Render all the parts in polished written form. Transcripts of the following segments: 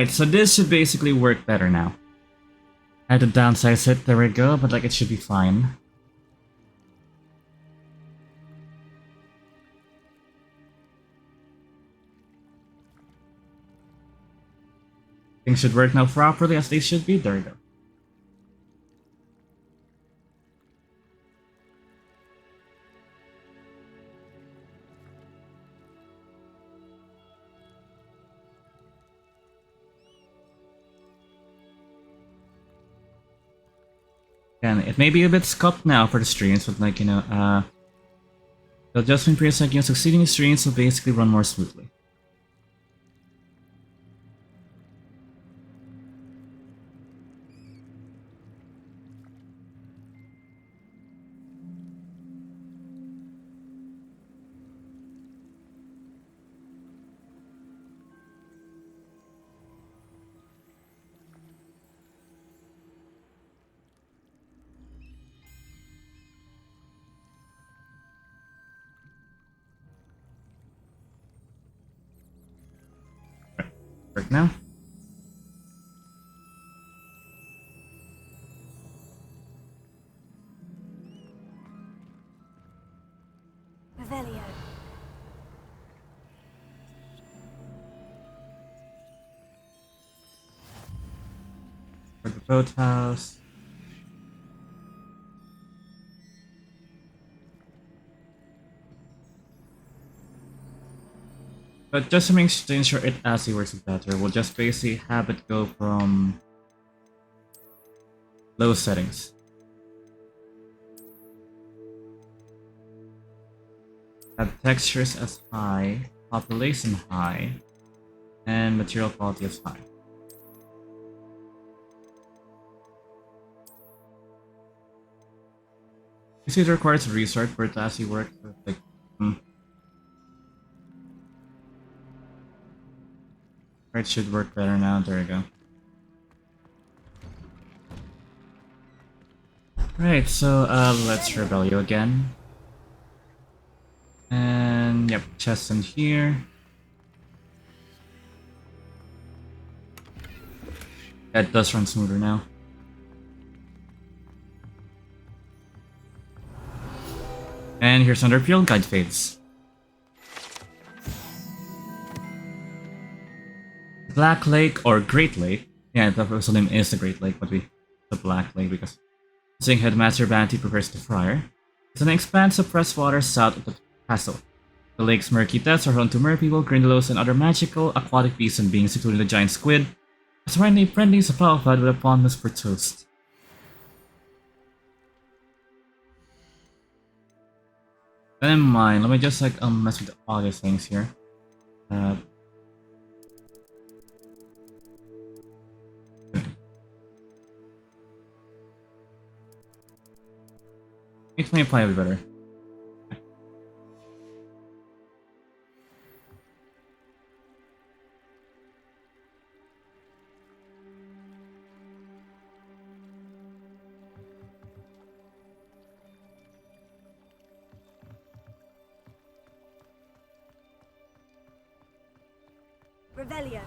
Right, so this should basically work better now. I had to downsize it, there we go, but like it should be fine. Things should work now properly as they should be, there we go. And it may be a bit scuffed now for the streams, but like, the adjustment periods like, succeeding streams will basically run more smoothly. Work now. Revelio. For the boathouse. But just to ensure it actually works better, we'll just basically have it go from low settings. Have textures as high, population high, and material quality as high. You see it requires a restart for it to actually work. Like, it should work better now. There we go. Right, so let's rebel you again. And yep, chest in here. Yeah, it does run smoother now. And here's another field guide phase. Black Lake or Great Lake. Yeah, the official name is the Great Lake, but the Black Lake because Sing Headmaster Banty prefers the Friar. It's an expanse of fresh water south of the castle. The lake's murky depths are home to merpeople, grindylows, and other magical aquatic beasts and beings, including the giant squid, as friendly cephalopods with a fondness for toast. Never mind, let me just like mess with all these things here. Makes my apply a bit better. Revelio.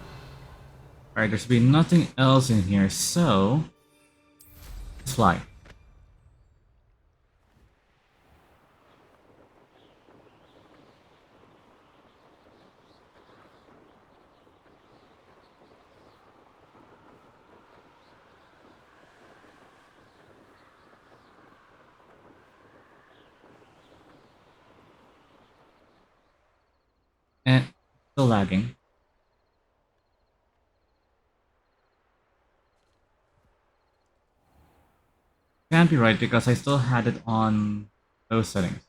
Alright, there should be nothing else in here, so let's fly. And still lagging. Can't be right because I still had it on those settings.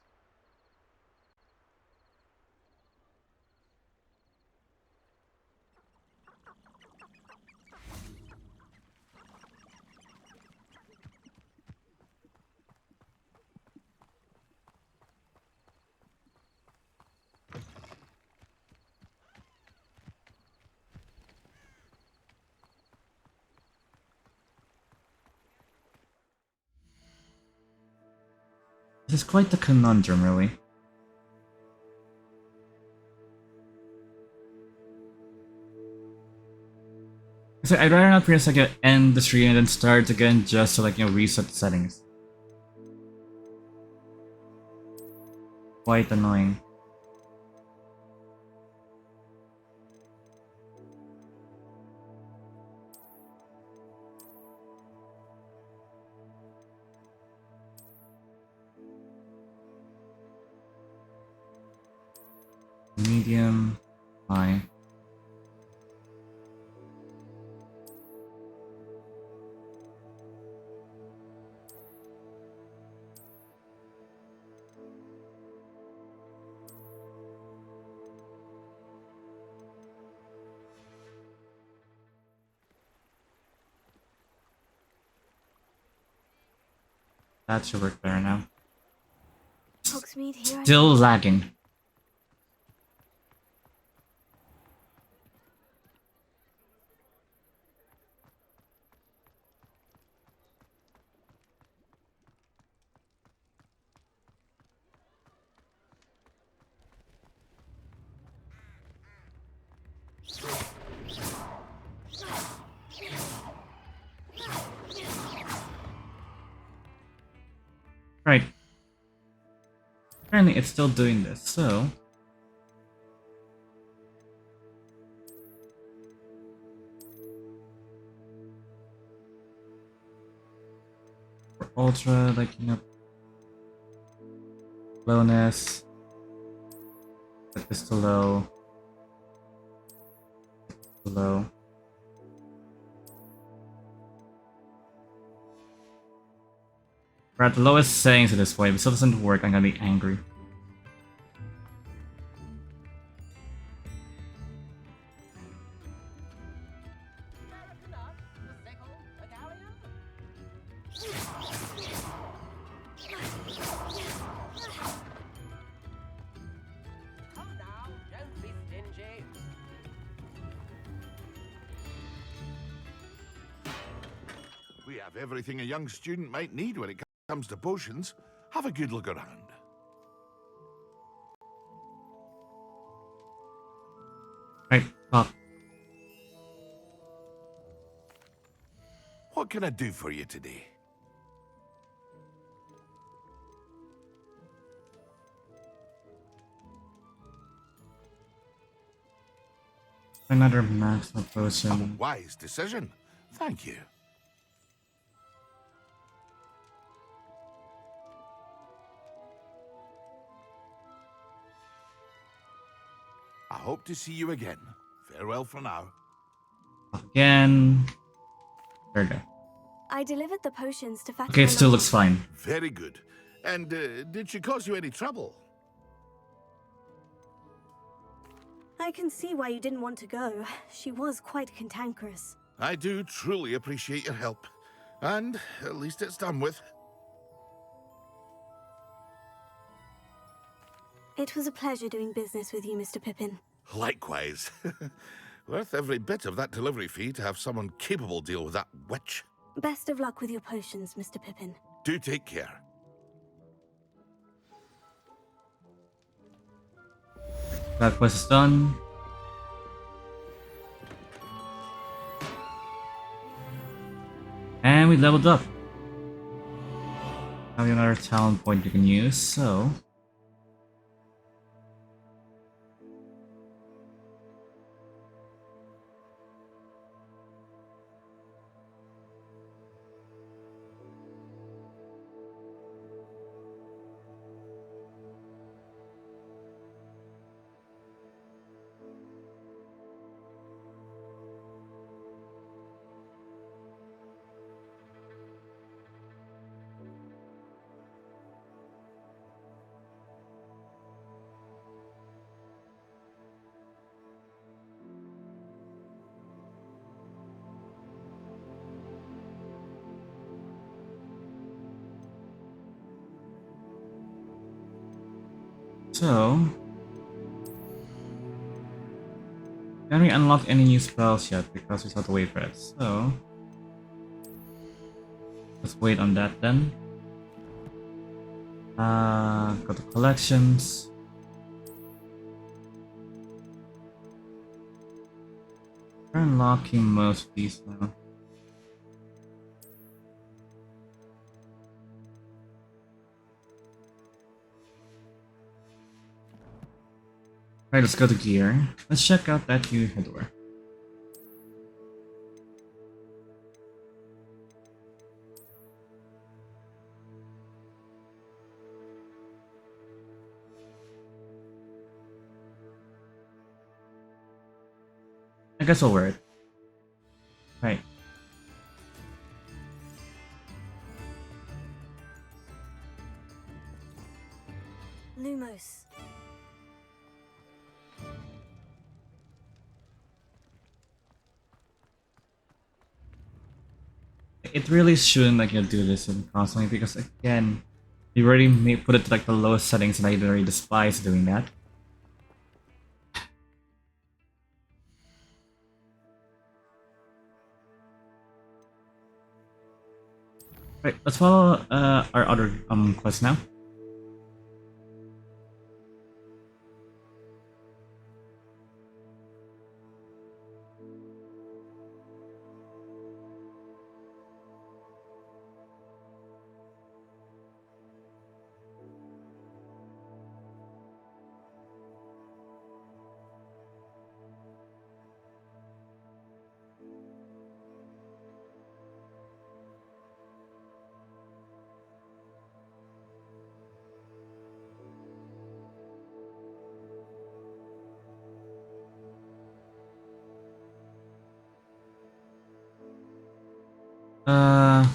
This is quite the conundrum, really. So I'd rather not press like end the stream and then start again just to like reset the settings. Quite annoying. Medium, high. That should work better now. Hogsmeade, here I Still lagging. Right. Apparently it's still doing this, so... For Ultra, like, lowness. Set this to low. To low. We're at the lowest settings at this point, but it still doesn't work, I'm gonna be angry. We have everything a young student might need when it comes to potions. Have a good look around. Right, stop. What can I do for you today? Another maximum A potion. wise decision. Thank you. I hope to see you again. Farewell for now. Again. There we go. I delivered the potions to Fatima. Okay, it still looks fine. Very good. And did she cause you any trouble? I can see why you didn't want to go. She was quite cantankerous. I do truly appreciate your help. And at least it's done with. It was a pleasure doing business with you, Mr. Pippin. Likewise. Worth every bit of that delivery fee to have someone capable deal with that witch. Best of luck with your potions, Mr. Pippin. Do take care. That quest is done. And we leveled up. Now we have another talent point you can use, so... So... Can we unlock any new spells yet? Because we still have to wait for it, so... Let's wait on that then. Go to collections. We're unlocking most of these now. Alright, let's go to gear. Let's check out that new head door. I guess we'll wear it. Right. Lumos. It really shouldn't do this constantly because again, you already put it to like the lowest settings and I already despise doing that. Right, let's follow our other quest now.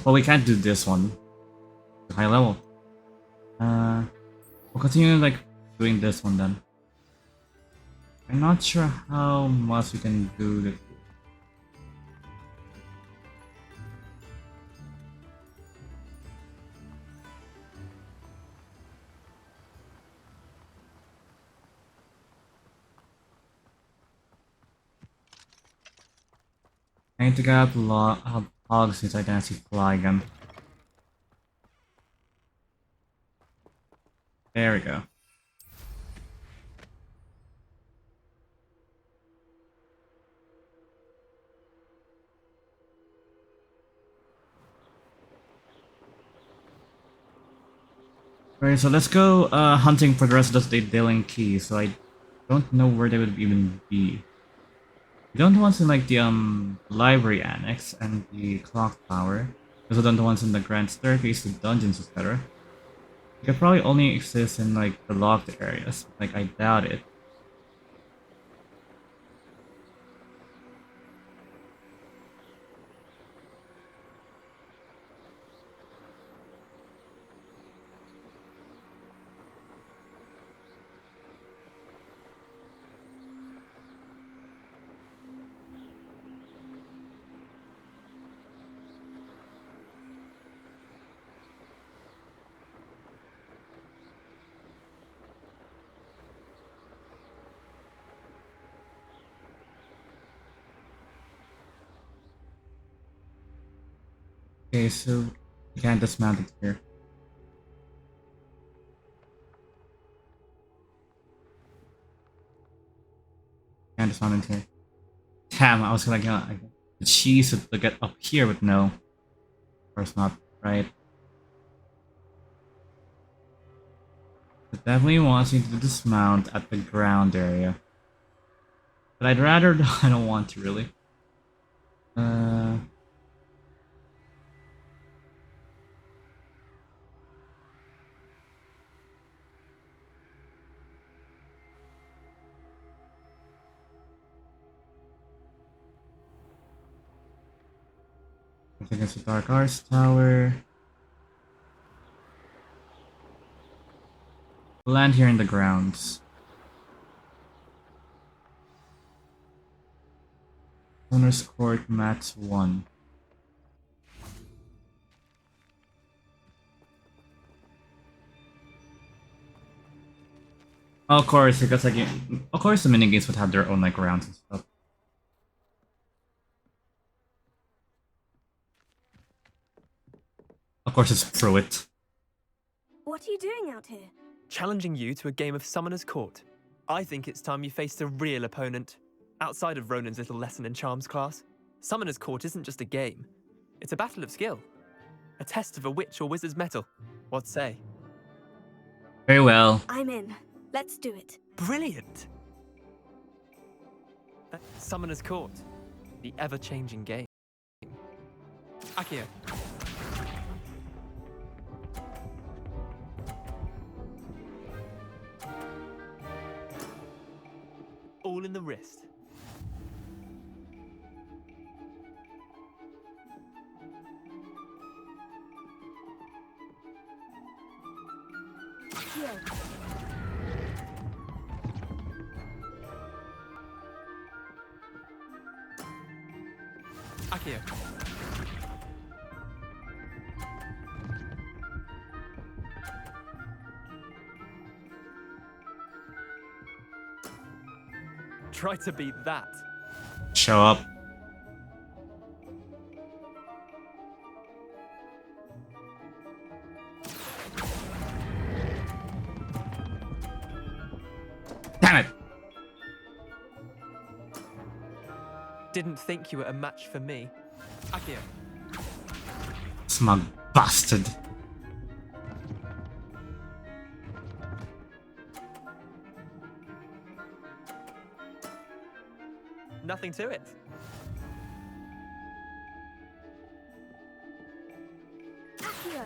Well, we can't do this one. High level. We'll continue like doing this one then. I'm not sure how much we can do this. I need to grab hogs since I can actually fly again. There we go. Alright, so let's go hunting for the rest of the Dylan keys. So I don't know where they would even be. We don't want to like the library annex and the clock tower. We also don't want in the grand staircase, the dungeons, etc. It could probably only exist in like the locked areas. Like I doubt it. Okay, so you can't dismount it here. Can't dismount it here. Damn, I was gonna get the cheese to get up here, but no. Of course not, right? It definitely wants me to dismount at the ground area. But I'd rather I don't want to really. I think it's the Dark Arts Tower. We'll land here in the grounds. Owner's Court, Max 1. Of course, because like, of course the minigames would have their own like rounds and stuff. Of course it's Pruitt. What are you doing out here? Challenging you to a game of Summoner's Court. I think it's time you faced a real opponent. Outside of Ronan's little lesson in charms class, Summoner's Court isn't just a game. It's a battle of skill. A test of a witch or wizard's mettle. What say? Very well. I'm in. Let's do it. Brilliant! Summoner's Court. The ever-changing game. Akio. All in the wrist. Here. Akio. Try to beat that. Show up. Damn it! Didn't think you were a match for me. Akio. Smug bastard. Nothing to it. Akio.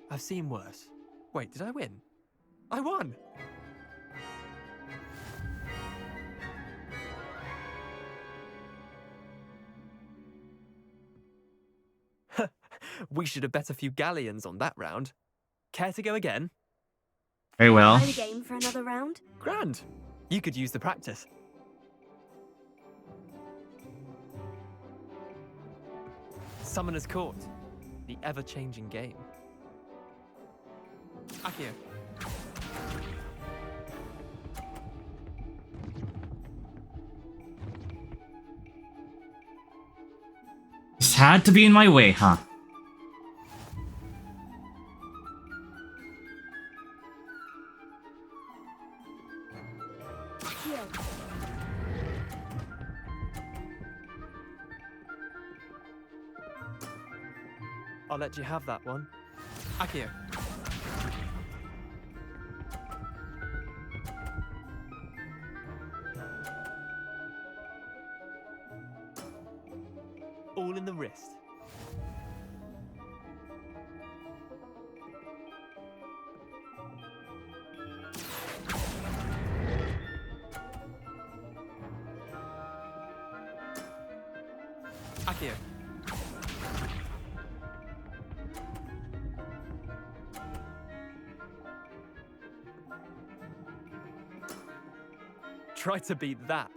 I've seen worse. Wait, did I win? I won! We should have bet a few galleons on that round. Care to go again? Very well. I'm game for another round. Grand. You could use the practice. Summoner's Court. The ever-changing game. Akio. This had to be in my way, huh? Here. I'll let you have that one. Akio. All in the wrist. Akio. Try to beat that.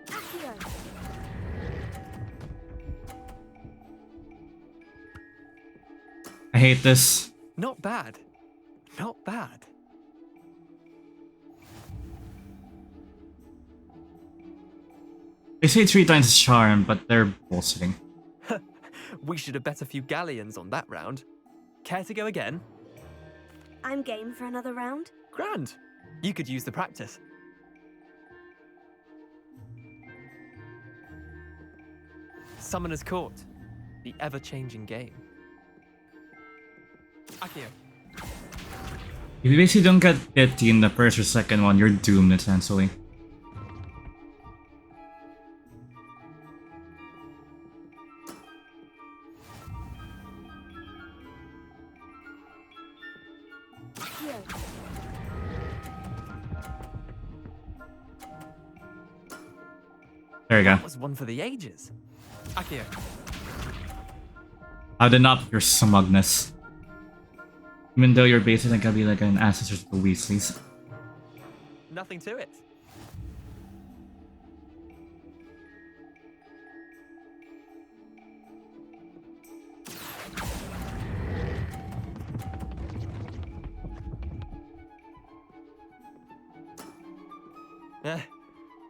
Akio. I hate this. Not bad. Not bad. They say 3 times is charm, but they're bullshitting. We should have bet a few galleons on that round. Care to go again? I'm game for another round. Grand. You could use the practice. Summoner's Court. The ever-changing game. Akio. If you basically don't get 50 in the first or second one, you're doomed essentially. Here. There you go. That was one for the ages. Akio. I've enough your smugness. Even though you're basically gonna be like an ancestor to the Weasleys. Nothing to it.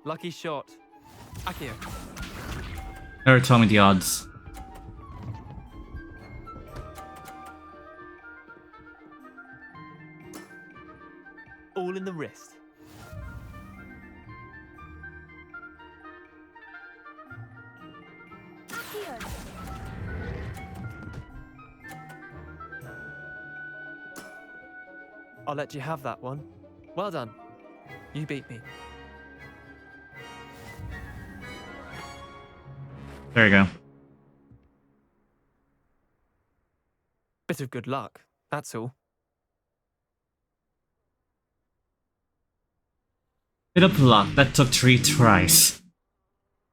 Lucky shot. Akio. Never tell me the odds. all in the wrist. Accio! I'll let you have that one. Well done. You beat me. There you go. Bit of good luck, that's all. Bit of luck. That took 3 tries.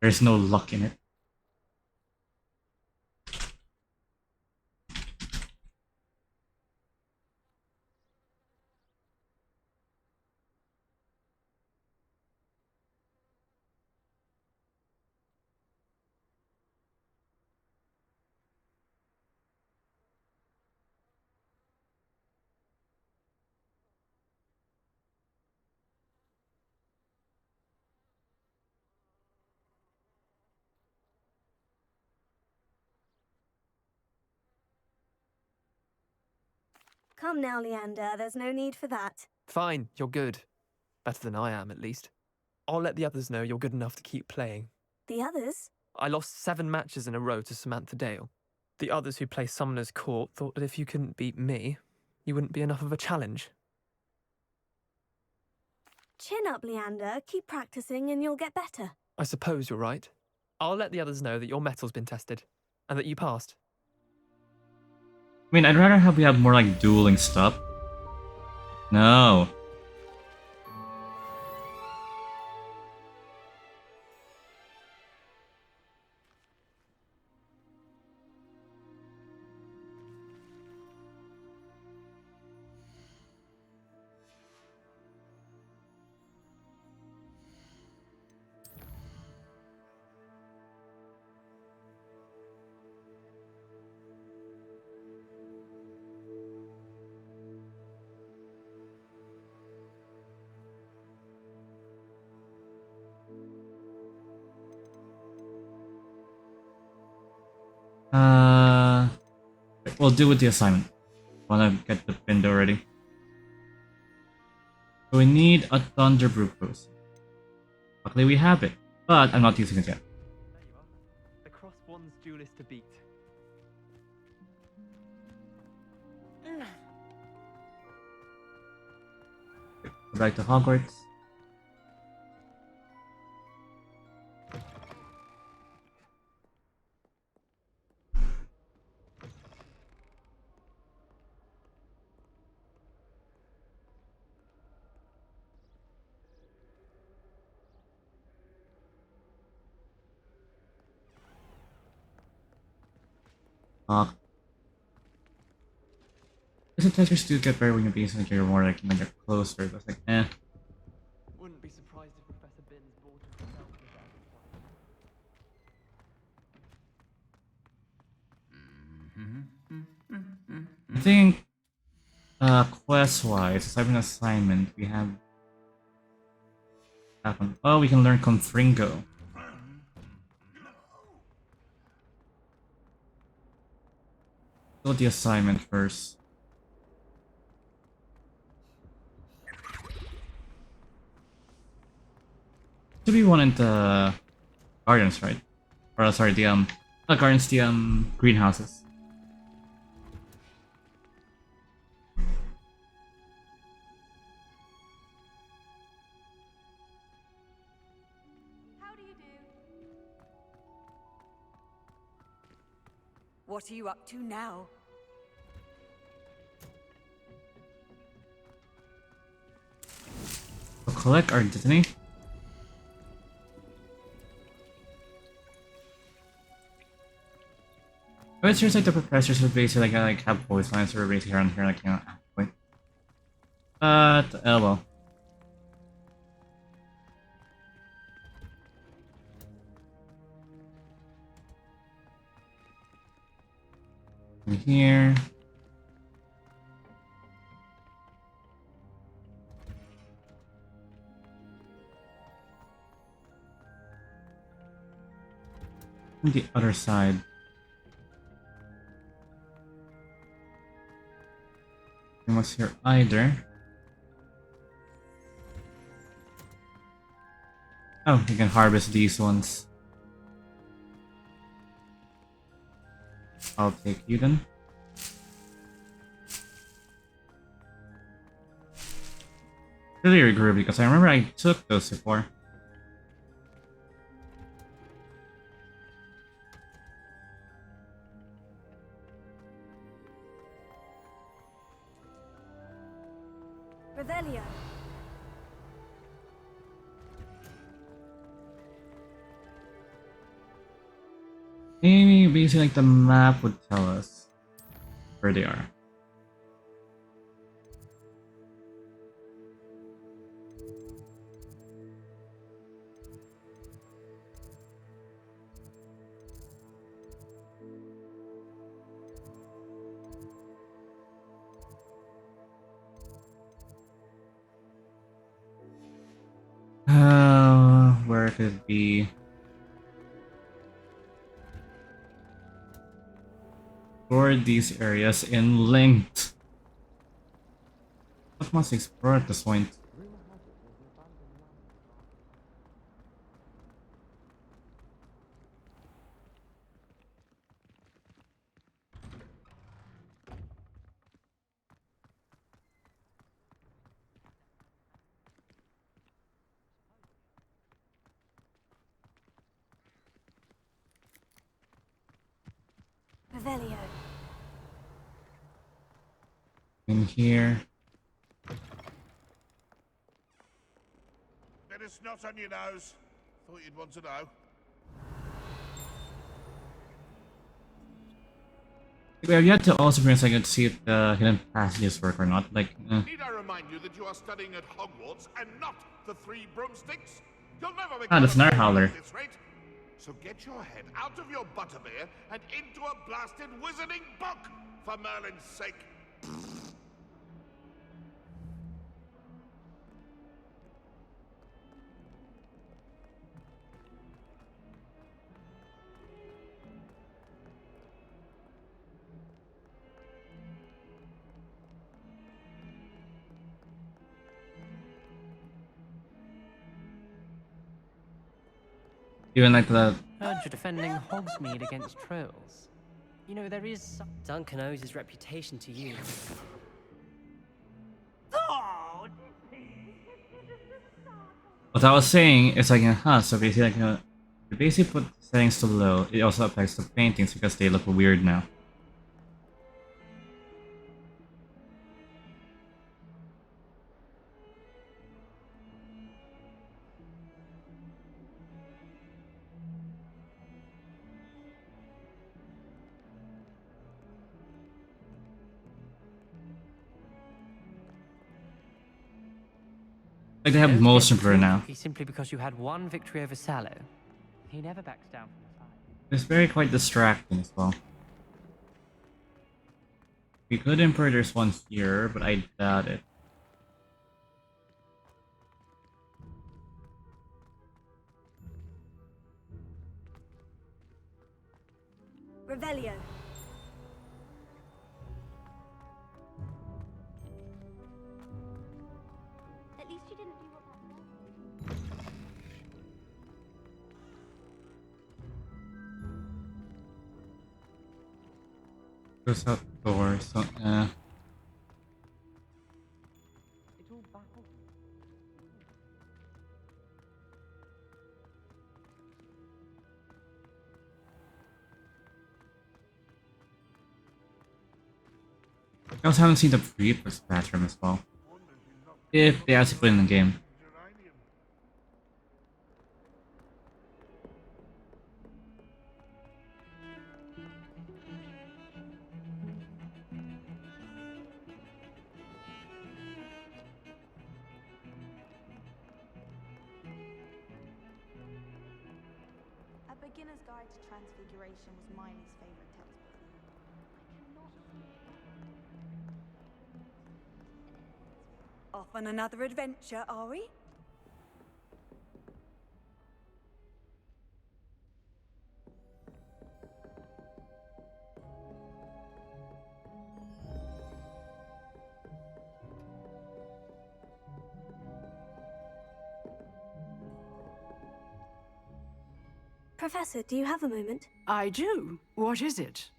There's no luck in it. Come now, Leander, there's no need for that. Fine, you're good. Better than I am, at least. I'll let the others know you're good enough to keep playing. The others? I lost 7 matches in a row to Samantha Dale. The others who play Summoner's Court thought that if you couldn't beat me, you wouldn't be enough of a challenge. Chin up, Leander. Keep practicing and you'll get better. I suppose you're right. I'll let the others know that your metal's been tested, and that you passed. I mean, I'd rather we have more like dueling stuff. No. We'll do with the assignment. Wanna get the window ready. So we need a Thunder Brew post. Luckily we have it, but I'm not using it yet. There you are. The Cross Wands duelist to beat. Go back to Hogwarts. Sometimes you do get better when you're being something more like when you're closer, but it's like, eh. Wouldn't be surprised if Professor Binns bought himself with that. I think, quest-wise, aside from an assignment, we have that one. Oh, we can learn Confringo. Do the assignment first. Should be one in the gardens, right? Or sorry, the not gardens, the greenhouses. How do you do? What are you up to now? We'll collect our destiny. But it seems like the professors would basically like have voice lines or basically around here, like, you know, wait. Well. In here. On the other side. What's here either? Oh, you can harvest these ones. I'll take you then. Really regret because I remember I took those before. Revelio. Maybe basically like the map would tell us where they are. Where could it be? Explore these areas in length. What must I explore at this point? Revelio. In here. Bit of snot on your nose. Thought you'd want to know. We have yet to also experience like to see if the hidden passages work or not. Like, Need I remind you that you are studying at Hogwarts and not the Three Broomsticks? You'll never become that's a an air Slytherin howler. at this rate. So get your head out of your butterbeer and into a blasted wizarding book, for Merlin's sake. Even like the Heard you're defending Hogsmeade against trolls. You know, there is some... Duncan owes his reputation to you. what I was saying is like so basically like you basically put settings to low. It also affects the paintings because they look weird now. Like they have Don't motion get blur too now. cocky simply because you had one victory over Sallow. He never backs down from the fight. It's very quite distracting as well. We could infer there's one here, but I doubt it. Revelio. At least you didn't do what that was. Goes out the door, so It all baffles me. I also haven't seen the previous bathroom as well. If they actually put it in the game. A Beginner's Guide to Transfiguration was Miley's favorite textbook. Off on another adventure, are we? Professor, do you have a moment? I do. What is it?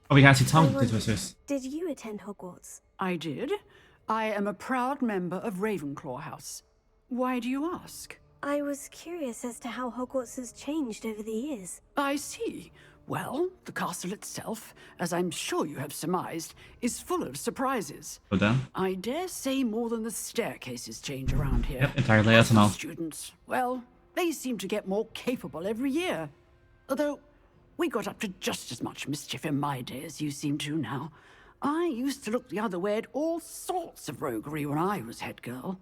Oh, we can actually I tell the wondered, twisters. did you attend Hogwarts? I did. I am a proud member of Ravenclaw House. Why do you ask? I was curious as to how Hogwarts has changed over the years. I see. Well, the castle itself, as I'm sure you have surmised, is full of surprises. Go down. I dare say more than the staircases change around here. Yep, entire layouts and all. Students, well, they seem to get more capable every year. Although, we got up to just as much mischief in my day as you seem to now. I used to look the other way at all sorts of roguery when I was head girl.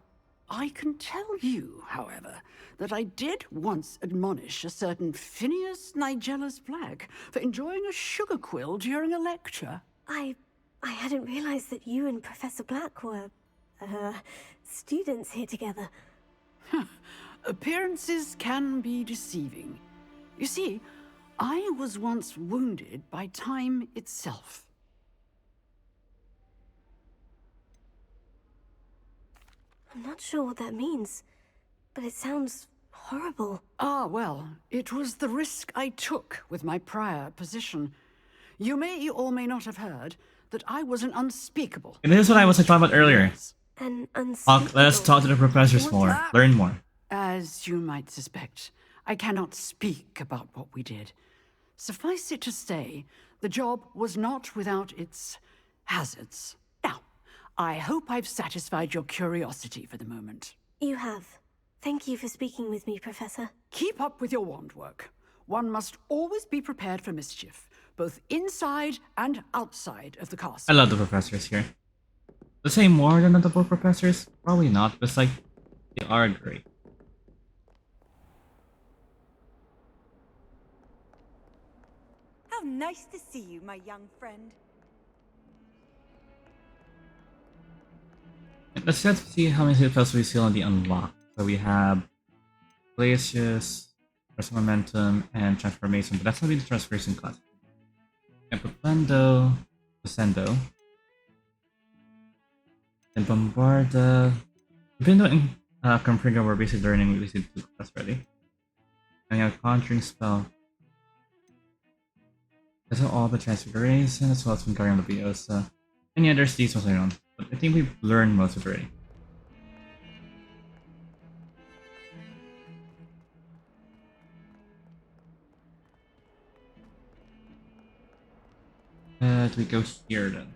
I can tell you, however, that I did once admonish a certain Phineas Nigellus Black for enjoying a sugar quill during a lecture. I hadn't realized that you and Professor Black were, students here together. Appearances can be deceiving. You see, I was once wounded by time itself. I'm not sure what that means, but it sounds horrible. Ah, well, it was the risk I took with my prior position. You may or may not have heard that I was an unspeakable... And this is what I was talking about earlier. An Let us unspeakable... talk to the professors more. Learn more. As you might suspect, I cannot speak about what we did. Suffice it to say, the job was not without its hazards. Now, I hope I've satisfied your curiosity for the moment. You have. Thank you for speaking with me, Professor. Keep up with your wand work. One must always be prepared for mischief, both inside and outside of the castle. I love the professors here. Let's say more than the four professors? Probably not, but it's like, they are great. How nice to see you, my young friend. Let's just see how many spells we still on the unlock. So we have Glacius, Rest Momentum, and Transformation, but that's gonna be the Transformation class. And Propendo, Descendo, and Bombarda. Propendo and Confringo were basically learning basically 2 class already. And we have Conjuring Spell. Those are all the Transfiguration as well as Wingardium Leviosa. And yeah, there's these ones later on. But I think we've learned most of it already. Do we go here then?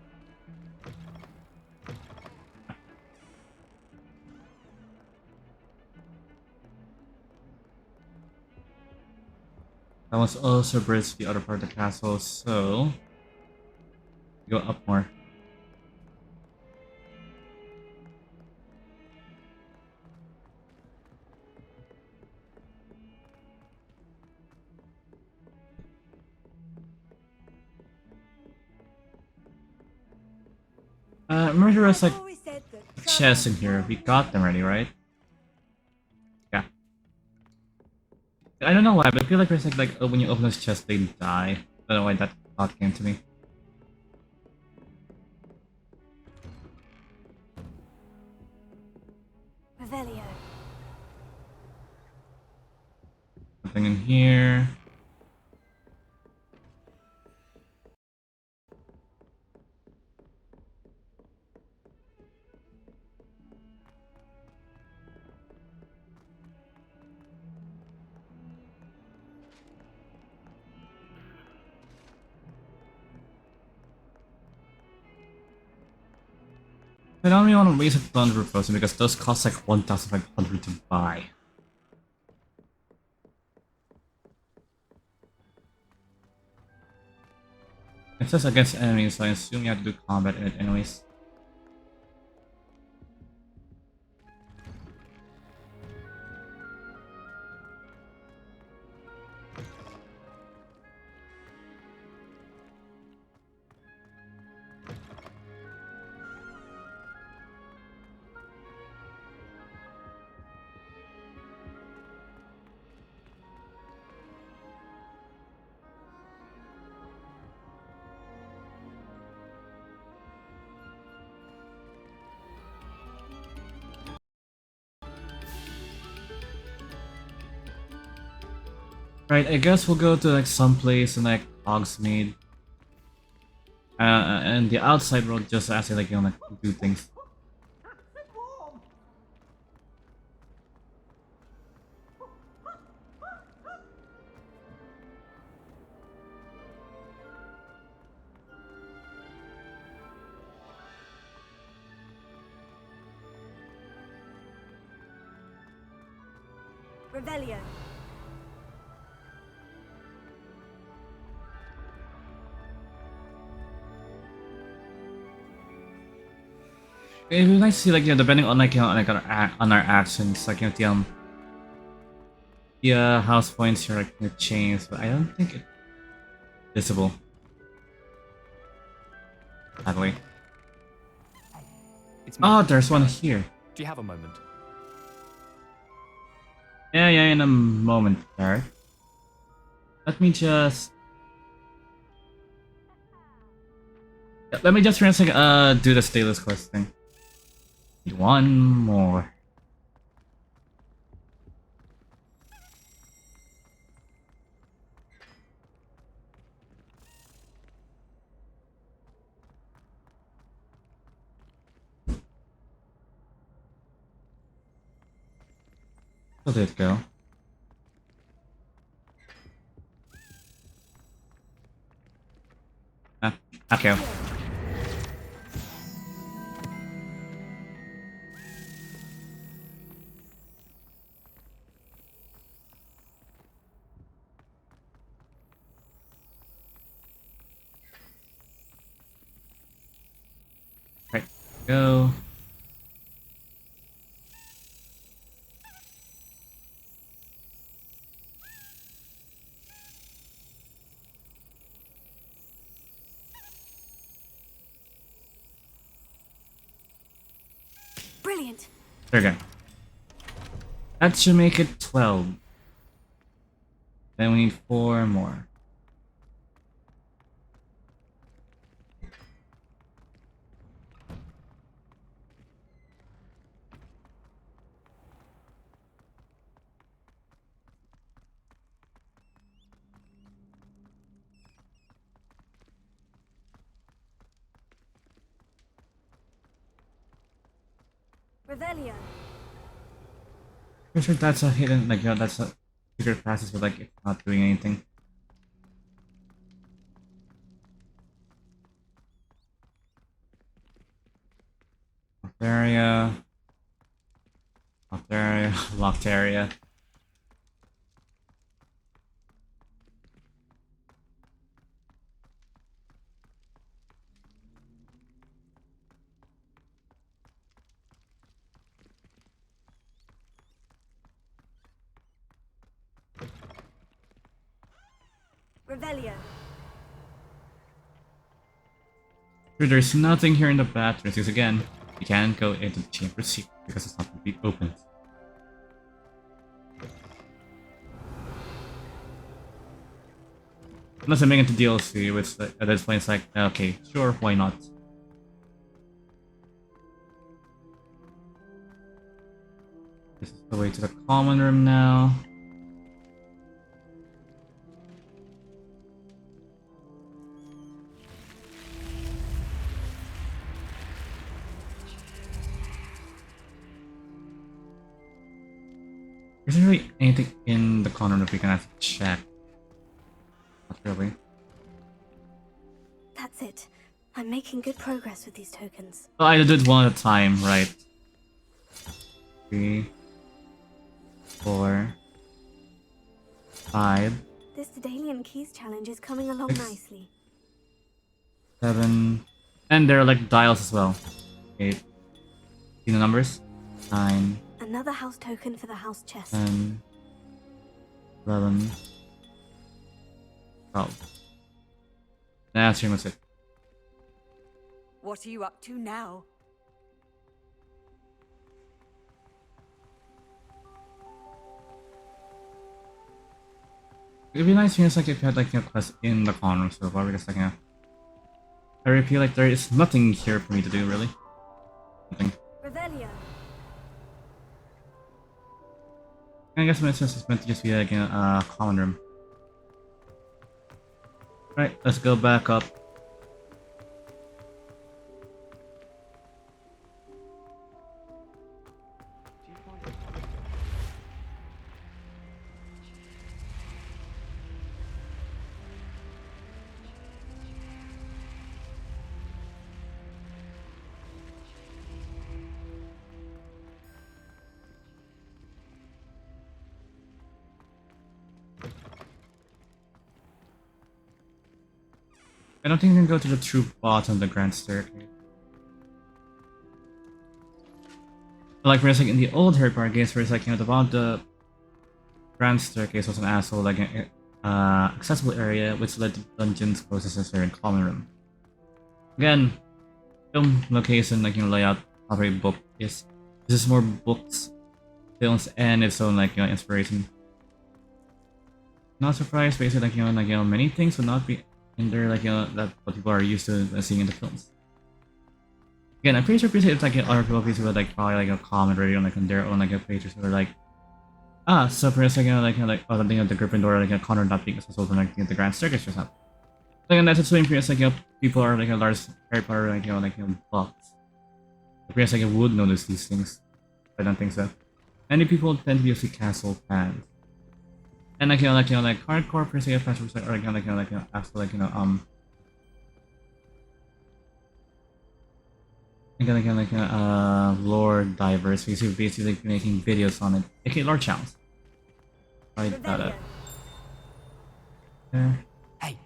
That was also bridge the other part of the castle, so go up more. Remember there was like chests in here. We got them already, right? Yeah. I don't know why, but I feel like there's like when you open those chests, they die. I don't know why that thought came to me. Revelio. Nothing in here. I don't really want to waste a ton of frozen because those cost like 1,500 to buy. It says against enemies, so I assume you have to do combat in it anyways. Right, I guess we'll go to like some place in like Hogsmeade. And the outside world just actually like, you know, like do things. Revelio. It'd be nice to see like, you know, depending on like, you know, like on our actions, like, you know, the house points here like, you know, change, but I don't think it's visible. Sadly. It's me. Oh, there's one here. Do you have a moment? Yeah, in a moment, Derek. Let me just... Let me just for a second, do the stateless quest thing. Need one more. Where did it go? Ah, okay. Right, go. Brilliant. There we go. That should make it 12. Then we need 4 more. Revelio. Pretty sure that's a hidden, like, you know, that's a secret passage, but like, it's not doing anything. Locked area. Locked area. Locked area. Revelio. There's nothing here in the bathrooms, because again, you can't go into the chamber secret because it's not going to be open. Unless I'm making it to DLC, which at this point it's like, okay, sure, why not? This is the way to the common room now. Isn't really anything in the corner that we can actually check? Not really. That's it. I'm making good progress with these tokens. Oh, I did one at a time, right? 3, 4, 5, This Daedalian Keys challenge is coming along 6, nicely. 7, and there are like dials as well. 8. See the numbers? 9, Another house token for the house chest. 10, 11, 12. That's pretty much it. What are you up to now? It'd be nice if like if you had like, you know, quests in the corner room so far, because like, you know, I really feel like there is nothing here for me to do really. Nothing. Revelio. I guess it's meant to just be like, you know, a common room. Right, let's go back up. I don't think we can go to the true bottom of the grand staircase. Like for instance, in the old Harry Potter games, where it's like, you know, the bottom of the grand staircase was an asshole, like an accessible area which led to dungeons, closest and common room. Again, film location, like, you know, layout, not very book is. This is more books, films, and its own, like, you know, inspiration. Not surprised, basically, like, you know, many things would not be in there, like, you know, that what people are used to seeing in the films. Again, I'm pretty sure it's like other people would like probably like a comment already on like on their own like pages where like, so for a second, like oh, the thing of the Gryffindor, like a Connor not being accessible from like the grand staircase or something. Like, and that's explained because like, you know, people are like a large Harry Potter like, you know, buffs. Because like, would notice these things. I don't think so. Many people tend to be a castle fans. And like, you know, like hardcore per se fans or like, you know, after like, you know, lore divers, basically making videos on it, aka lore channels. I got it. Hey,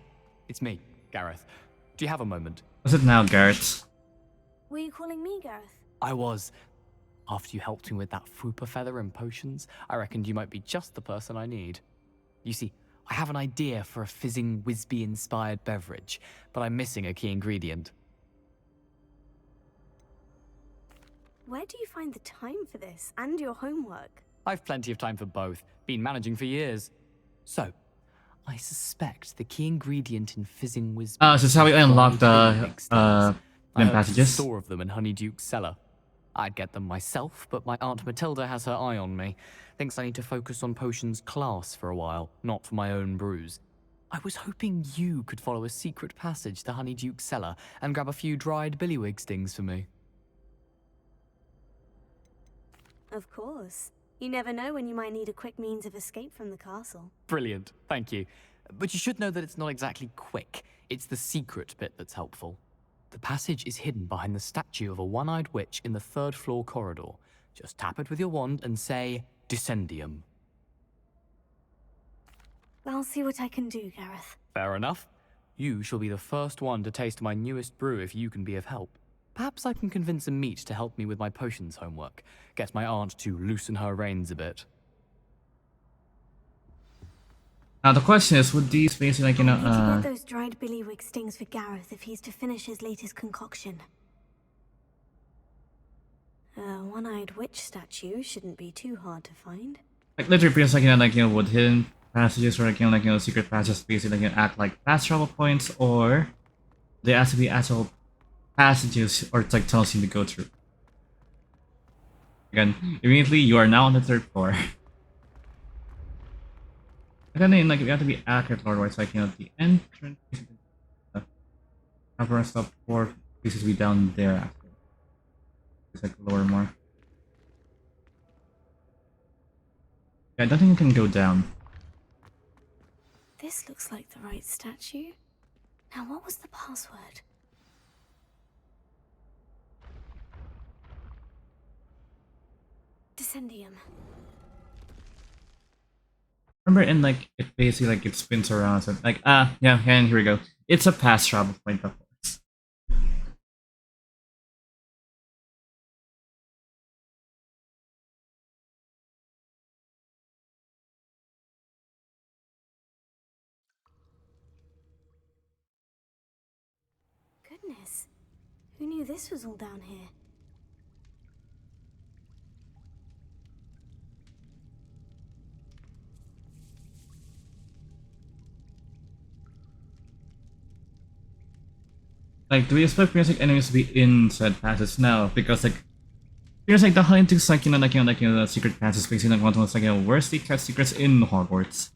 it's me, Gareth. Do you have a moment? What's it now, Gareth? Were you calling me Gareth? I was. After you helped me with that Fupa feather and potions, I reckoned you might be just the person I need. You see, I have an idea for a fizzing Whizbee-inspired beverage, but I'm missing a key ingredient. Where do you find the time for this and your homework? I've plenty of time for both. Been managing for years. So, I suspect the key ingredient in fizzing Whizbee... So this is how we unlock the I have passages. a store of them in Honeyduke's cellar. I'd get them myself, but my Aunt Matilda has her eye on me. Thinks I need to focus on potions class for a while, not for my own brews. I was hoping you could follow a secret passage to Honeyduke's cellar and grab a few dried billywig stings for me. Of course. You never know when you might need a quick means of escape from the castle. Brilliant, thank you. But you should know that it's not exactly quick. It's the secret bit that's helpful. The passage is hidden behind the statue of a one-eyed witch in the third floor corridor. Just tap it with your wand and say, Descendium. I'll see what I can do, Gareth. Fair enough. You shall be the first one to taste my newest brew if you can be of help. Perhaps I can convince a meat to help me with my potions homework. Get my aunt to loosen her reins a bit. Now the question is, would these basically like, you know, I need to get those dried billywig stings for Gareth if he's to finish his latest concoction. A one-eyed witch statue shouldn't be too hard to find. like literally because like, you know, would hidden passages or like, you know, secret passages basically like, you know, act like fast travel points, or they have to be actual passages or like tunnels you need to go through. Again, immediately you are now on the third floor. And then like you have to be accurate lore wise, like, you know, the entrance upper stop 4 pieces to be down there after. It's like lower more. Yeah, I don't think you can go down. This looks like the right statue. Now what was the password? Descendium. Remember, in like it basically like it spins around, so like yeah, and here we go. It's a fast travel point, of course. Goodness, who knew this was all down here? Like, do we expect music enemies to be in said passes? No, because like here's like the Honeyduke's like, you know, the secret passes basically like one of the most like, you know, worst kept secrets in Hogwarts.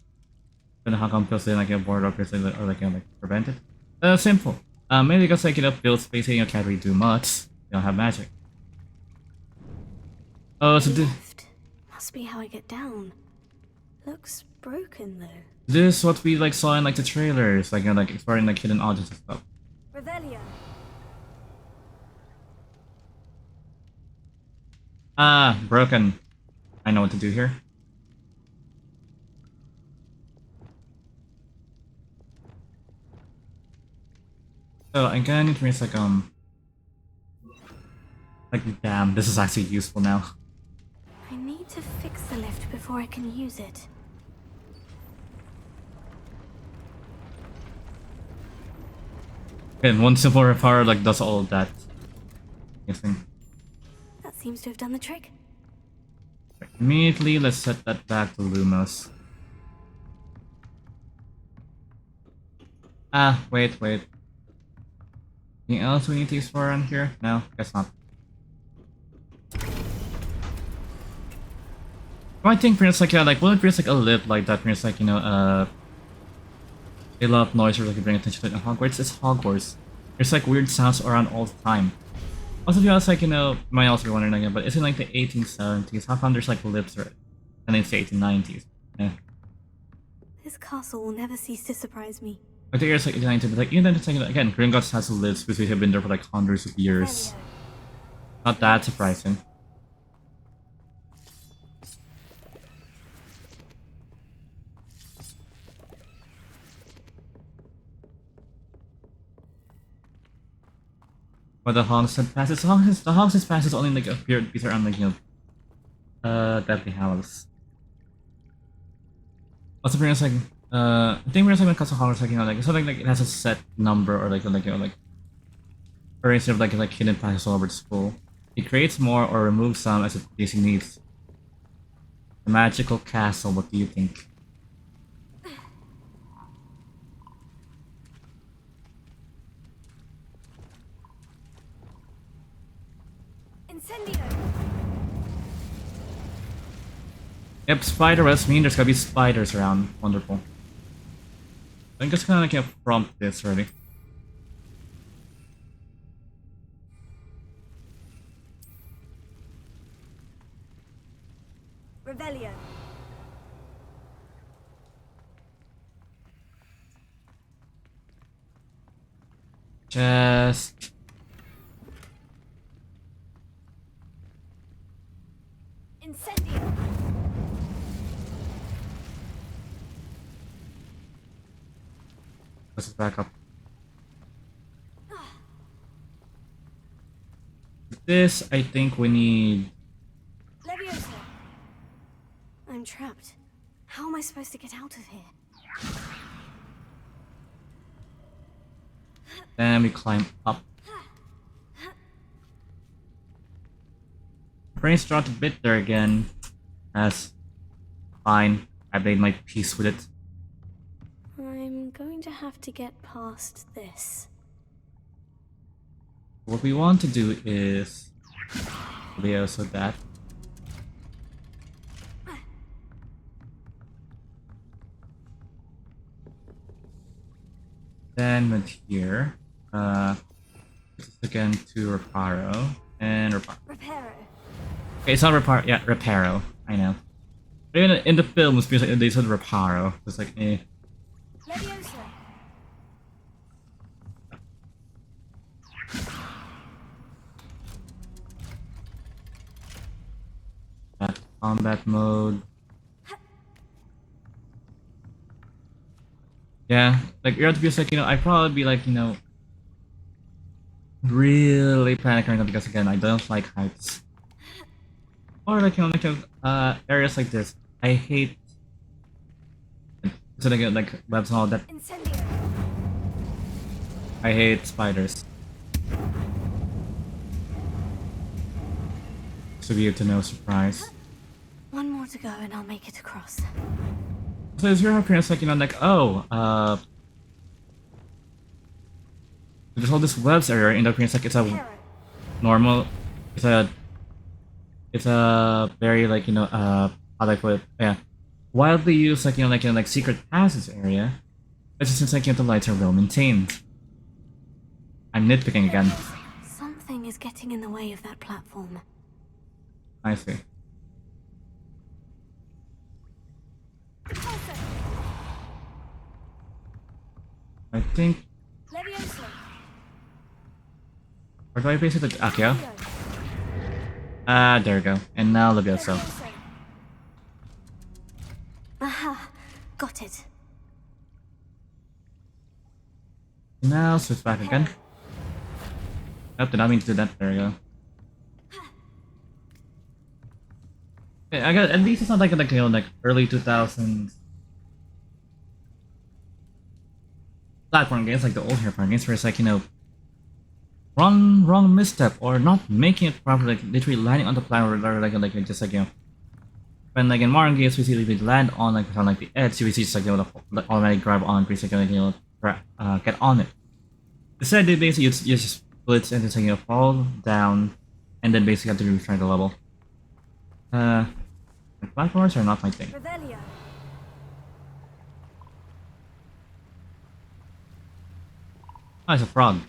Then how come pills like a board or like prevent it? Simple. Maybe because like pill spacing you can't really do much. You don't have magic. Oh, so Left. Must be how I get down. Looks broken though. this is what we like saw in like the trailers, like like exploring like hidden objects and stuff. Revelio. Ah, broken. I know what to do here. So I'm gonna need to make like damn, this is actually useful now. I need to fix the lift before I can use it. Again, one simple repair like does all of that. Guessing. That seems to have done the trick. Right, immediately, let's set that back to Lumos. Ah, wait. Anything else we need to explore around here? No, guess not. I think Prince like will it Prince like a lip like that Prince like a lot of noise or like bring attention to it in Hogwarts? It's Hogwarts. There's like weird sounds around all the time. Also, if you ask like might also be wondering again, but it's in like the 1870s. How come there's like lips or and it's the 1890s? Yeah. This castle will never cease to surprise me. I think it's like 1890s, but like even then it's like again, Gringotts has lips because we have been there for like hundreds of years. Not that surprising. But the Hogshead passes. The Hogshead passes only like appear around like Deathly Hallows. Also, pretty much like I think pretty much like when it comes to Hogwarts, like like something like it has a set number or like or instead of like hidden passes all over the school. It creates more or removes some as it basically needs. The magical castle. What do you think? Yep, spider webs mean there's gotta be spiders around. Wonderful. I'm just gonna like prompt this already. Revelio. Just Incendio. let's just back up. This I think we need. Leviosa. I'm trapped. How am I supposed to get out of here? Then we climb up. Brains dropped a bit there again. That's fine. I made my peace with it. I'm going to have to get past this. What we want to do is Leo so that then with here again to Reparo and Reparo. Reparo. Okay, it's not Reparo, yeah, Reparo, I know. But even in the film, it's like they said Reparo. It's like, eh. Leviosa. That combat mode. Yeah, like you're to be like, I'd probably be like, really panicking right now because again, I don't like heights. Or like, areas like this. I hate so like webs and all that. Incendio. I hate spiders. Should be to no surprise. One more to go and I'll make it across. So is your appearance like there's all this webs area in the appearance like it's a normal it's a very like how do I put it? Yeah. widely used like like secret passage area. It just seems like the lights are well maintained. I'm nitpicking again. Something is getting in the way of that platform. I see. I think. Or do I base it at Akio? Ah, there we go. And now Levioso. Aha! Got it. Now switch back again. Nope, did not mean to do that. There we go. Okay, I got at least it's not like like early 2000s platform games like the old platform games where it's like wrong misstep or not making it properly, like literally landing on the platform or like just like when like in modern games we see we land on like the edge, we see just like the automatic grab on basically get on it. Instead, they basically you just split and just fall down, and then basically have to retry the level. Platforms are not my thing. Oh, it's a frog.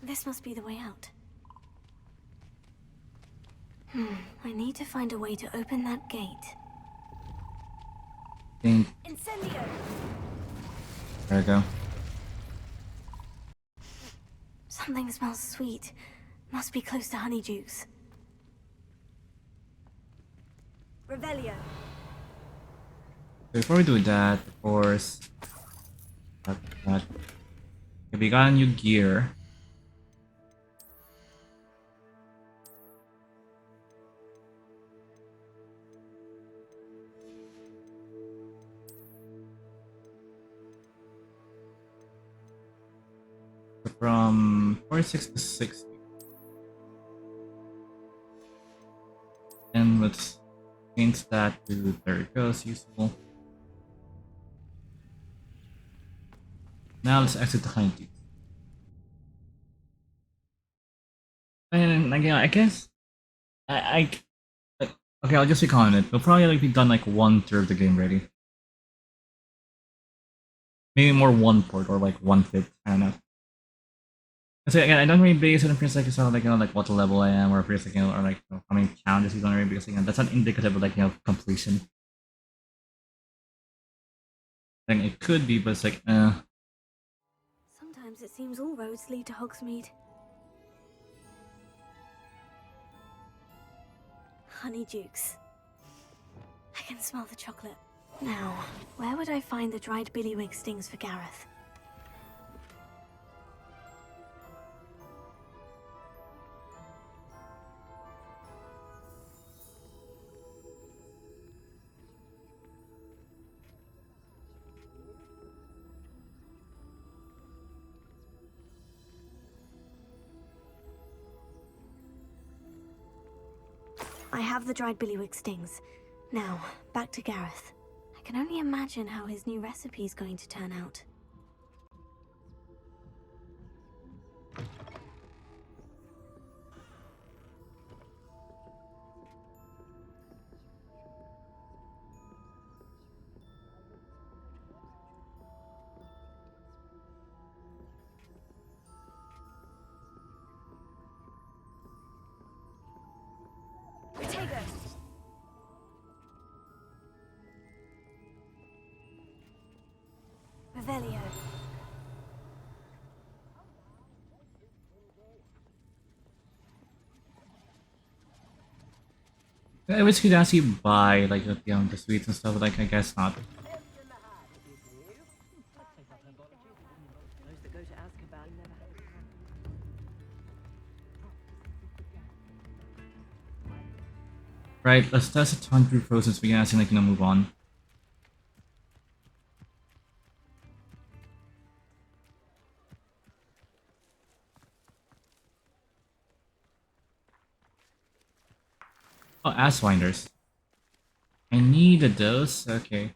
This must be the way out. I need to find a way to open that gate. Incendio. There we go. Something smells sweet. Must be close to Honeydukes. Revelio. Before we do that, of course, if we got a new gear. From 46 to 60. And let's change that to, there it goes, useful. Now let's exit the Honeydukes. And again, I guess okay, I'll just be calling it. We'll probably be done like 1/3 of the game ready. Maybe more 1/4 or like 1/5. I don't know. So again, I don't really base it on like like what level I am, or if it's or like how many challenges he's on, really, because again, that's not indicative of like completion. I think it could be, but it's like Sometimes it seems all roads lead to Hogsmeade. Honeydukes. I can smell the chocolate. Now, where would I find the dried billywig stings for Gareth? I have the dried billywig stings. Now, back to Gareth. I can only imagine how his new recipe is going to turn out. Revelio. I wish you could actually buy like the sweets and stuff, but like I guess not. Right, let's test a ton through process. We can actually move on. Oh, ass winders. I needed those. Okay.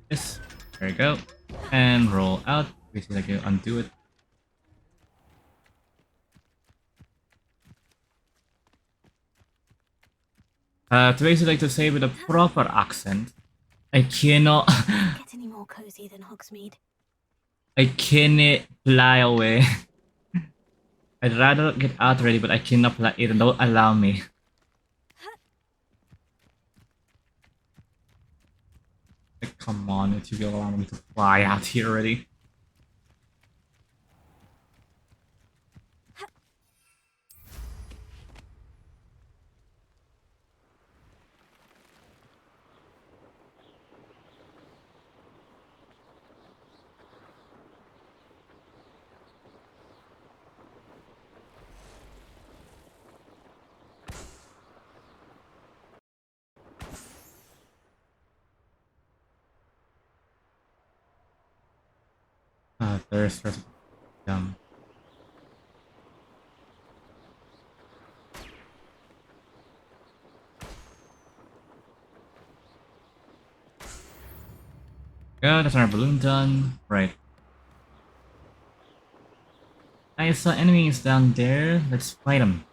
Yes. There we go. And roll out. Basically, I can undo it. To basically like to say with a proper accent, I cannot, Get any more cozy than Hogsmeade. I cannot fly away. I'd rather get out already, but I cannot fly. It don't allow me. Like, come on, it should be allowing me to fly out here already. There's dumb. Yeah, that's our balloon done. Right. I saw enemies down there. Let's fight them.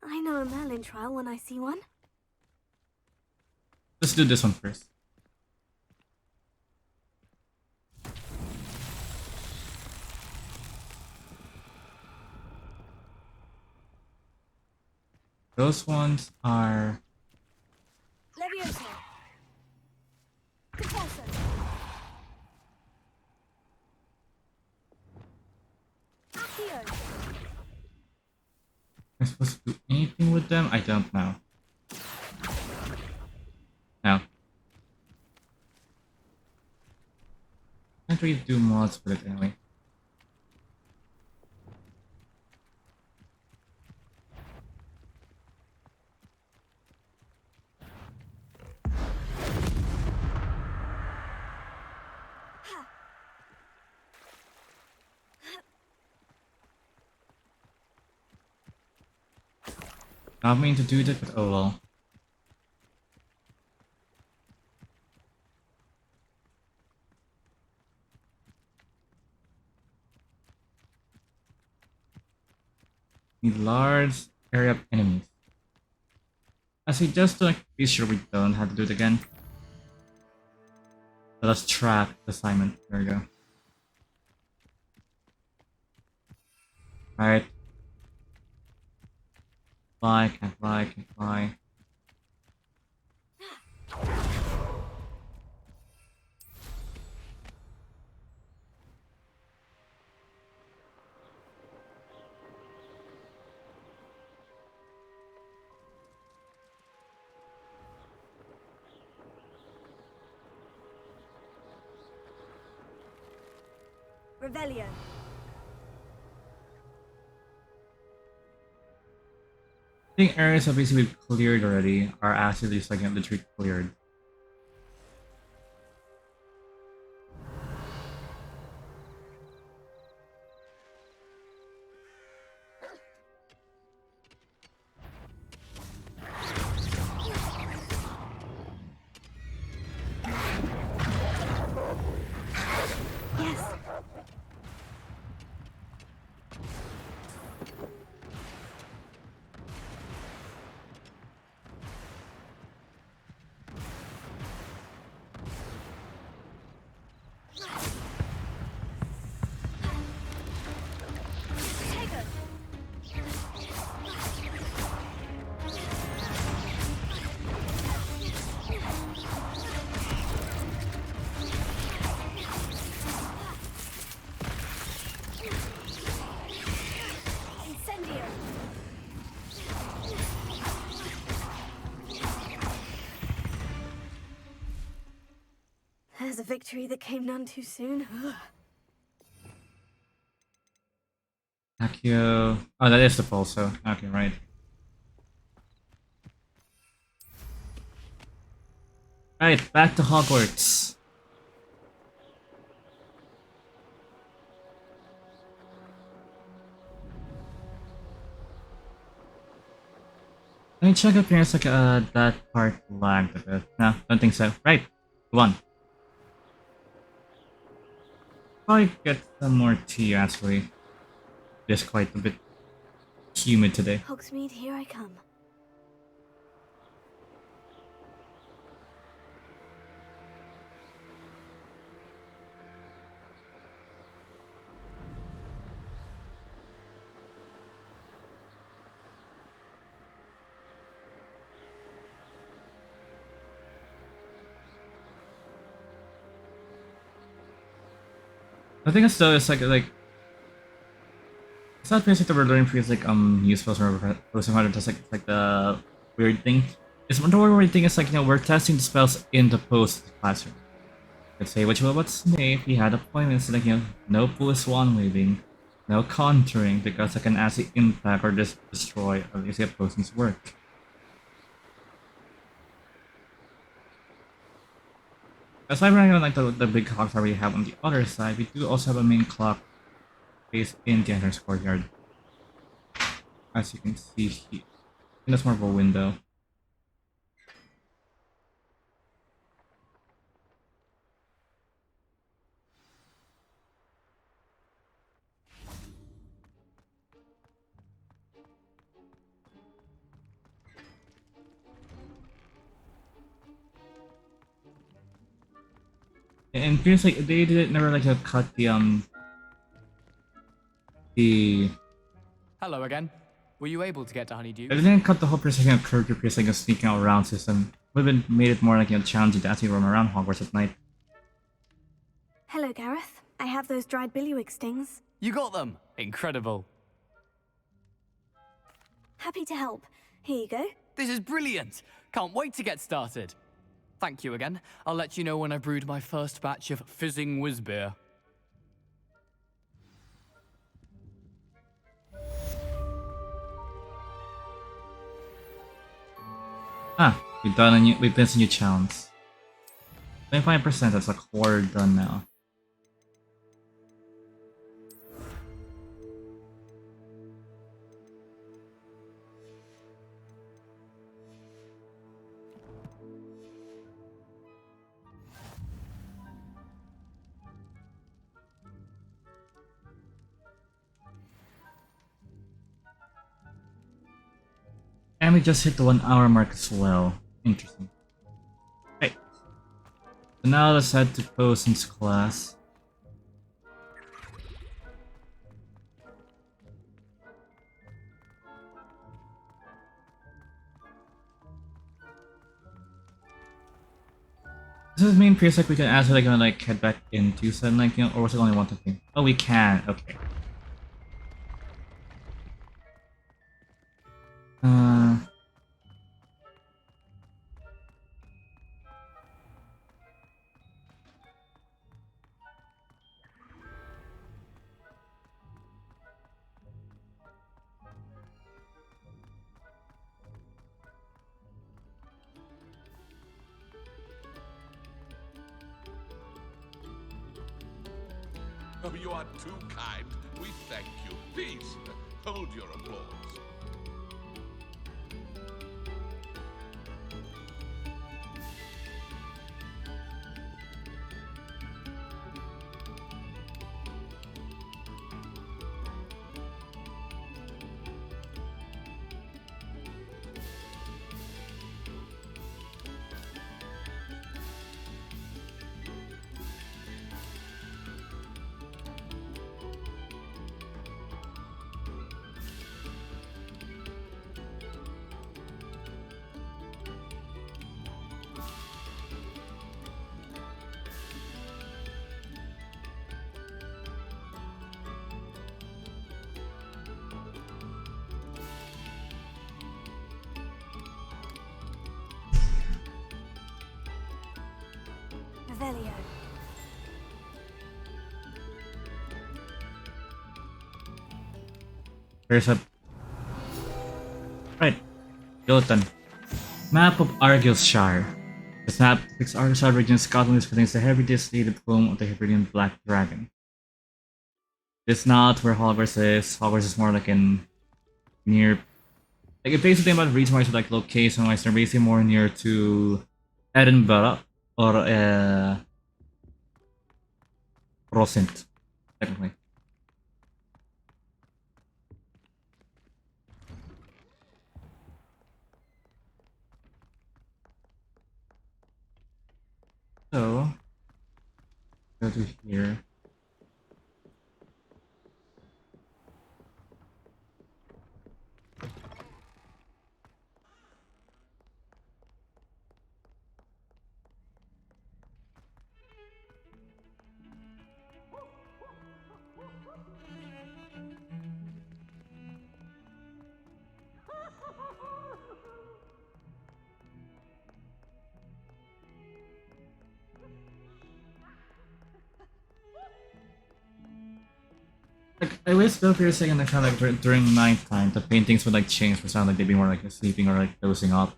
I know a Merlin trial when I see one. Let's do this one first. Those ones are... Leviosa. Convulso. Accio. Am I supposed to do anything with them? I don't know. No. Can't really do mods with it anyway. Not mean to do that, but oh well. Need large area of enemies. Actually, just to like, be sure we don't have to do it again. So let's track the assignment. There we go. Alright. Fly, can't fly, can't fly. Revelio. I think areas have basically cleared already are actually just like literally cleared. Yes. Incendio. There's a victory that came none too soon. Accio. Oh, that is the pulso. Okay, right. Right, back to Hogwarts. Let me check if there's like that part lagged a bit. No, don't think so. Right, one. Probably get some more tea actually. It's quite a bit humid today. Hogsmeade, here I come. The thing is though, it's like it's not basically that we're learning because like new spells or rather just like the weird thing. It's the weird thing is like we're testing the spells in the post classroom. Let's say what you will about Snape, he had appointments like no foolish wand waving, no contouring because it can actually impact or just destroy at least a person's work. Aside from like the big clocks that we have on the other side, we do also have a main clock based in the entrance courtyard. As you can see here. And that's more of a window. And seriously, they did never like cut the Hello again. Were you able to get to Honeydew? they didn't cut the whole piercing of character piercing of sneaking out around system. Would have made it more like challenging to actually roam around Hogwarts at night. Hello, Gareth. I have those dried billywig stings. You got them! Incredible. Happy to help. Here you go. This is brilliant! Can't wait to get started. Thank you again. I'll let you know when I've brewed my first batch of fizzing whizbeer. Ah, we've done a new challenge. 25%, that's a quarter done now. And we just hit the 1 hour mark as well. Interesting. Right. So now let's head to Potion's class. Does this mean feels like we can actually like head back into something or was it only one thing? Oh, we can. Okay. Oh, you are too kind. We thank you. Please, hold your applause. Revelio. There's a... Right. Jotun. Map of Argyllshire. The snap picks Arkansas region Scotland contains the Hebridean home of the Hebridean Black Dragon. It's not where Hogwarts is. Hogwarts is more like in near. Like, it basically about reason wise, like location wise, they're basically more near to Edinburgh or Rosint, technically. So, go to here. Like, I always feel for a second that kind of like during nighttime, the paintings would like change for sound like they'd be more like sleeping or like dozing off,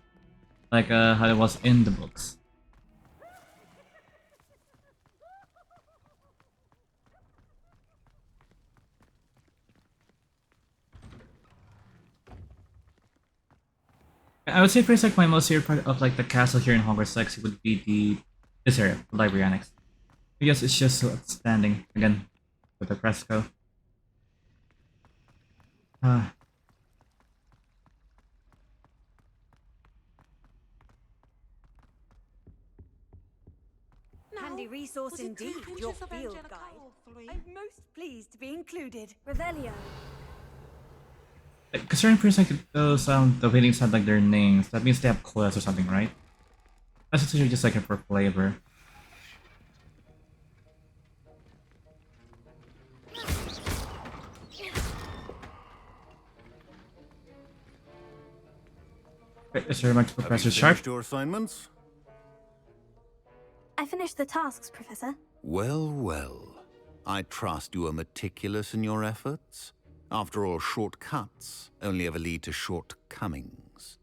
like how it was in the books. I would say for like my most favorite part of like the castle here in Hogwarts Legacy would be this area, the library annex, because it's just so outstanding. Again, with the fresco. Handy resource was it two indeed, pinches your of field Angelica guide. or three? I'm most pleased to be included. Revelio. Considering for like those the paintings had like their names, that means they have quests or something, right? That's essentially just like for flavor. Is there much Professor Sharp? Your assignments? I finished the tasks, Professor. Well, well. I trust you are meticulous in your efforts. After all, shortcuts only ever lead to shortcomings.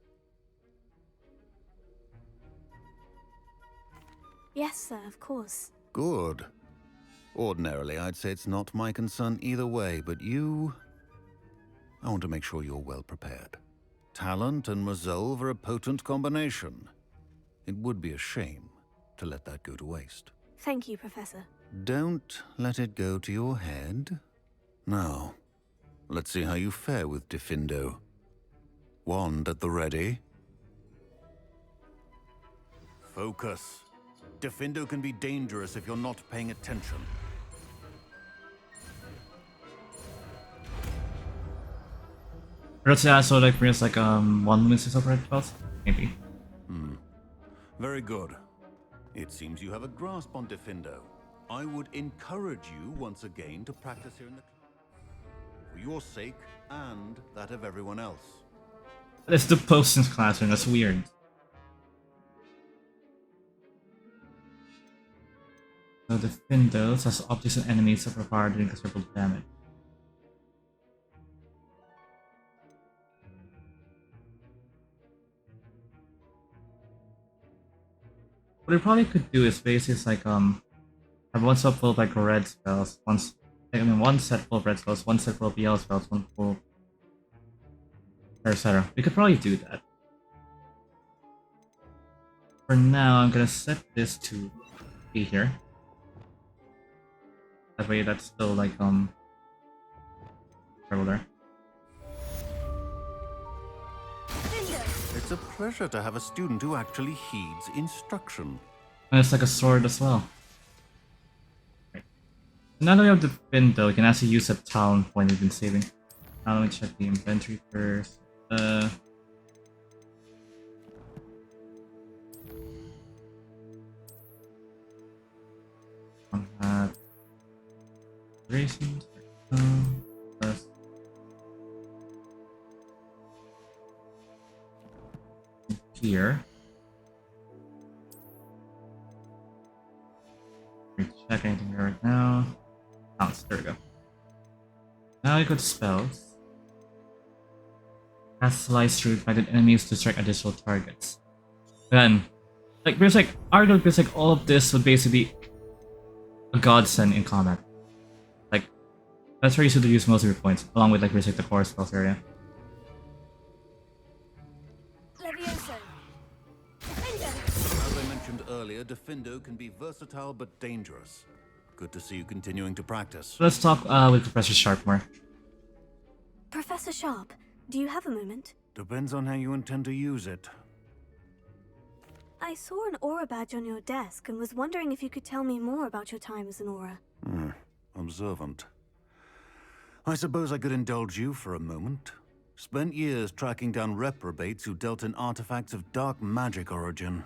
Yes, sir, of course. Good. Ordinarily, I'd say it's not my concern either way, but you... I want to make sure you're well prepared. Talent and resolve are a potent combination. It would be a shame to let that go to waste. Thank you, Professor. Don't let it go to your head. Now, let's see how you fare with Diffindo. Wand at the ready. Focus. Diffindo can be dangerous if you're not paying attention. Let's also like brings like 1 minute of red spells? Maybe. Very good. It seems you have a grasp on Diffindo. I would encourage you once again to practice here in the for your sake and that of everyone else. It's the potions classroom, that's weird. So the Findos has optics and enemies that require doing considerable damage. What we probably could do is basically like have one set full of like red spells, one set full of red spells, one set full of yellow spells, one full, etc. We could probably do that. For now, I'm gonna set this to be here. That way, that's still like there. It's a pleasure to have a student who actually heeds instruction. And it's like a sword as well. Right. Now that we have the pin though, we can actually use a talent point we've been saving. Now let me check the inventory first. Raisins. Plus here. Let me check anything here right now. Oh, there we go. Now we go to spells. Cast Slice through targeted enemies to strike additional targets. Then, Like, there's like, arguably, there's like all of this would basically be a godsend in combat. Like, that's where you should use most of your points, along with like, there's like the core spells area. Levioso. As I mentioned earlier, Defendo can be versatile but dangerous. Good to see you continuing to practice. So let's talk with Professor Sharp more. Professor Sharp, do you have a moment? Depends on how you intend to use it. I saw an aura badge on your desk and was wondering if you could tell me more about your time as an aura. Observant. I suppose I could indulge you for a moment. Spent years tracking down reprobates who dealt in artifacts of dark magic origin.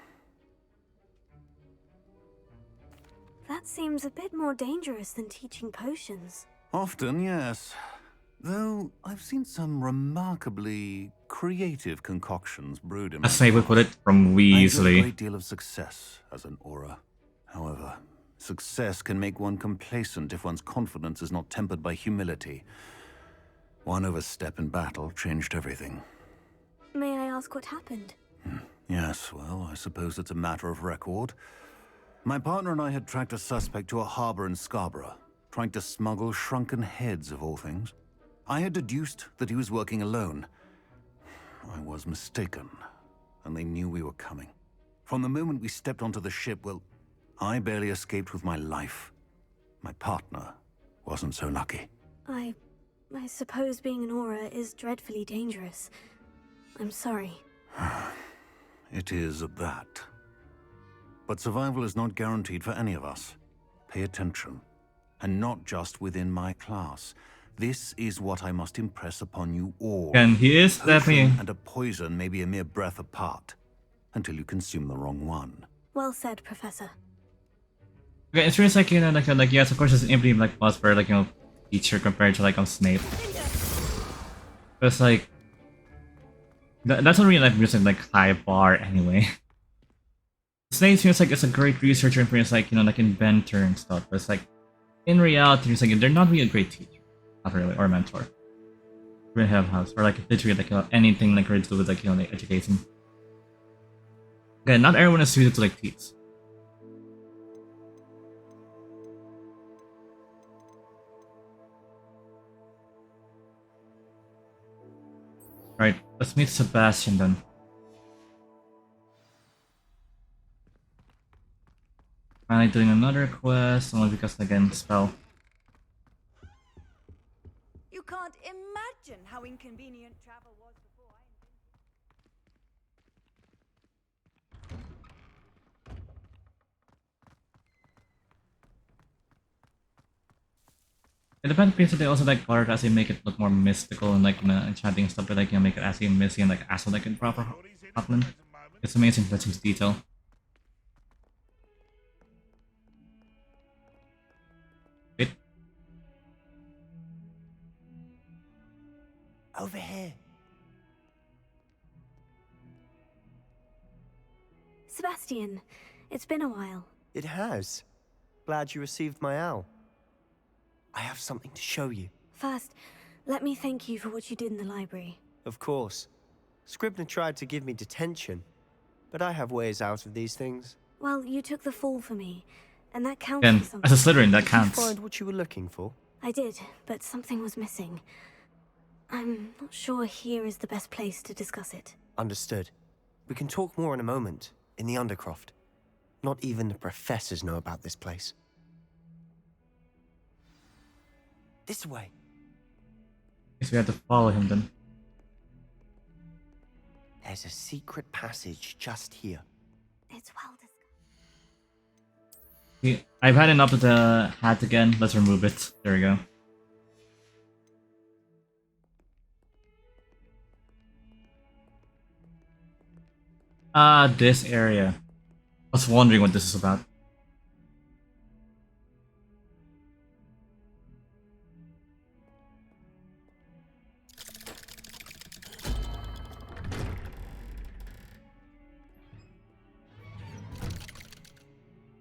That seems a bit more dangerous than teaching potions. Often, yes. Though I've seen some remarkably creative concoctions brewed in my As Snape would put it, from I enjoy a Weasley. great deal of success as an aura. However, success can make one complacent if one's confidence is not tempered by humility. One overstep in battle changed everything. May I ask what happened? Yes, well, I suppose it's a matter of record. My partner and I had tracked a suspect to a harbor in Scarborough, trying to smuggle shrunken heads of all things. I had deduced that he was working alone. I was mistaken, and they knew we were coming. From the moment we stepped onto the ship, well, I barely escaped with my life. My partner wasn't so lucky. I suppose being an aura is dreadfully dangerous. I'm sorry. It is that. But survival is not guaranteed for any of us. Pay attention. And not just within my class. This is what I must impress upon you all. And he is Potion definitely... and a poison may be a mere breath apart, until you consume the wrong one. Well said, Professor. Okay, it's really like, you know, like yes, of course, it's an infinitely like for like, you know, teacher compared to like Snape. But it's like that's not really like music like high bar anyway. Snape feels like it's a great researcher and feels like, you know, like inventor and stuff. But it's like in reality, it's like they're not really a great teacher, not really, or mentor. Really have house or like literally like anything like really to do with like, you know, like education. Okay, not everyone is suited to like teach. Right, let's meet Sebastian then. Finally doing another quest, only because again, spell. You can't imagine how inconvenient travel was before I It depends because they also like color as they make it look more mystical and like, you know, enchanting and stuff, but like, you know, make it as messy and like as like in proper Scotland. It's amazing attention to detail. Wait. Over here. Sebastian, it's been a while. It has. Glad you received my owl. I have something to show you. First, let me thank you for what you did in the library. Of course. Scribner tried to give me detention, but I have ways out of these things. Well, you took the fall for me, and that counts Again, for something. as a Slytherin, that Did you counts. find what you were looking for? I did, but something was missing. I'm not sure here is the best place to discuss it. Understood. We can talk more in a moment, in the Undercroft. Not even the professors know about this place. This way. Guess we have to follow him then. There's a secret passage just here. It's well discussed. See, I've had enough of the hat again. Let's remove it. There we go. This area. I was wondering what this is about.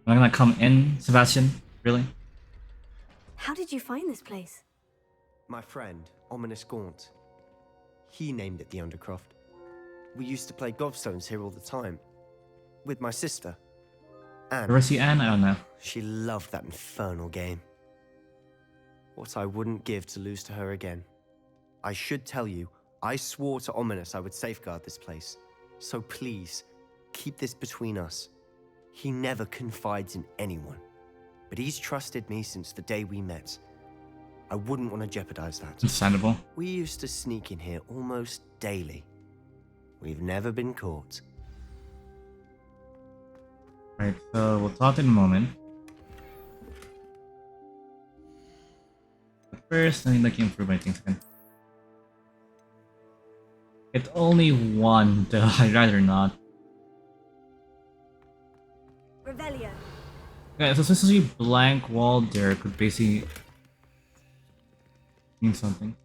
Am I gonna come in, Sebastian? Really? How did you find this place? My friend, Ominous Gaunt. He named it the Undercroft. We used to play gobstones here all the time. with my sister. Anne. Where is he, Anne? I don't know. She loved that infernal game. What I wouldn't give to lose to her again. I should tell you, I swore to Ominous I would safeguard this place. So please, keep this between us. He never confides in anyone. But he's trusted me since the day we met. I wouldn't want to jeopardize that. Understandable. We used to sneak in here almost daily. We've never been caught. Right, so we'll talk in a moment. But first, I need to improve my things again. It's only one, though I'd rather not. Revelio. Yeah, so essentially blank wall there could basically mean something.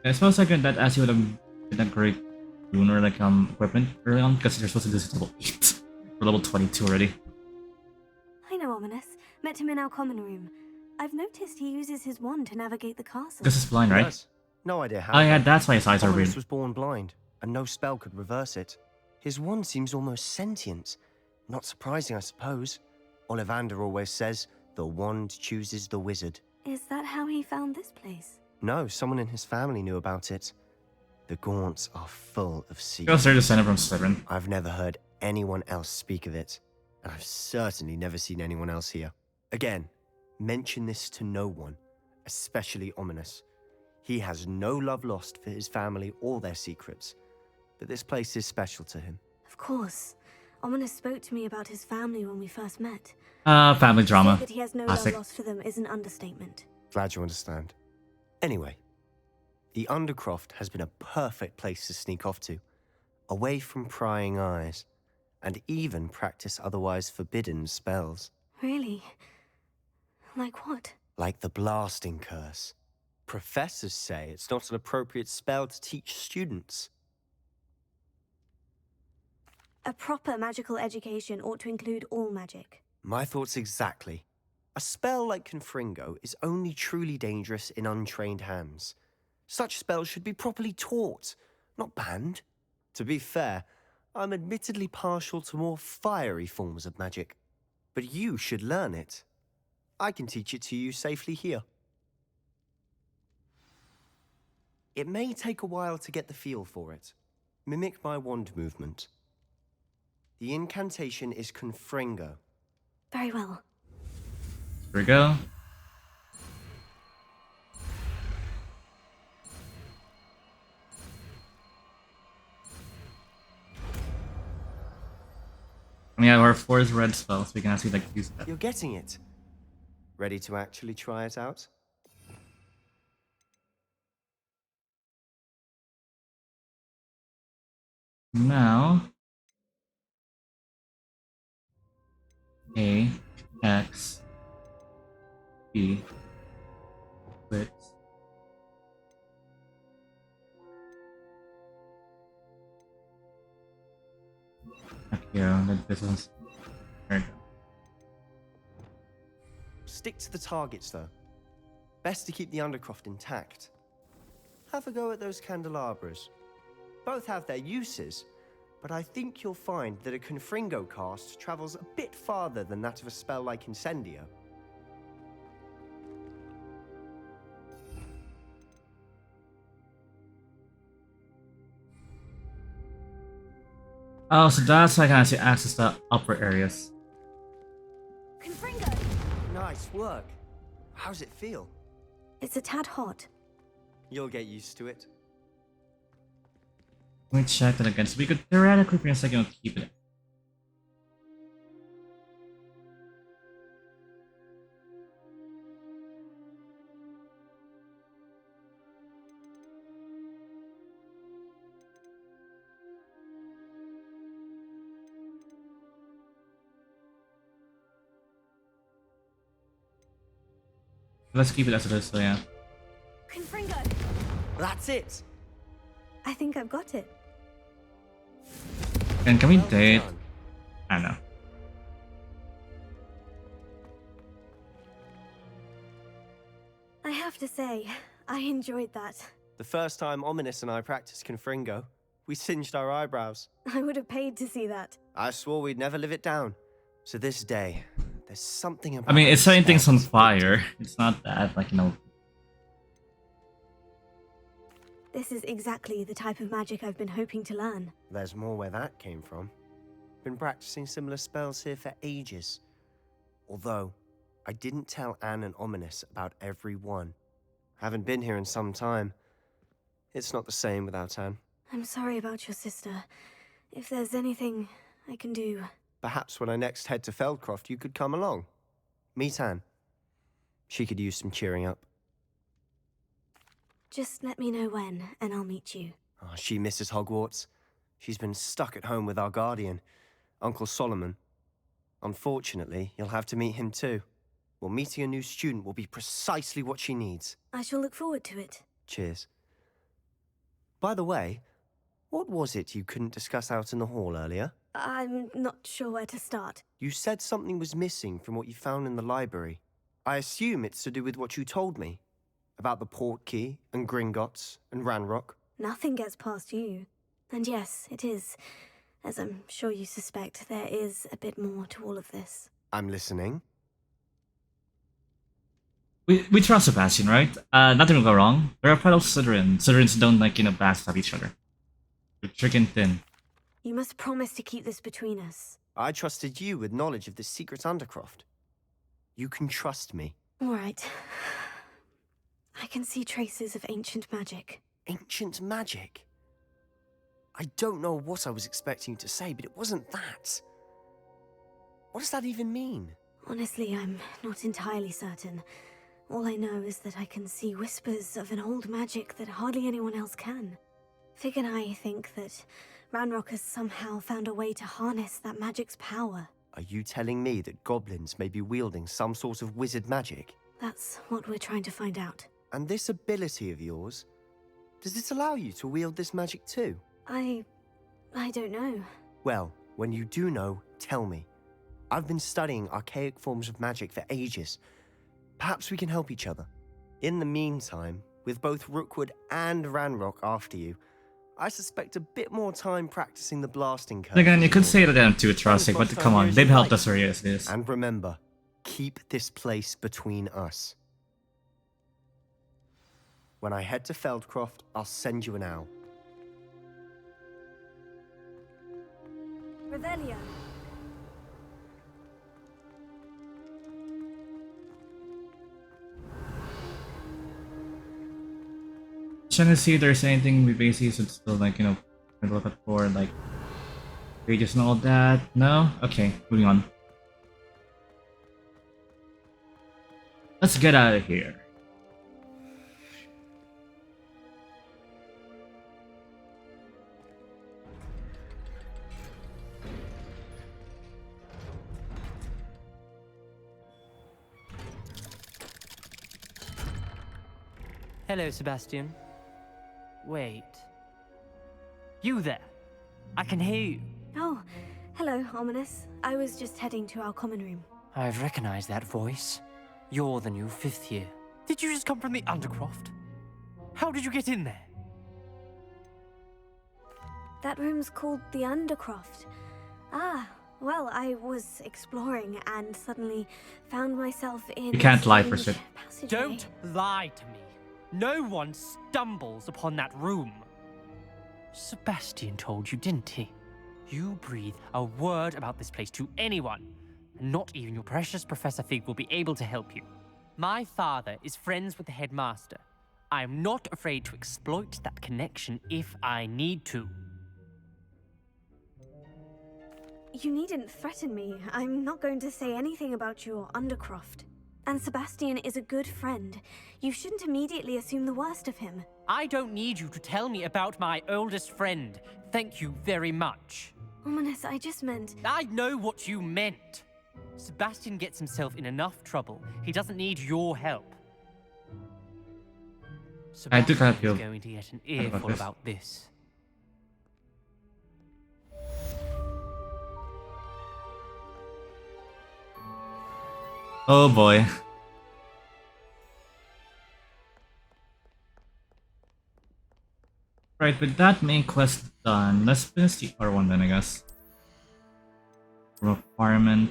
I suppose like that as you would have been a great rune or like equipment early on because you're supposed to do this at level 8 or level 22 already. I know Ominous. Met him in our common room. I've noticed he uses his wand to navigate the castle. This is blind, right? Yes. No idea how. Oh yeah, that's why his eyes are Ominous weird. was born blind, and no spell could reverse it. His wand seems almost sentient. Not surprising, I suppose. Ollivander always says, the wand chooses the wizard. Is that how he found this place? No, someone in his family knew about it. The Gaunts are full of Because secrets. they're descended from Slytherin. I've never heard anyone else speak of it, and I've certainly never seen anyone else here. Again, mention this to no one, especially Ominous. He has no love lost for his family or their secrets, but this place is special to him. Of course. Ominous spoke to me about his family when we first met. Family To drama. say that he has no Classic. love lost for them is an understatement. Glad you understand. Anyway, the Undercroft has been a perfect place to sneak off to, away from prying eyes, and even practice otherwise forbidden spells. Really? Like what? Like the blasting curse. Professors say it's not an appropriate spell to teach students. A proper magical education ought to include all magic. My thoughts exactly. A spell like Confringo is only truly dangerous in untrained hands. Such spells should be properly taught, not banned. To be fair, I'm admittedly partial to more fiery forms of magic. But you should learn it. I can teach it to you safely here. It may take a while to get the feel for it. Mimic my wand movement. The incantation is Confringo. Very well. Here we go. And we have our 4th red spell, so we can actually like use that. You're getting it. Ready to actually try it out? Now A, X, B, quit. Okay, that this one's there we go. Stick to the targets, though. Best to keep the Undercroft intact. Have a go at those candelabras. Both have their uses, but I think you'll find that a Confringo cast travels a bit farther than that of a spell like Incendio. Oh, so that's how I can actually access the upper areas. Confringo! Nice work. How's it feel? It's a tad hot. You'll get used to it. Let me check that again. So we could theoretically for a second keep it. Let's keep it as it is, so yeah. Confringo! That's it! I think I've got it. And can we Well date? done. I don't know. I have to say, I enjoyed that. The first time Ominous and I practiced Confringo, we singed our eyebrows. I would have paid to see that. I swore we'd never live it down. So this day, there's something about I mean, it's setting things on spell that's fire. addictive. It's not that, like, you know. This is exactly the type of magic I've been hoping to learn. There's more where that came from. Been practicing similar spells here for ages. Although, I didn't tell Anne and Ominous about every one. Haven't been here in some time. It's not the same without Anne. I'm sorry about your sister. If there's anything I can do... Perhaps when I next head to Feldcroft, you could come along. Meet Anne. She could use some cheering up. Just let me know when, and I'll meet you. Oh, she misses Hogwarts. She's been stuck at home with our guardian, Uncle Solomon. Unfortunately, you'll have to meet him too. Well, meeting a new student will be precisely what she needs. I shall look forward to it. Cheers. By the way, what was it you couldn't discuss out in the hall earlier? I'm not sure where to start. You said something was missing from what you found in the library. I assume it's to do with what you told me. About the Portkey, and Gringotts, and Ranrock. Nothing gets past you. And yes, it is. As I'm sure you suspect, there is a bit more to all of this. I'm listening. We trust Sebastian, right? Nothing will go wrong. We're a fellow Slytherin. Slytherins don't, like, you know, backstab each other. We're chicken thin. You must promise to keep this between us. I trusted you with knowledge of this secret undercroft. You can trust me. All right. I can see traces of ancient magic. Ancient magic? I don't know what I was expecting you to say, but it wasn't that. What does that even mean? Honestly, I'm not entirely certain. All I know is that I can see whispers of an old magic that hardly anyone else can. Fig and I think that Ranrock has somehow found a way to harness that magic's power. Are you telling me that goblins may be wielding some sort of wizard magic? That's what we're trying to find out. And this ability of yours, does it allow you to wield this magic too? I don't know. Well, when you do know, tell me. I've been studying archaic forms of magic for ages. Perhaps we can help each other. In the meantime, with both Rookwood and Ranrock after you, I suspect a bit more time practicing the blasting curve. Again, you could say to them too, trusting, but come on, they've helped us for years. This. And remember, keep this place between us. When I head to Feldcroft, I'll send you an owl. Revelio. Trying to see if there's anything we basically should still, like, you know, look at for, like, pages and all that. No? Okay, moving on. Let's get out of here. Hello, Sebastian. Wait. You there? I can hear you. Oh, hello, Ominous. I was just heading to our common room. I've recognized that voice. You're the new 5th year. Did you just come from the Undercroft? How did you get in there? That room's called the Undercroft. Ah, well, I was exploring and suddenly found myself in... You can't lie for strange shit. passageway. Don't lie to me. No one stumbles upon that room. Sebastian told you, didn't he? You breathe a word about this place to anyone, and not even your precious Professor Fig will be able to help you. My father is friends with the headmaster. I am not afraid to exploit that connection if I need to. You needn't threaten me. I'm not going to say anything about your Undercroft. And Sebastian is a good friend. You shouldn't immediately assume the worst of him. I don't need you to tell me about my oldest friend. Thank you very much. Ominous, I just meant... I know what you meant. Sebastian gets himself in enough trouble. He doesn't need your help. I do kind of Sebastian feel is going to get an earful about this. Oh boy. Right, with that main quest done, let's finish the other one then, I guess. Requirement.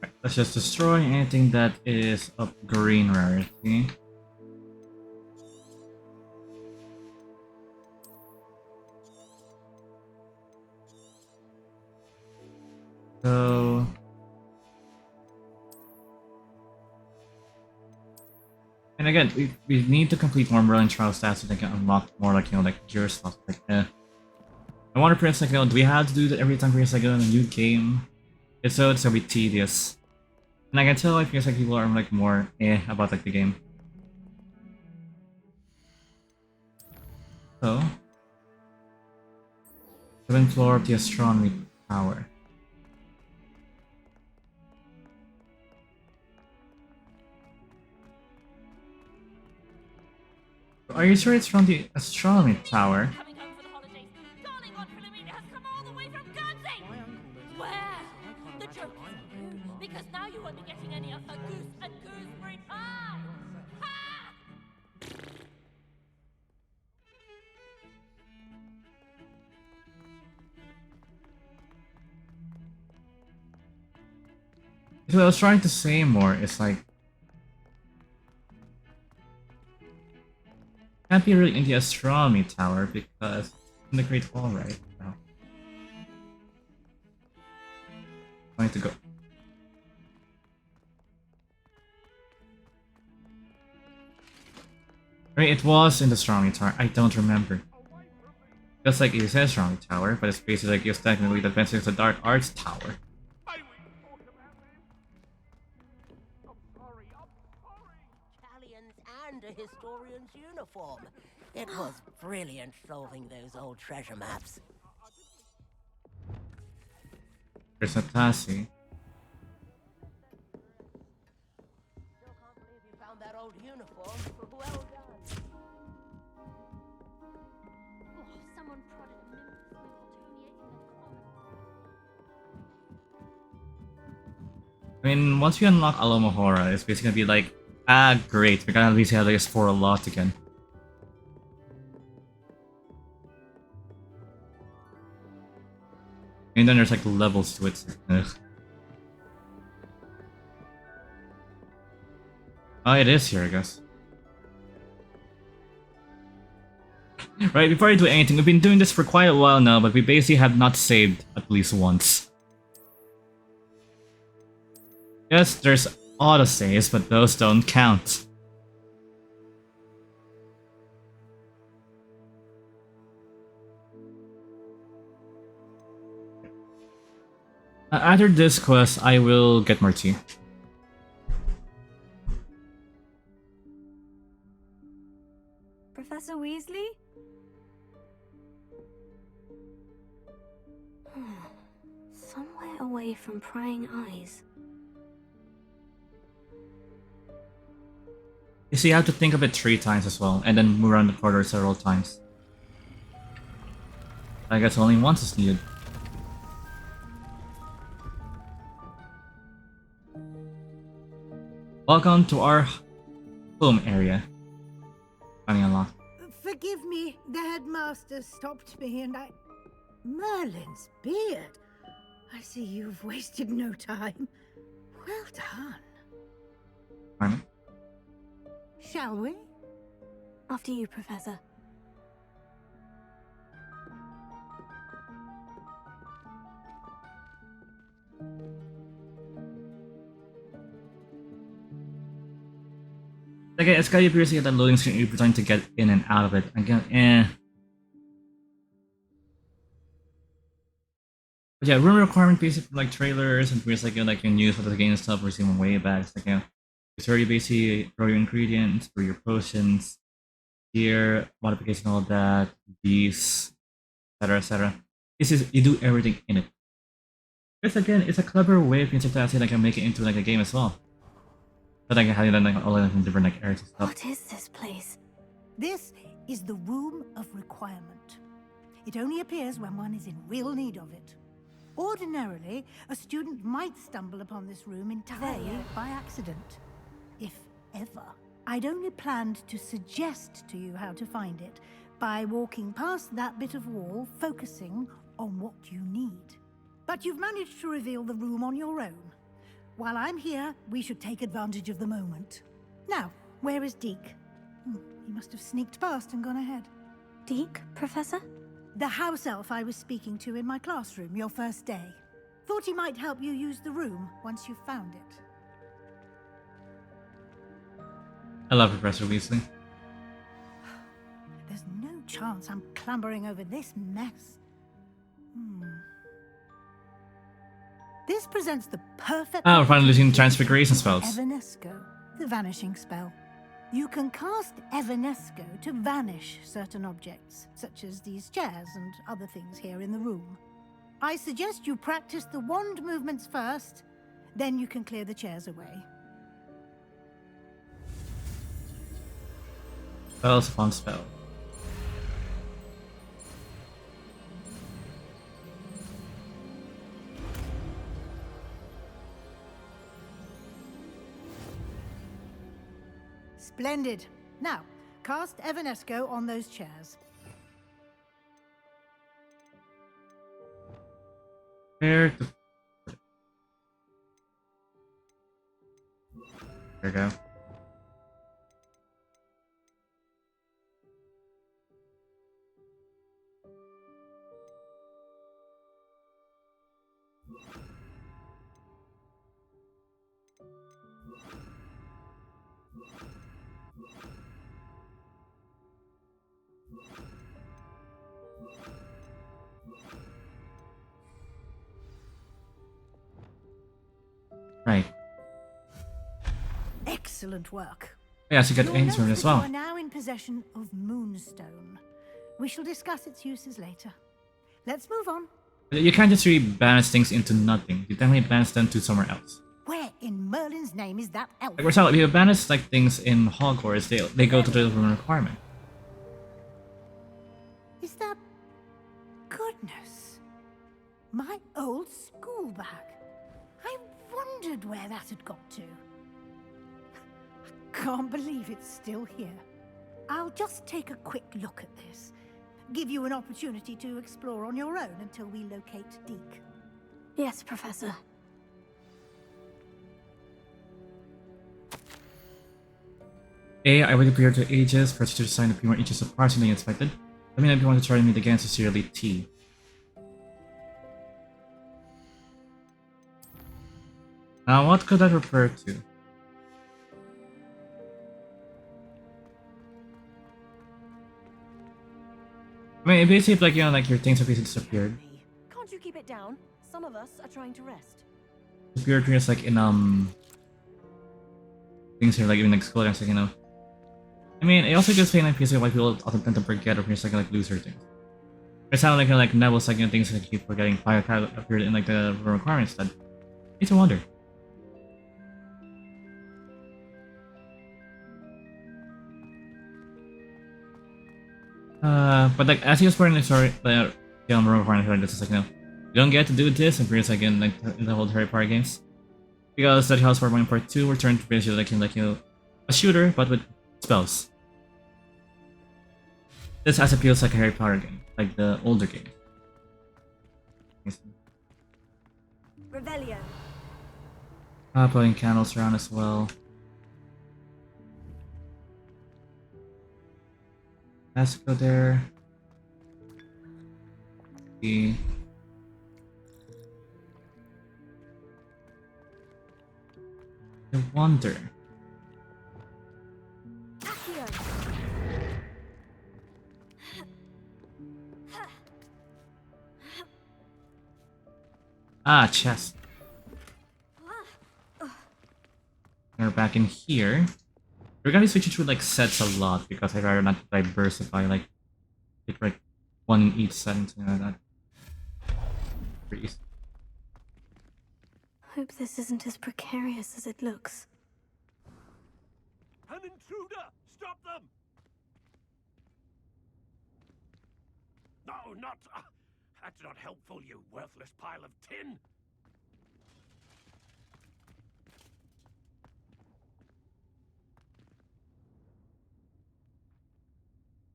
Right, let's just destroy anything that is of green rarity. So... And again, we need to complete more Merlin trial stats so they can unlock more like, you know, like gear stuff. Like, I want to press like, you know, do we have to do that every time we like in a new game? If so, it's gonna be tedious. And I can tell like because like people are like more about like the game. So 7th floor of the astronomy tower. Are you sure it's from the astronomy tower? Coming home for the holidays. Darling Aunt Philomena has come all the way from Guernsey! Where? The joke is on you, because now you won't be getting any of her goose and gooseberry pie! Ha! So what I was trying to say more is like can't be really in the astronomy tower because it's in the Great Hall right now. Going to go. Right, it was in the astronomy tower. I don't remember. Just like it says astronomy tower, but it's basically like it's technically the Adventures of the Dark Arts tower. And a historian's uniform. It was brilliant solving those old treasure maps. There's a Tassie. Still can't believe you found that old uniform. Well done. Oh, someone prodded a Memphis with Tony I mean, once we unlock Alohomora, it's basically gonna be like, great, we're gonna at least have like explore a lot again. And then there's like levels to it. Ugh. Oh, it is here, I guess. Right, before I do anything, we've been doing this for quite a while now, but we basically have not saved at least once. Yes, there's autosaves, but those don't count. After this quest, I will get more tea. Professor Weasley? Somewhere away from prying eyes. You see, you have to think of it 3 times as well, and then move around the corridor several times. I guess only once is needed. Welcome to our home area. Finding unlocked. Forgive me, the headmaster stopped me and I... Merlin's beard. I see you've wasted no time. Well done. Pardon? Shall we? After you, Professor. Again, it's gotta be seriously at that loading screen you're trying to get in and out of it. Again, But yeah, room requirement basically like trailers and things like, you know, like in news for the game and stuff, we're seeing way back. It's like, you know, it's already basically grow your ingredients, grow your potions, gear, modification, all that, these, etc., etc. This is, you do everything in it. It's again, it's a clever way of interpreting that can make it into like a game as well. But I can have it like all in different like areas and stuff. What is this place? This is the Room of Requirement. It only appears when one is in real need of it. Ordinarily, a student might stumble upon this room entirely by accident. ever. I'd only planned to suggest to you how to find it by walking past that bit of wall, focusing on what you need. But you've managed to reveal the room on your own. While I'm here, we should take advantage of the moment. Now, where is Deke? He must have sneaked past and gone ahead. Deke, Professor? The house elf I was speaking to in my classroom your first day. Thought he might help you use the room once you found it. I love Professor Weasley. There's no chance I'm clambering over this mess. This presents the perfect... Ah, we're finally using transfiguration spells. Evanesco, the vanishing spell. You can cast Evanesco to vanish certain objects, such as these chairs and other things here in the room. I suggest you practice the wand movements first, then you can clear the chairs away. Spells upon spell. Splendid. Now, cast Evanesco on those chairs. Where to... There we go. Right. Excellent work. Yes, you get You'll Ainsworth note as that you well. are now in possession of Moonstone. We shall discuss its uses later. Let's move on. You can't just really banish things into nothing. You definitely banish them to somewhere else. Where in Merlin's name is that elf? Like for example, if you banish like things in Hogwarts, they go to the room requirement. Is that... Goodness. My old school bag. I wondered where that had got to. I can't believe it's still here. I'll just take a quick look at this. Give you an opportunity to explore on your own until we locate Deke. Yes, Professor. I waited for to ages for teacher to sign a few more inches apart than expected. Let me know if you want to try to meet again. Sincerely, T. Now, what could that refer to? I mean, it basically like, you know, like your things have basically disappeared. Can't you keep it down? Some of us are trying to rest. Disappeared just like in things here like even like school and like, you know. I mean, it also gives me like basically why people often tend to forget or just like lose their things. It sounded like Neville's like, you know, things that keep forgetting fire kind of appeared in like the requirements that makes me wonder. But like as he was putting the story, the requirement like this is like, you know, you don't get to do this in previous like in the whole Harry Potter games. Because that House Part 1 and Part 2 were turned to basically like you know, a shooter but with spells. This as appeals like a Harry Potter game, like the older game. Revelio. Putting candles around as well. Let's go there. I wonder. Ah, chest. We're back in here. We're gonna be switching through like sets a lot because I'd rather not diversify like pick like one in each set and something like that. Freeze. Hope this isn't as precarious as it looks. An intruder! Stop them! No, not... that's not helpful, you worthless pile of tin!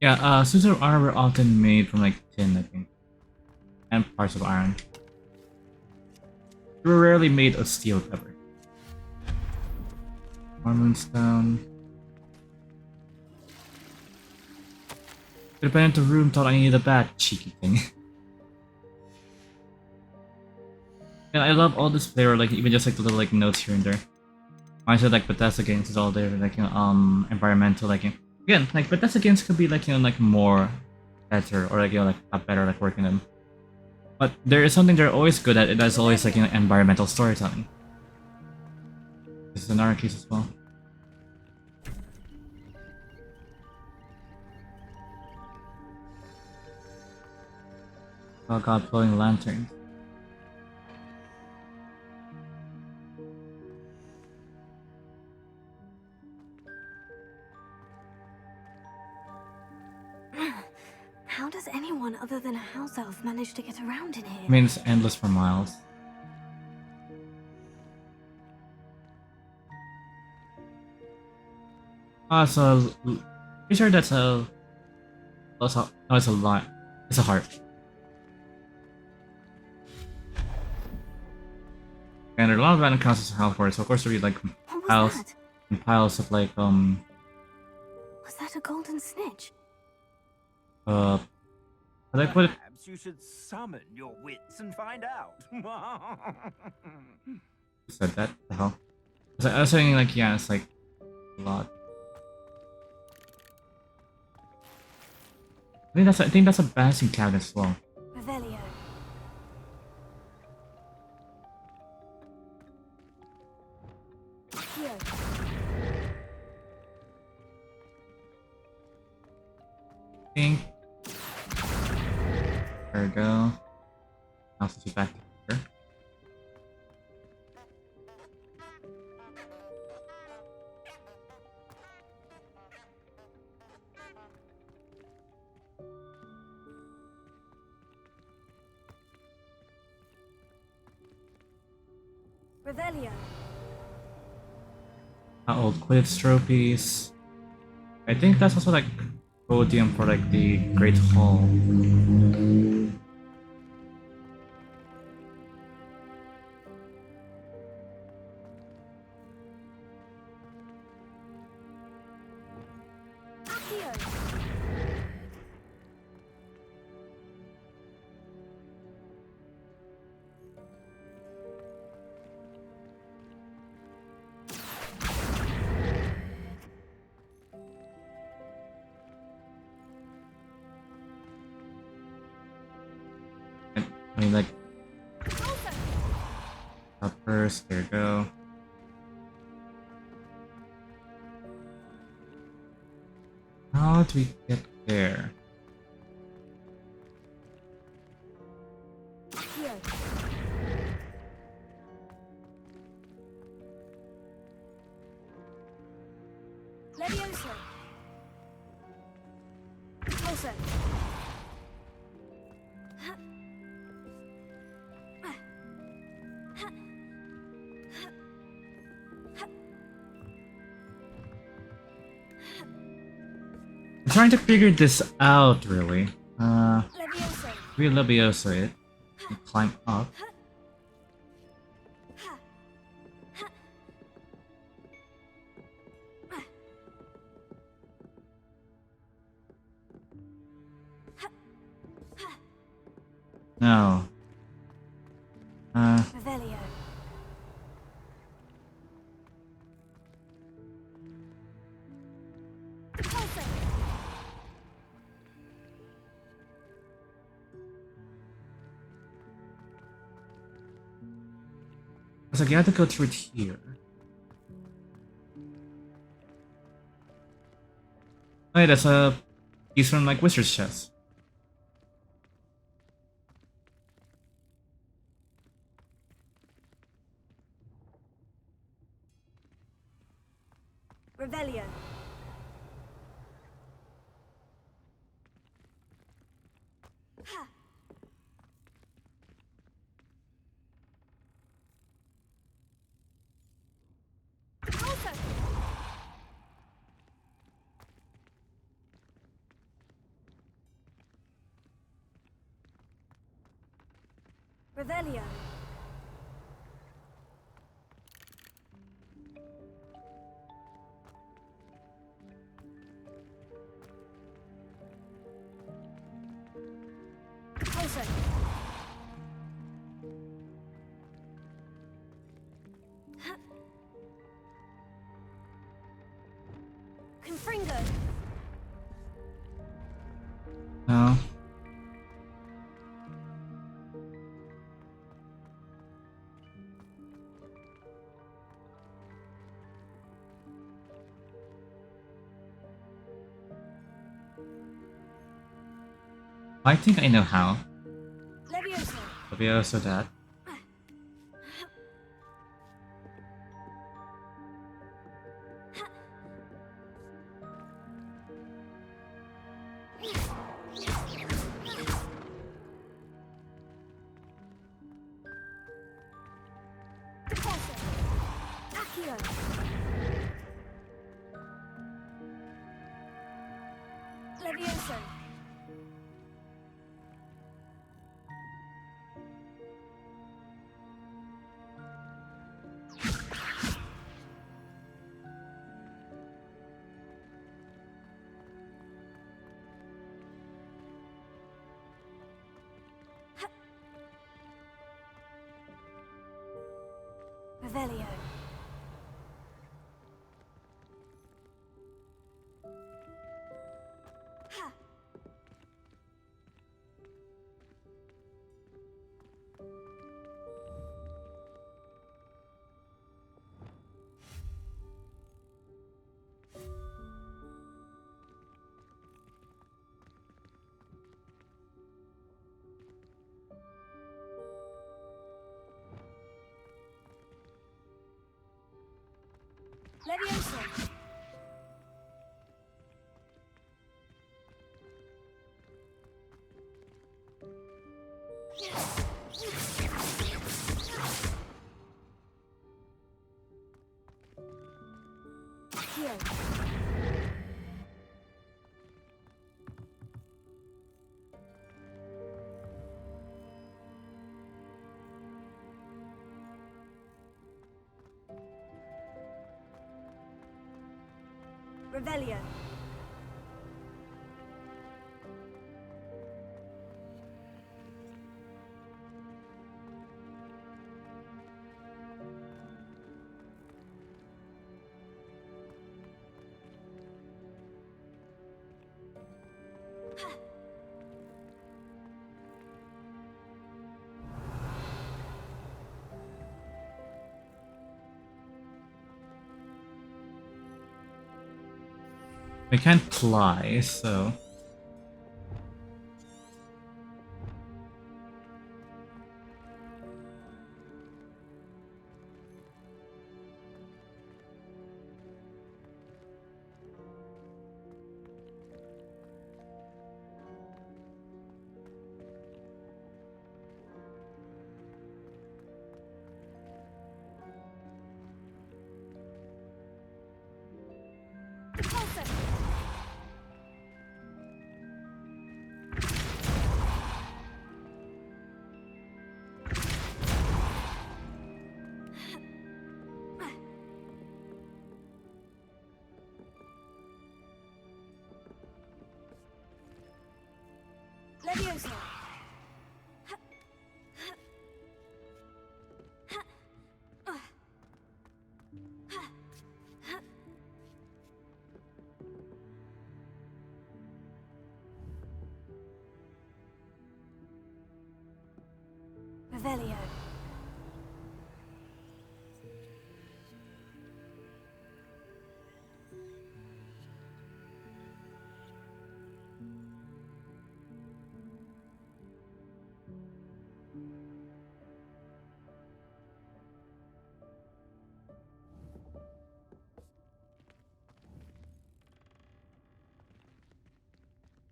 Yeah, suits of armor were often made from like tin, I think, and parts of iron. They were rarely made of steel ever. Moonstone. Dependent the room thought I needed a bat, cheeky thing. And I love all this flavor, like even just like the little like notes here and there. I said like Bethesda games is all there, like environmental, like again, like Bethesda games could be like like more better or like like a better like working them. But there is something they're always good at. It is always like environmental storytelling. This is another case as well. Oh god, flowing lanterns. How does anyone other than a house elf manage to get around in here? I mean, it's endless for miles. So pretty sure that's a. Also, no, it's a lot. It's a heart. And there are a lot of random councils in Hogwarts, so of course there'll be like piles and piles of like Was that a golden snitch? like what? Perhaps you should summon your wits and find out. Who said that? The hell? I was saying like yeah, it's like a lot. I think that's a balancing cabinet as well. Revelio. Think. There we go. Now switch it back to here. Revelio. Old Quidditch trophies. I think that's also like podium for like the Great Hall. I mean, like, up first, there we go. How do we get there? Levioso. Closer. I'm trying to figure this out, really. Levioso. We Levioso it and climb up. No. Revelio. It's like you have to go through it here. Oh yeah, that's a piece from like Wizard's chest. Revelio. Revelio. Pulso. Confringo. No. I think I know how. Levioso. Levioso that. Accio. Levioso. Revelio. Ha. Levioso. Accio. Revelio. We can't fly, so. Pulso. Levioso. Revelio.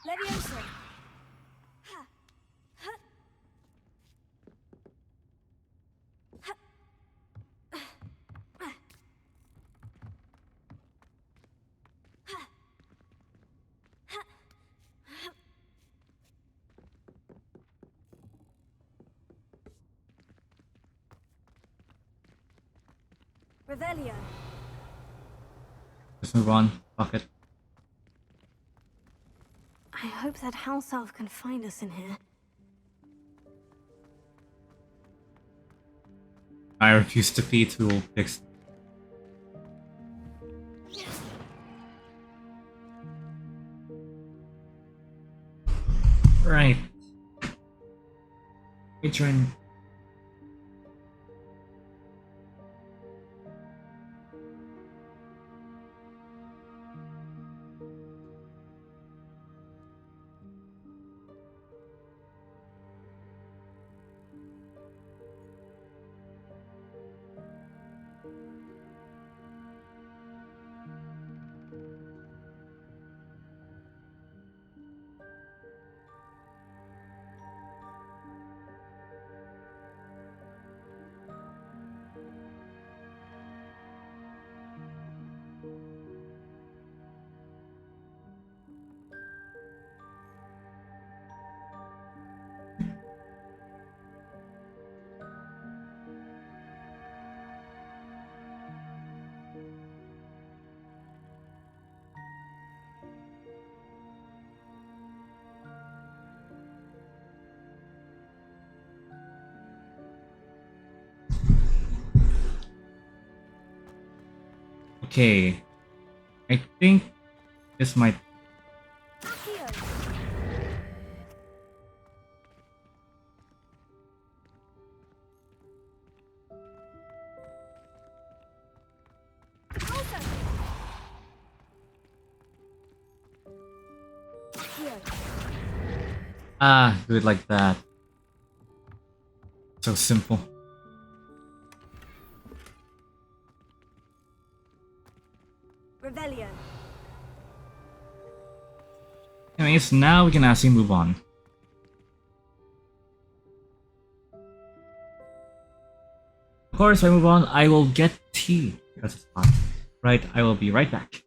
Levioso. Ha. Ha. Ha. Ha. Ha. Revelio. Let's move on. Fuck it. I hope that house elf can find us in here. I refuse to feed who will fix. Right. Patron. Okay. I think this might. Ah, do it like that. So simple. Revelio. Anyways, now we can actually move on. Of course, if I move on, I will get tea because it's hot. Right, I will be right back.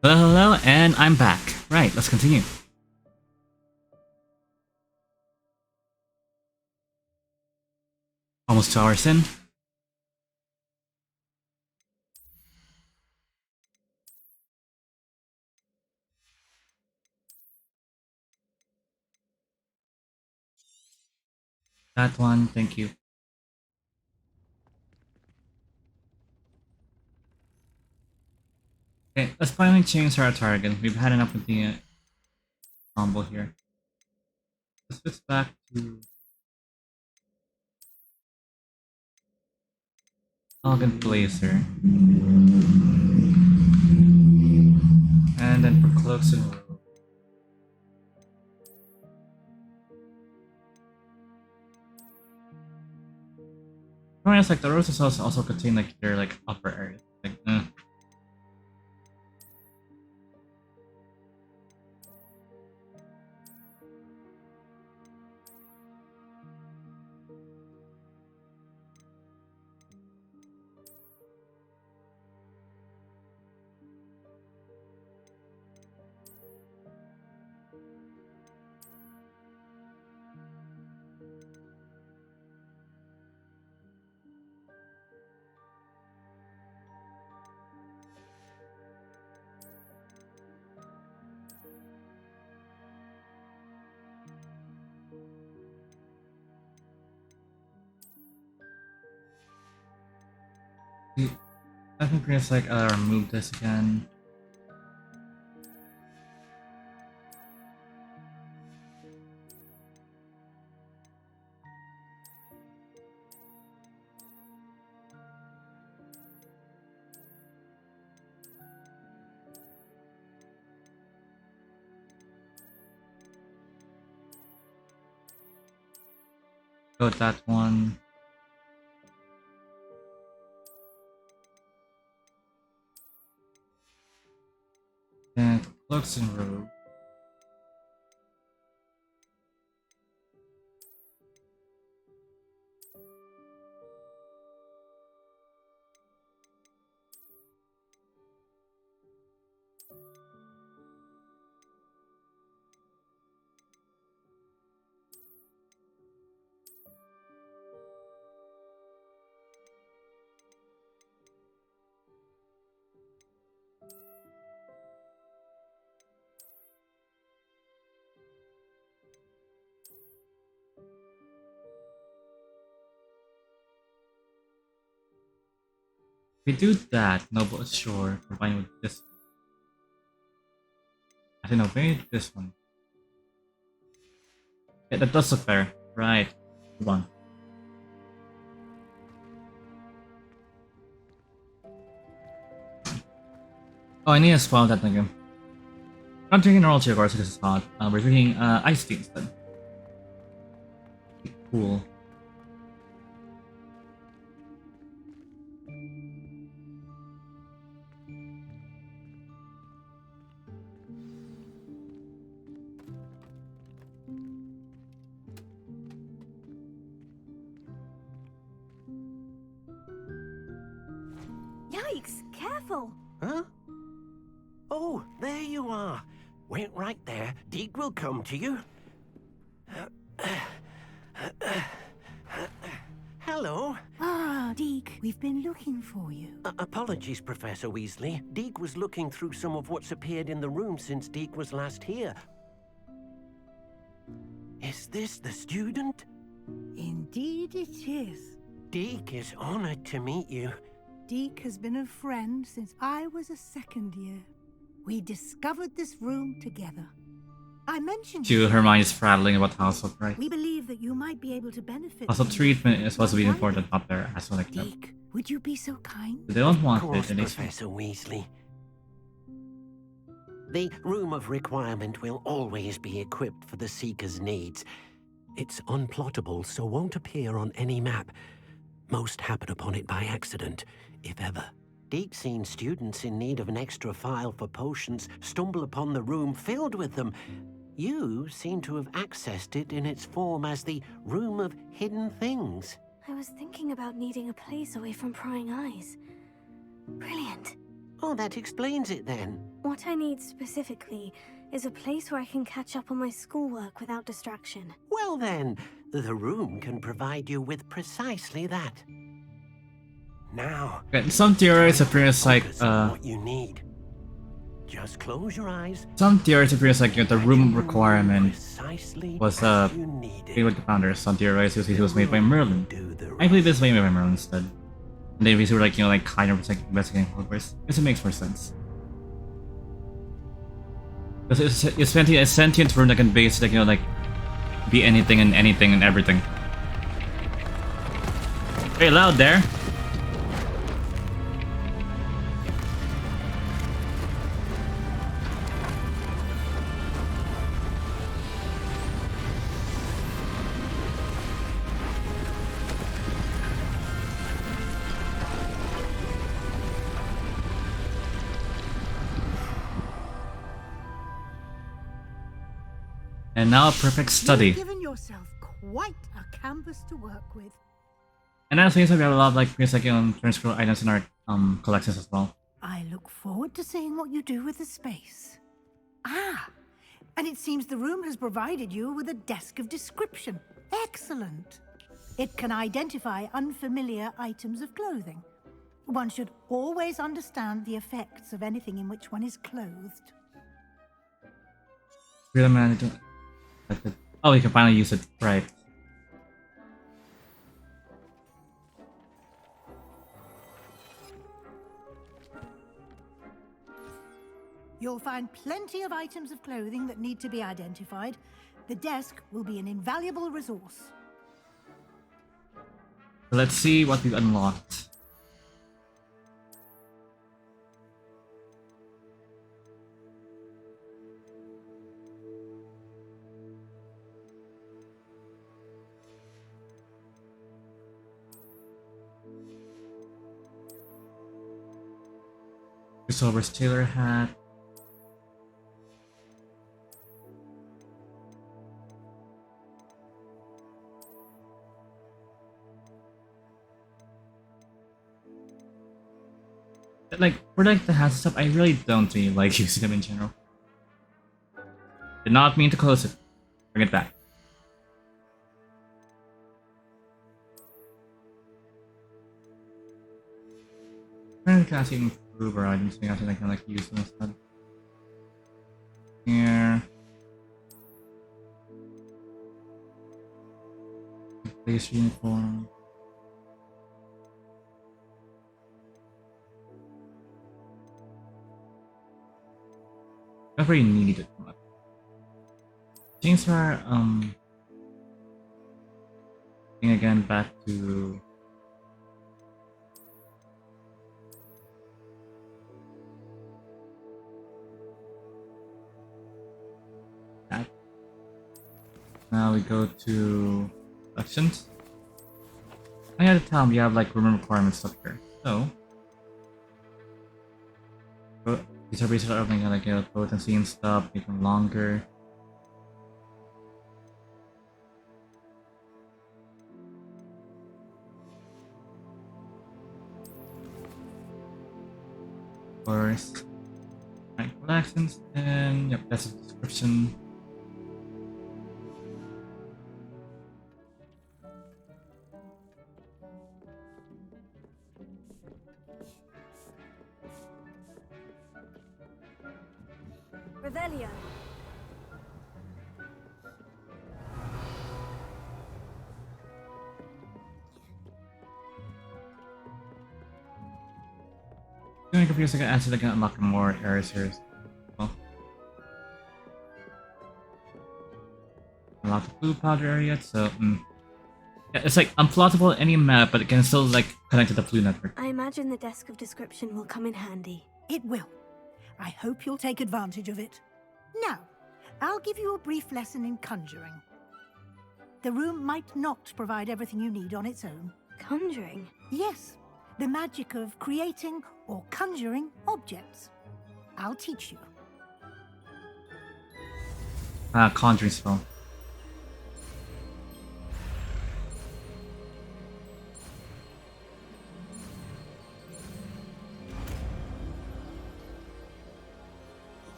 Hello, and I'm back. Right, let's continue. Almost 2 hours in. That one, thank you. let's finally change our target. We've had enough with the combo here. Let's switch back to Elegant Blazer. And then for cloaks and robes. It's like the roses also contain like their like upper area. Like, I think we're just like remove this again. Go with that one. And cloaks and robe. We do that, Noble Ashore, combined with this one. I don't know, maybe this one. Yeah, that does look better. Right. Hold on. Oh, I need to spawn that again. I'm not drinking normal tea, of course, because it's hot. We're drinking iced tea instead. Cool. Yikes! Careful! Huh? Oh, there you are. Wait right there. Deke will come to you. Hello. Ah, Deke, we've been looking for you. Apologies, Professor Weasley. Deke was looking through some of what's appeared in the room since Deke was last here. Is this the student? Indeed it is. Deke is honored to meet you. Deke has been a friend since I was a second year. We discovered this room together. I mentioned To Hermione's prattling about household, right? we believe that you might be able to benefit. Household from treatment is supposed to be important up there as well, like that. Deke, would you be so kind? They don't want Of course, it, and they Professor Weasley. The Room of Requirement will always be equipped for the Seeker's needs. It's unplottable, so won't appear on any map. Most happen upon it by accident, if ever. Deke's seen students in need of an extra file for potions stumble upon the room filled with them. You seem to have accessed it in its form as the Room of Hidden Things. I was thinking about needing a place away from prying eyes. Brilliant. Oh, that explains it then. What I need specifically is a place where I can catch up on my schoolwork without distraction. Well then, the room can provide you with precisely that. Now, Okay, some theories appears like what you need. Just close your eyes. some theories appears like the room requirement Precisely was as you need it. made with the founders. Some theories it was made by Merlin. I believe this was made by Merlin instead. And they were like, you know, like kind of like investigating Hogwarts. Guess it makes more sense. Because it's a sentient room that can basically, you know, like, be anything and everything. Very loud there. And now a perfect study. You've given yourself quite a canvas to work with. And as we have a lot of like basically turn scroll items in our collections as well. I look forward to seeing what you do with the space. Ah, and it seems the room has provided you with a desk of description. Excellent. It can identify unfamiliar items of clothing. One should always understand the effects of anything in which one is clothed. Really, man. Oh, you can finally use it, right? You'll find plenty of items of clothing that need to be identified. The desk will be an invaluable resource. Let's see what we've unlocked. Silver's tailor hat. Like, for like the hat stuff, I really don't really like using them in general. Did not mean to close it. Bring it back. I can actually improve our items, so I can like use them instead. Here. Place uniform. Never really need it much. Things are thing again back to that. Now we go to elections. I had to tell them we have like room requirements up here. So these are basically everything like, you know, potency and stuff, make them longer. First, right, collections, and yep, that's the description. Revelio. Doing confused, I can answer like unlock more areas here as well. Unlock the blue powder area, so yeah, it's like unplottable any map, but it can still like connect to the blue network. I imagine the desk of description will come in handy. It will. I hope you'll take advantage of it. Now, I'll give you a brief lesson in conjuring. The room might not provide everything you need on its own. Conjuring? Yes, the magic of creating or conjuring objects. I'll teach you. Conjuring spell.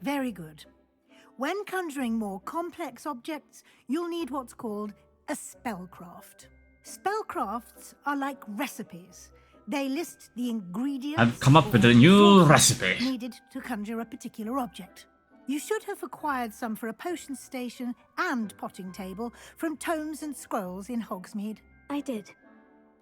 Very good. When conjuring more complex objects, you'll need what's called a spellcraft. Spellcrafts are like recipes. They list the ingredients I've come up with a new recipe needed to conjure a particular object. You should have acquired some for a potion station and potting table from tomes and scrolls in Hogsmeade. I did.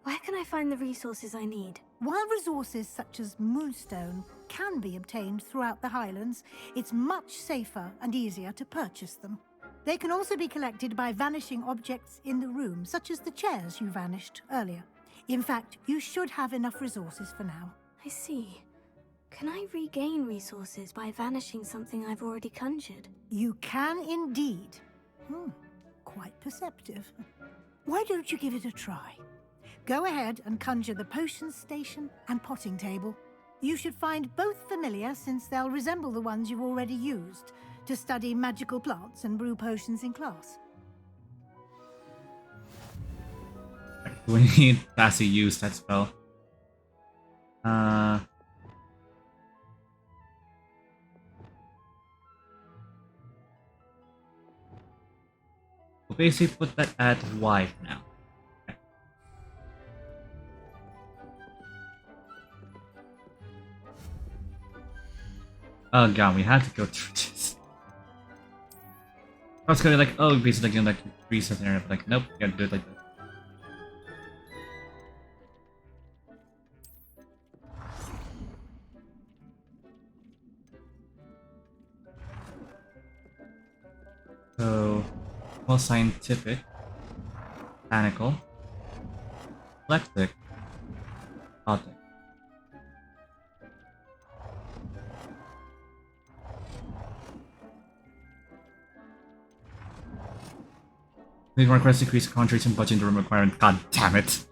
Where can I find the resources I need? While resources such as moonstone can be obtained throughout the Highlands, it's much safer and easier to purchase them. They can also be collected by vanishing objects in the room, such as the chairs you vanished earlier. In fact, you should have enough resources for now. I see. Can I regain resources by vanishing something I've already conjured? You can indeed. Quite perceptive. Why don't you give it a try? Go ahead and conjure the potions station and potting table. You should find both familiar, since they'll resemble the ones you've already used to study magical plants and brew potions in class. We need to actually use that spell. We'll basically put that at Y for now. Okay. Oh god, we had to go through this. I was gonna be like, oh, basically gonna like reset the area, but like, nope, you gotta do it like this. So, more scientific, botanical, eclectic, optic. Need more requests to increase concentration budget in the room requirement. God damn it.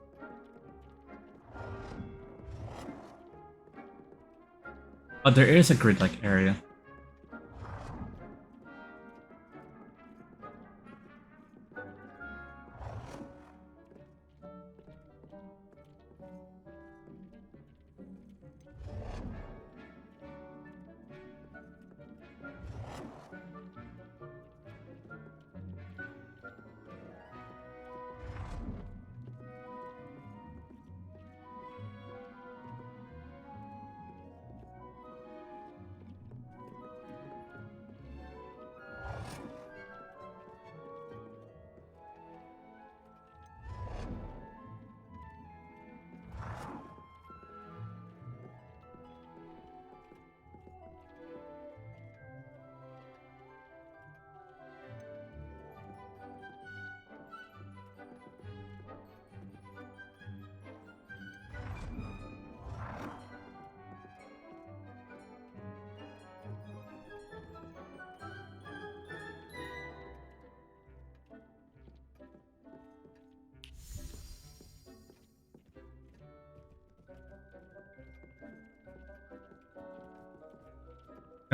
But there is a grid-like area.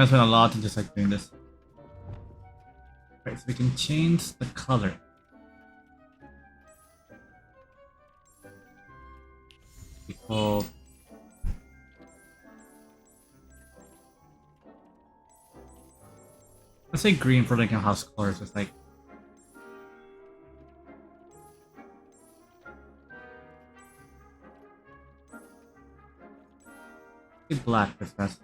I spent a lot in just like doing this. Right, so we can change the color. People. Let's say green for like a house colors. It's like black is best.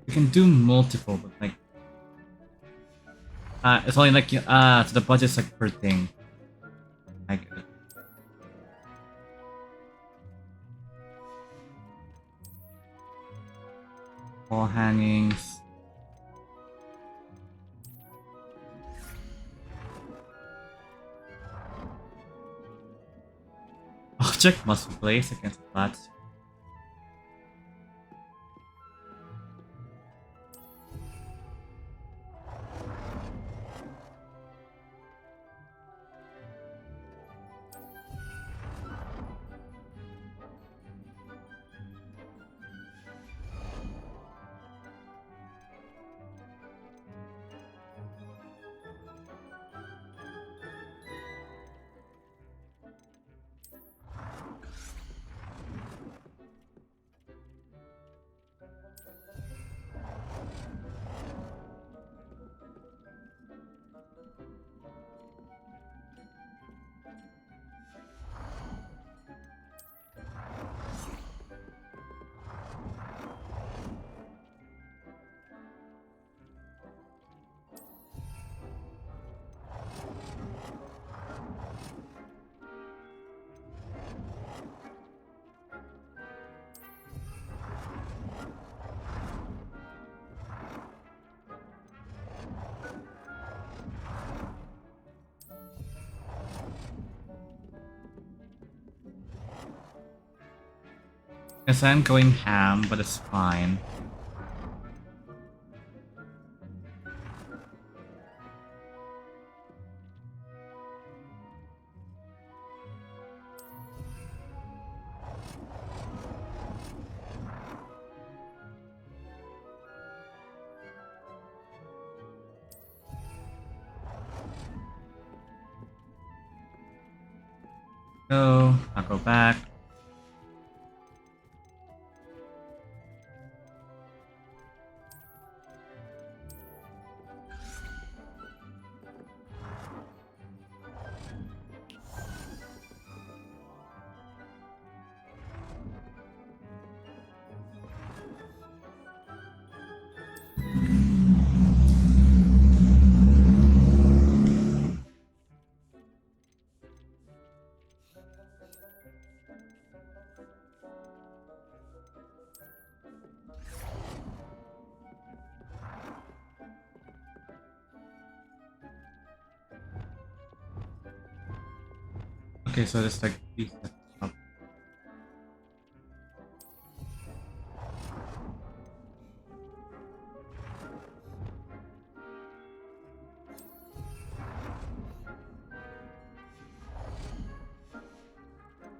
You can do multiple, but like it's only like so the budget's like per thing. Like wall hangings. Object must be placed against the flat. Guess I'm going ham, but it's fine. I'll go back. Okay, so there's like these up.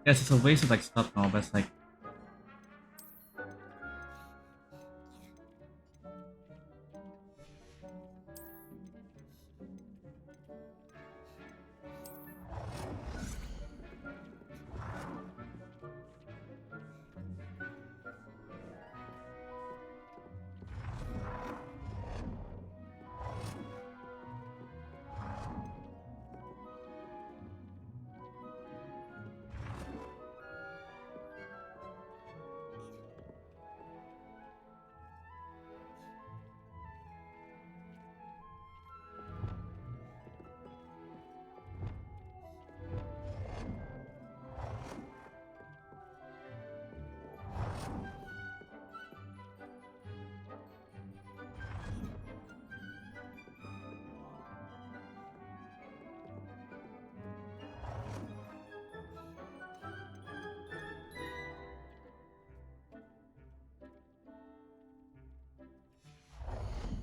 Yes, it's a waste of like stuff now, but it's like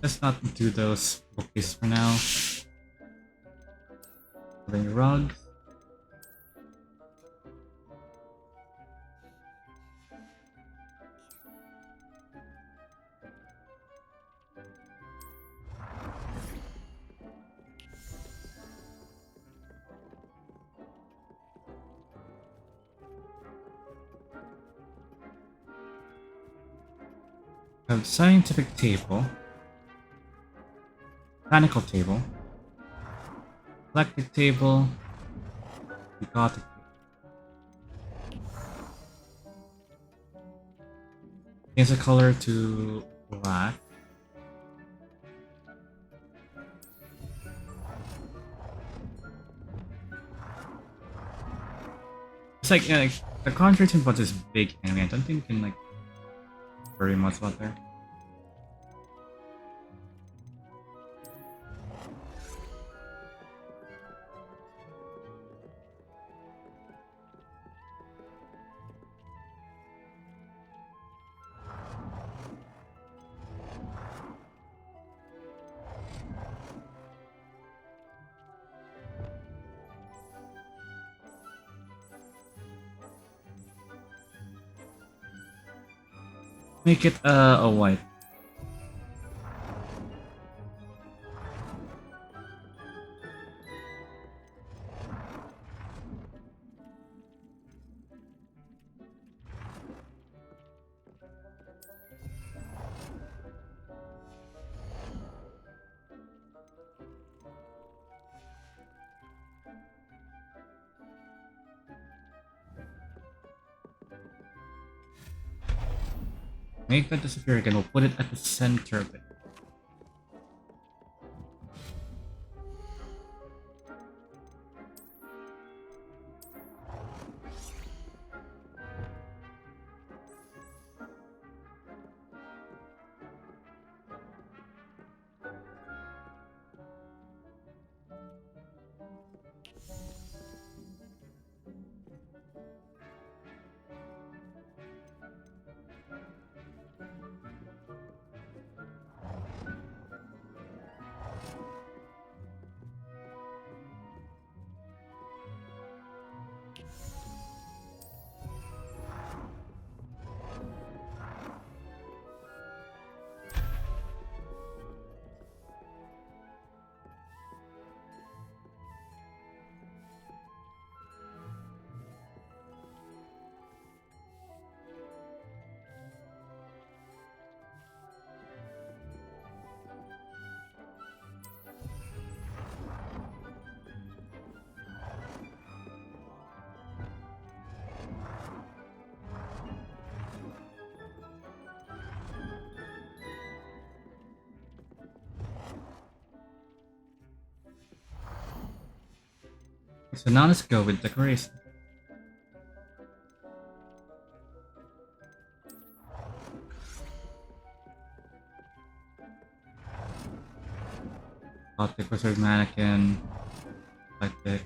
let's not do those bookcases for now. Then rug. Have scientific table, botanical table, eclectic table, gothic table. Change the color to black. It's like, yeah, like the concentration bunch is big anyway. I don't think you can like worry much about there. Make it a white. Make that disappear again. We'll put it at the center of it. So now let's go with decoration. Optic Wizard Mannequin. Eclectic.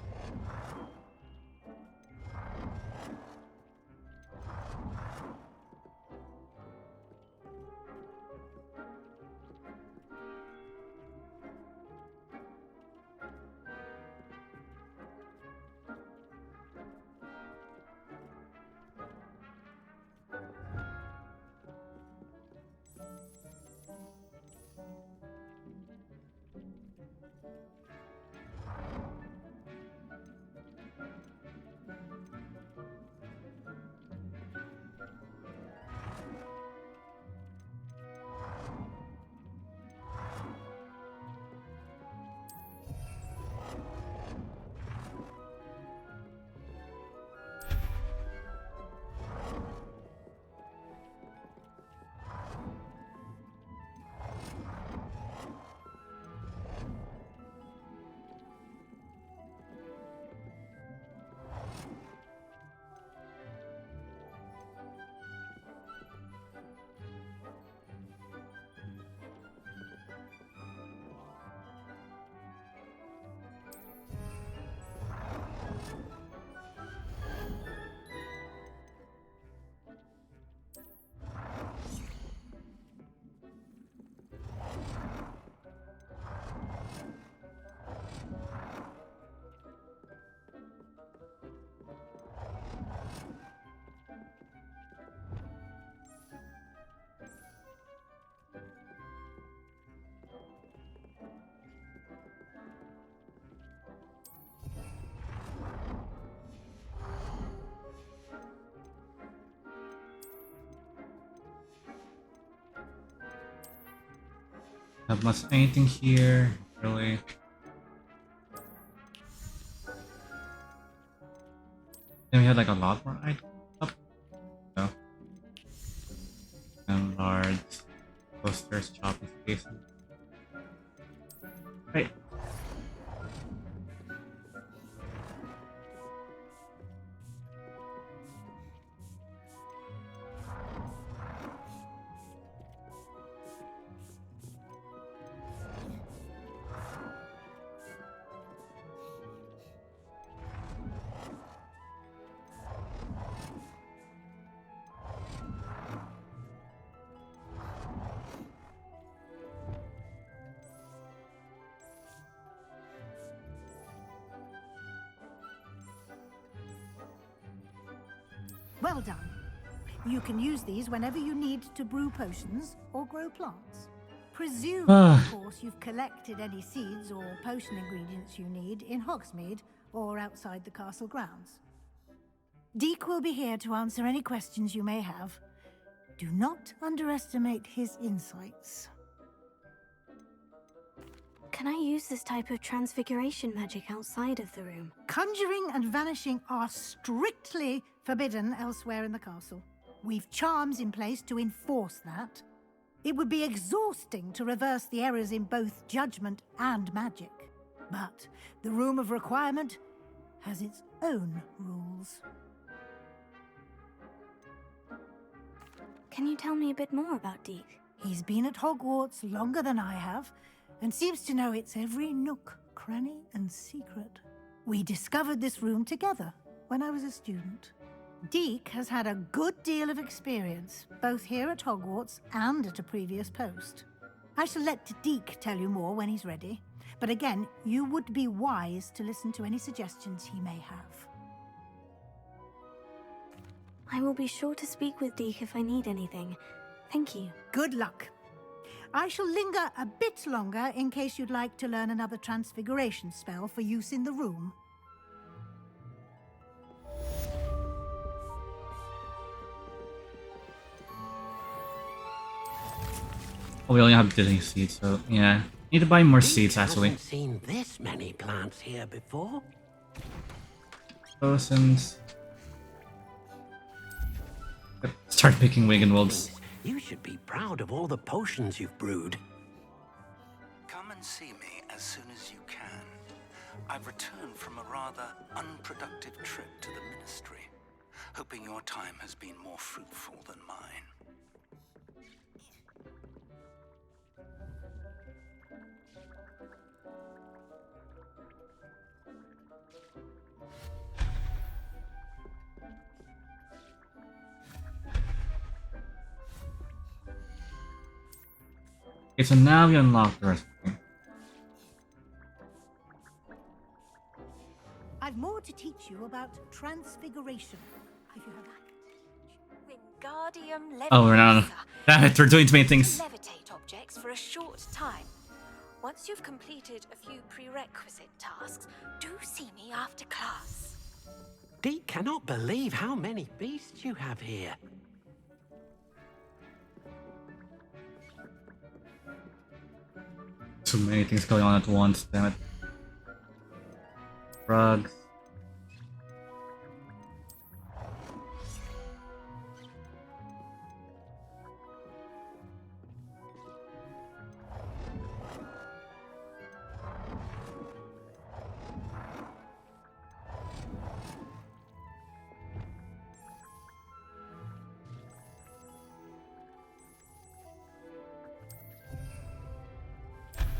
Not much anything here, really. Then we had like a lot more items up. No. And large posters, chopping spaces. Right. Well done. You can use these whenever you need to brew potions or grow plants. Presume, of course, you've collected any seeds or potion ingredients you need in Hogsmeade or outside the castle grounds. Deek will be here to answer any questions you may have. Do not underestimate his insights. Can I use this type of transfiguration magic outside of the room? Conjuring and vanishing are strictly forbidden elsewhere in the castle. We've charms in place to enforce that. It would be exhausting to reverse the errors in both judgment and magic. But the Room of Requirement has its own rules. Can you tell me a bit more about Deek? He's been at Hogwarts longer than I have, and seems to know its every nook, cranny, and secret. We discovered this room together when I was a student. Deek has had a good deal of experience, both here at Hogwarts and at a previous post. I shall let Deek tell you more when he's ready, but again, you would be wise to listen to any suggestions he may have. I will be sure to speak with Deek if I need anything. Thank you. Good luck. I shall linger a bit longer in case you'd like to learn another transfiguration spell for use in the room. Oh, we only have digging seeds, so yeah. Need to buy more seeds actually. Haven't seen this many plants here before. Potions. Start picking Wiggenwolds. You should be proud of all the potions you've brewed. Come and see me as soon as you can. I've returned from a rather unproductive trip to the Ministry, hoping your time has been more fruitful than mine. Okay, so now we unlock the rest of the game. I've more to teach you about transfiguration. Have you heard that? Wingardium Leviosa. Oh, we're not. Damn it, we're doing too many things. Levitate objects for a short time. Once you've completed a few prerequisite tasks, do see me after class. Deke cannot believe how many beasts you have here. Too many things going on at once, damn it. Rugs.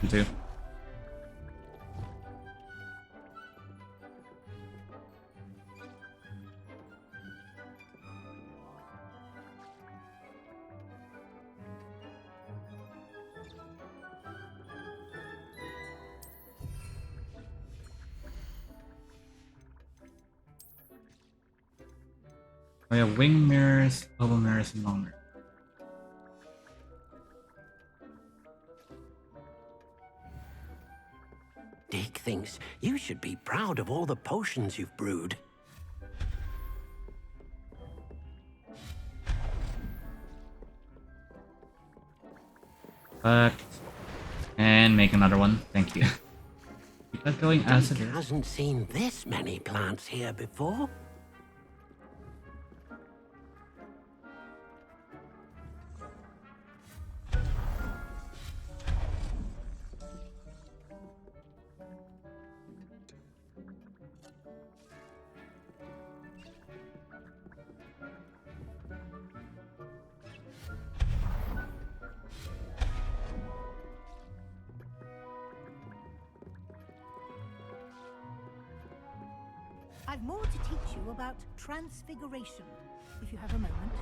Too. We have wing mirrors, bubble mirrors, and long mirrors. Deke thinks you should be proud of all the potions you've brewed. And make another one. Thank you. Keep that going as it Deke is. hasn't seen this many plants here before. I've more to teach you about transfiguration, if you have a moment.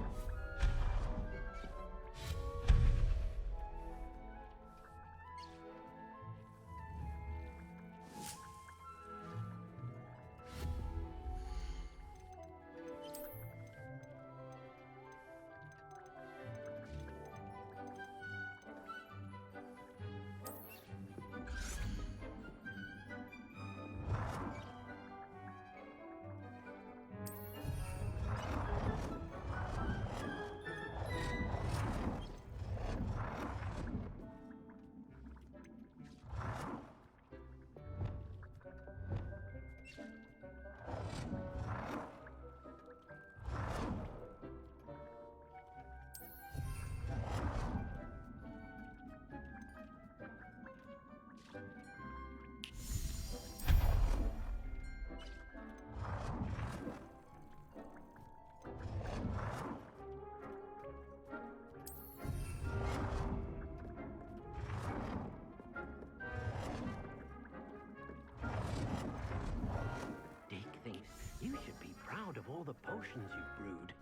You should be proud of all the potions you've brewed.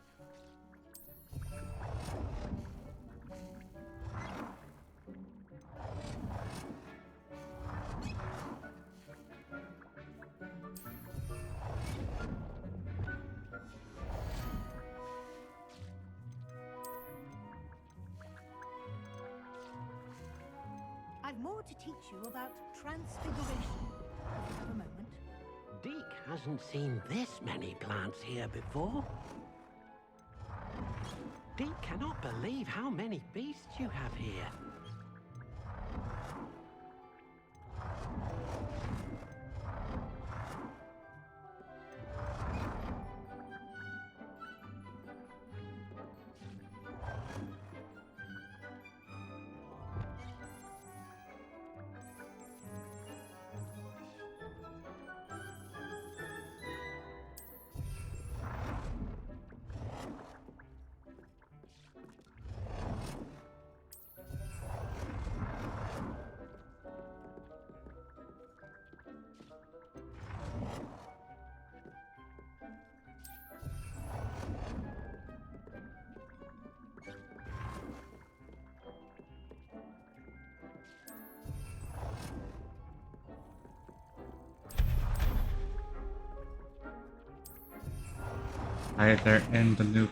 I've more to teach you about transfiguration. If you have a moment. Deke hasn't seen this many plants here before. Deke cannot believe how many beasts you have here. either in the nuke.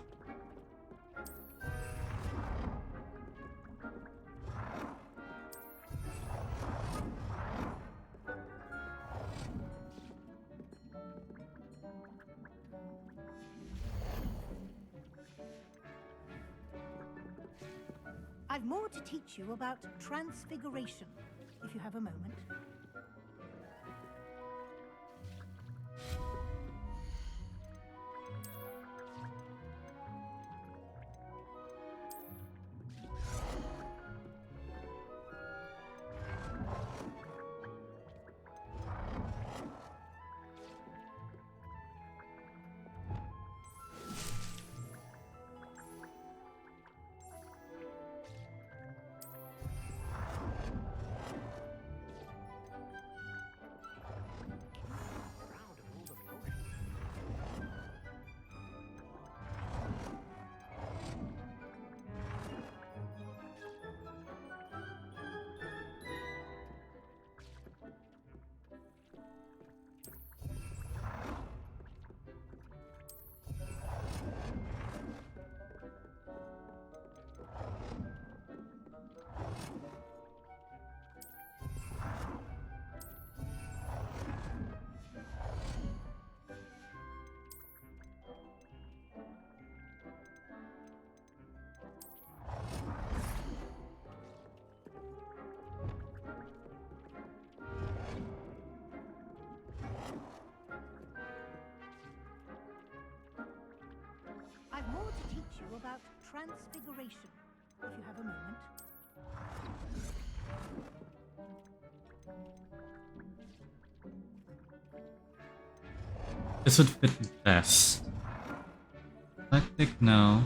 I've more to teach you about transfiguration, if you have a moment. I've more to teach you about transfiguration, if you have a moment. This would fit best. Eclectic, no.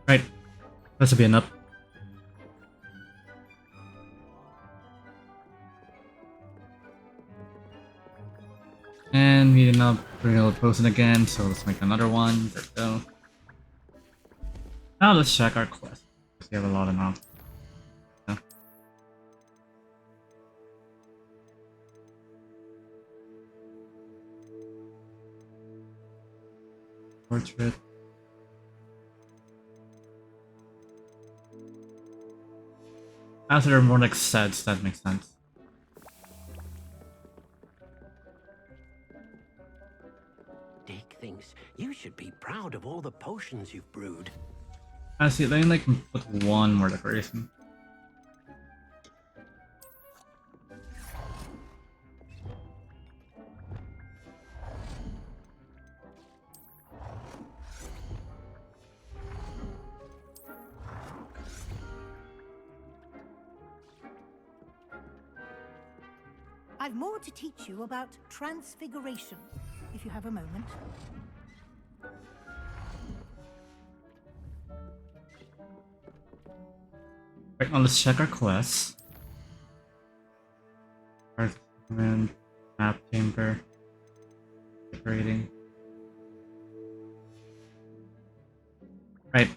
Right, that should be enough. And we did not bring out potion again, so let's make another one. There we go. Now let's check our quest. We have a lot of now. Yeah. Portrait. After they're more like sets, that makes sense. Dick thinks you should be proud of all the potions you've brewed. I see, they like put one more decoration. I've more to teach you about transfiguration, if you have a moment. Right, now let's check our quests. Apartment, map chamber, decorating. Right.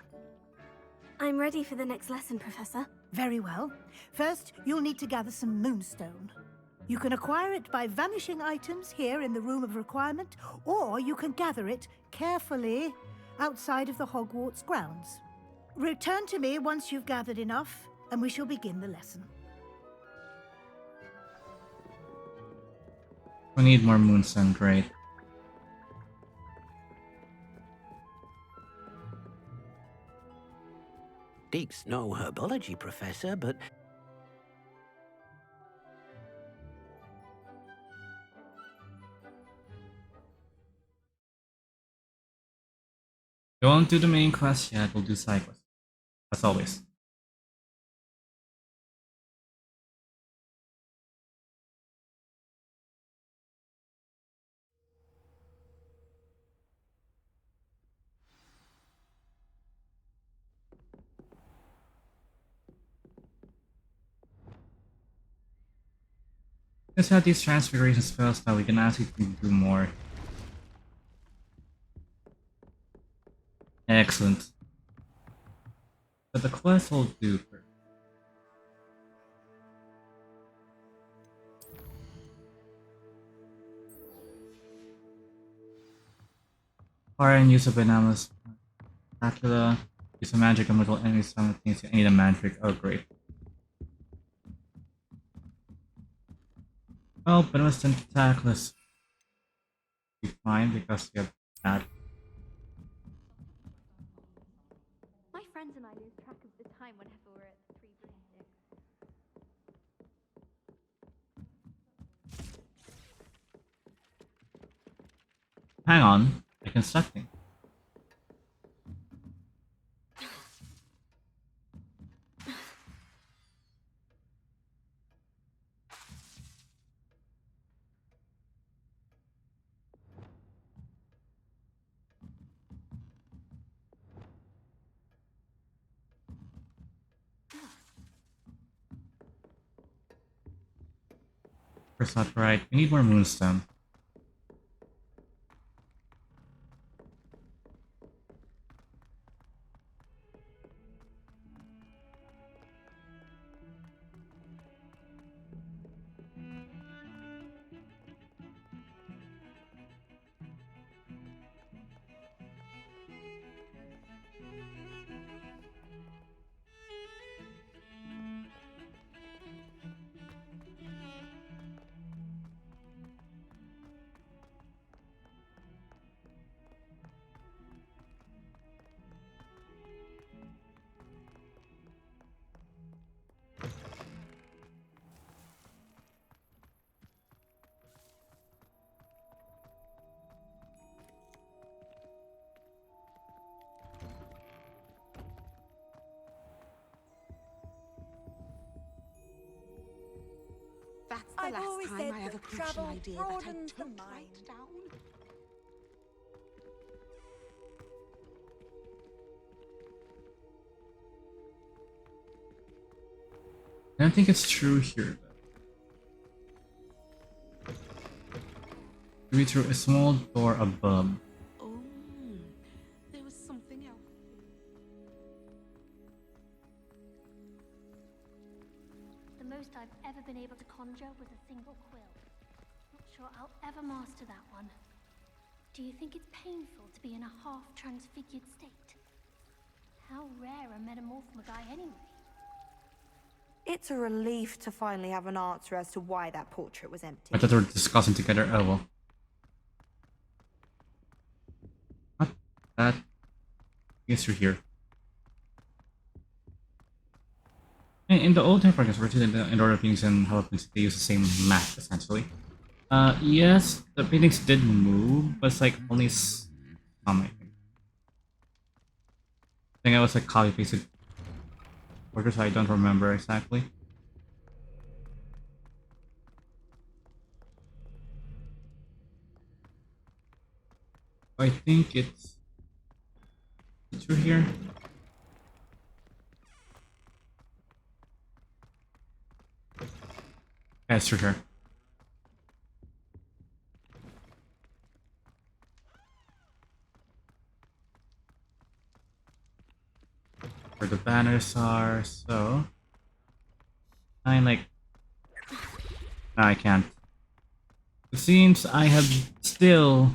I'm ready for the next lesson, Professor. Very well. First, you'll need to gather some moonstone. You can acquire it by vanishing items here in the Room of Requirement, or you can gather it carefully outside of the Hogwarts grounds. Return to me once you've gathered enough, and we shall begin the lesson. We need more moonstone, great. Deek's no herbology professor, but We won't do the main quest yet, we'll do side quests. As always. Let's have these transfiguration spells now. We can actually do more. Excellent. But the quest will do first. Fire and use of bananas. Spatula. Use a magic and little enemies simultaneously. I need a magic. Oh, great. Well, Benoist tentaculus be fine because we have that. My friends and I lose track of the time whenever we're at the Three Broomsticks. Hang on, I can suck things. That's not right. We need more moonstone. That's I've the last always time said I have a that crucial travel idea that I broadens the took mind. right down. I don't think it's true here, though. Maybe through a small door above. Oh, there was something else. The most I've ever been able to conjure was a single quill. Not sure I'll ever master that one. Do you think it's painful to be in a half-transfigured state? How rare a metamorphmagai anyway? It's a relief to finally have an answer as to why that portrait was empty. I thought they were discussing together. Oh well. What? That. I guess you're here. In the old Temple version, in order of things and how things, they use the same map essentially. Yes, the paintings did move, but it's like only some. I think I was like copy pasted. Workers, I don't remember exactly. I think it's through here. Yeah, it's through here. Where the banners are, so I like. No, I can't. It seems I have still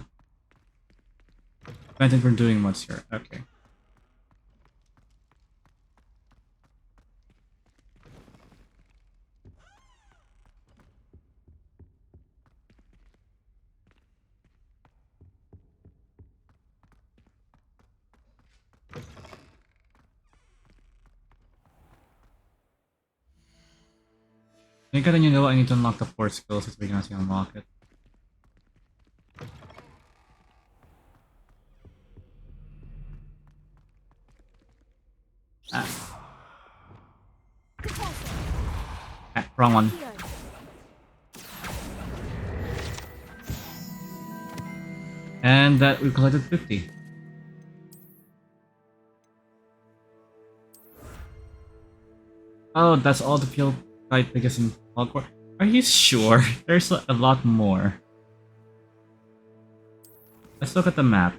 prevented from doing much here. Okay. I think you know I need to unlock the 4 skills so we can actually unlock it. Ah, wrong one. And that we collected 50. Oh, that's all the field guide biggest in Hogwarts. Are you sure? There's a lot more. Let's look at the map.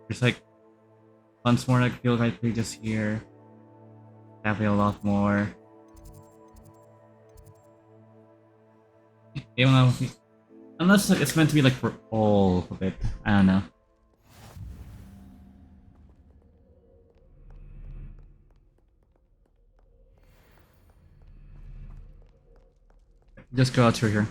There's like tons more like field right pages here. Definitely a lot more. Even though unless like, it's meant to be like for all of it. I don't know. Just go out through here.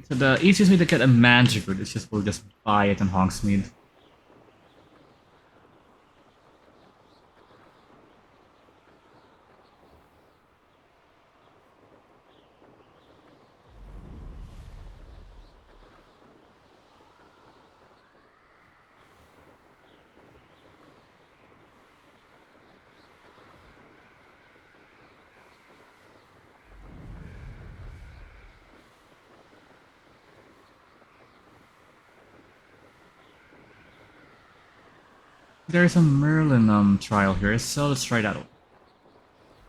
So the easiest way to get a magic root is we'll just buy it in Hogsmeade. There's a Merlin trial here, so let's try that one.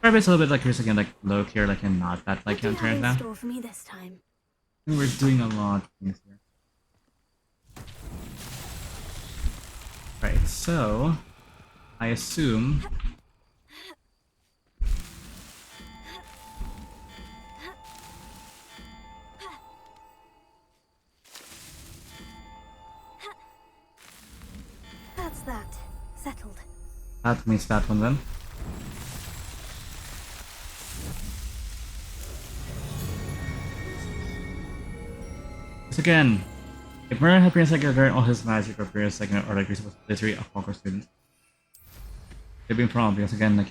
Probably it's a little bit like here's again like low tier, like and not that like What do you have in now. store for me this time? We're doing a lot of things here. Right, so I assume That's that. Settled. that means that one then. Because again, if Merlin had been like learn all his magic or been like or like he's literally a Hogwarts student, they've been problem because again like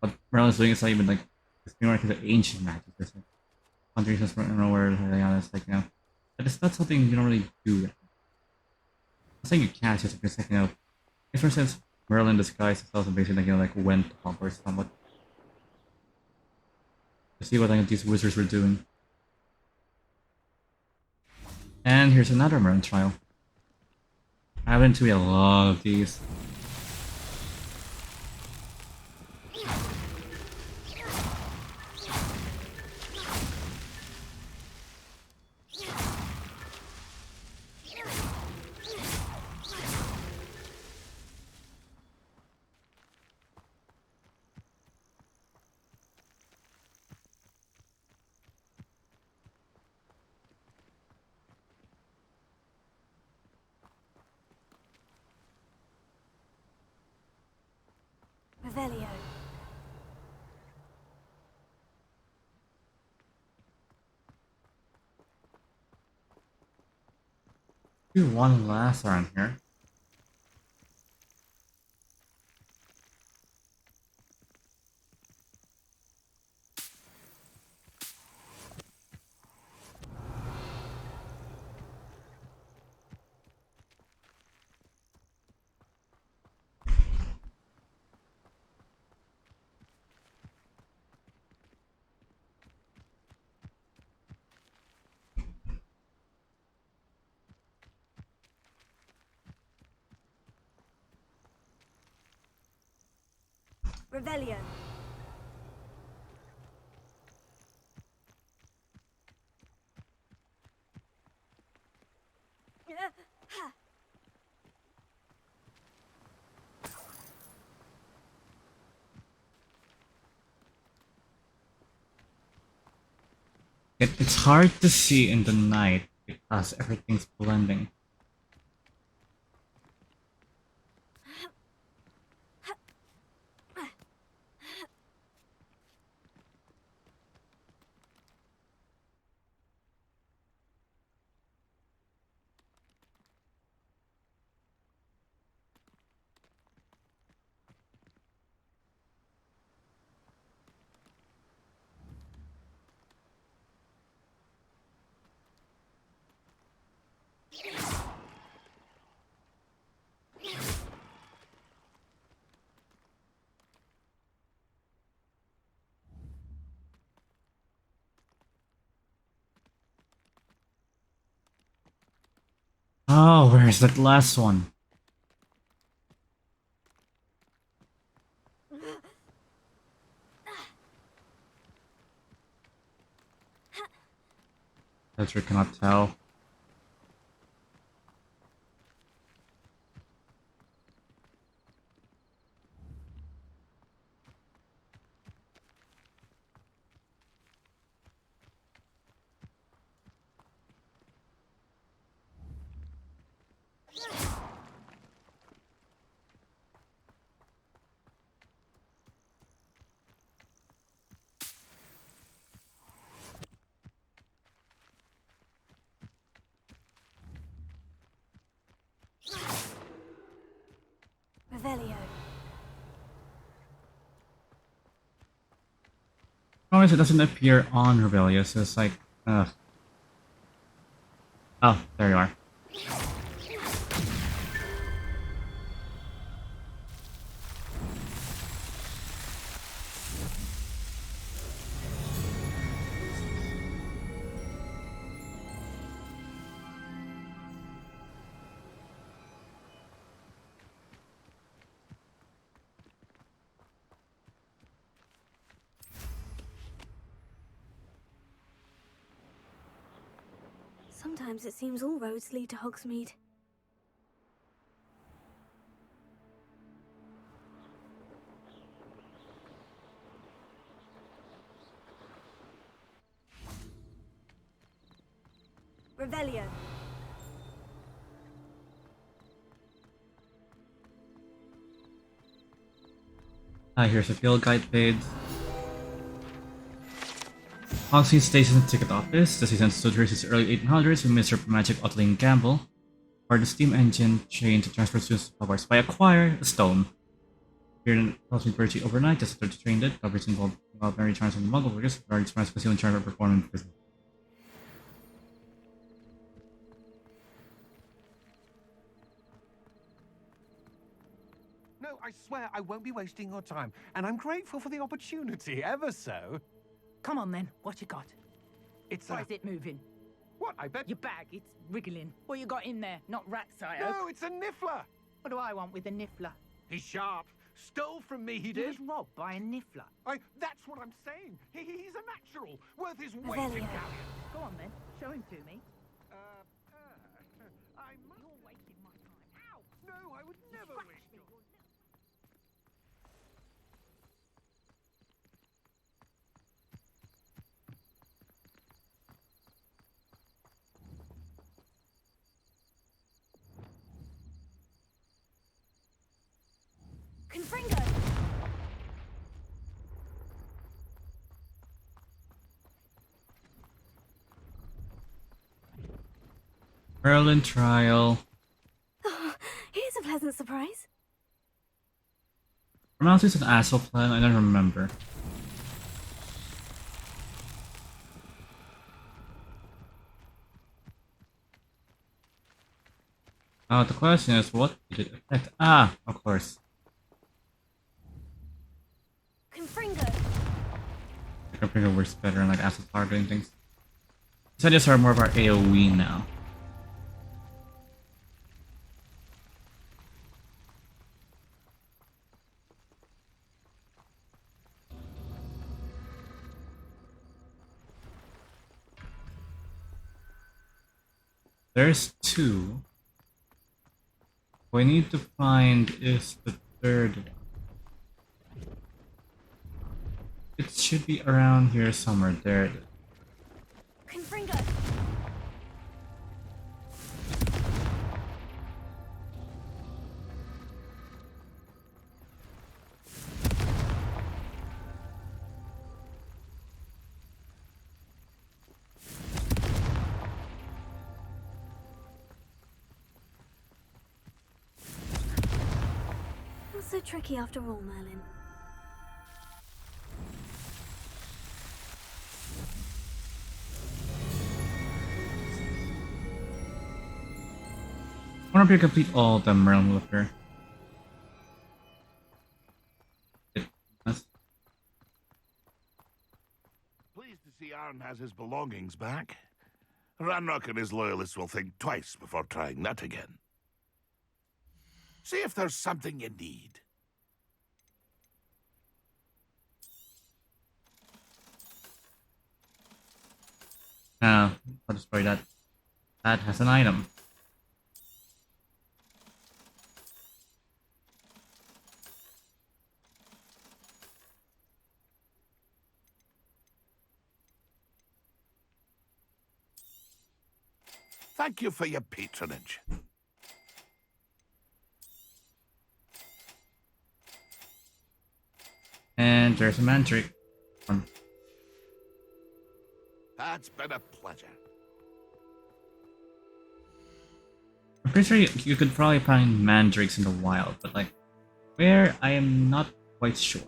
what Merlin's doing is not even like it's more like the ancient magic. It's like countries just don't know where it's like but it's not something you don't really do. I'm saying you can't just because like if for instance Merlin disguised himself and basically like went to Hogwarts somewhat to see what these wizards were doing. And here's another Merlin trial. I've been to a lot of these. Revelio. Do one last round here. Revelio. It's hard to see in the night because everything's blending. Oh, where's that last one? Ezra cannot tell. Revelio. Always it doesn't appear on Rebellious, so it's like, oh, there you are. Sometimes it seems all roads lead to Hogsmeade. Revelio. Here's a field guide page. Hogsmeade Station Ticket Office. The season stood since the early 1800s when Mr. Magic Ottilie Gamble ordered the steam engine train to transport students to Hogwarts by acquire a stone. Here in Hogsmeade virtually overnight, just after the train did, coverage involved many charms from the Muggle workers, regarding express concealed charm of performing prison. No, I swear I won't be wasting your time, and I'm grateful for the opportunity, ever so. Come on then, what you got? It's Why is it moving? What, I bet? Your bag, it's wriggling. What you got in there? Not rats, I No, hope. it's a niffler! What do I want with a niffler? He's sharp. Stole from me, he He did. was robbed by a niffler. That's what I'm saying. He's a natural, worth his weight in Revelio. galleon. Go on then, show him to me. I must... You're wasting my time. Ow! No, I would never waste your... Confringo! Merlin trial. Oh, here's a pleasant surprise. Pronounce this an asshole plan? I don't remember. Now the question is, what did it affect? Ah, of course. Confringo! Confringo works better in like asset targeting things. These ideas are more of our AoE now. There's two. What we need to find is the third one. It should be around here somewhere. There it is. Confringo! Not so tricky after all, Merlin. I wonder if you complete all the Merlin with her. Pleased to see Aaron has his belongings back. Ranrock and his loyalists will think twice before trying that again. See if there's something you need. I'll destroy that. That has an item. Thank you for your patronage. And there's a mandrake. That's been a pleasure. I'm pretty sure you could probably find mandrakes in the wild, but like, where, I am not quite sure.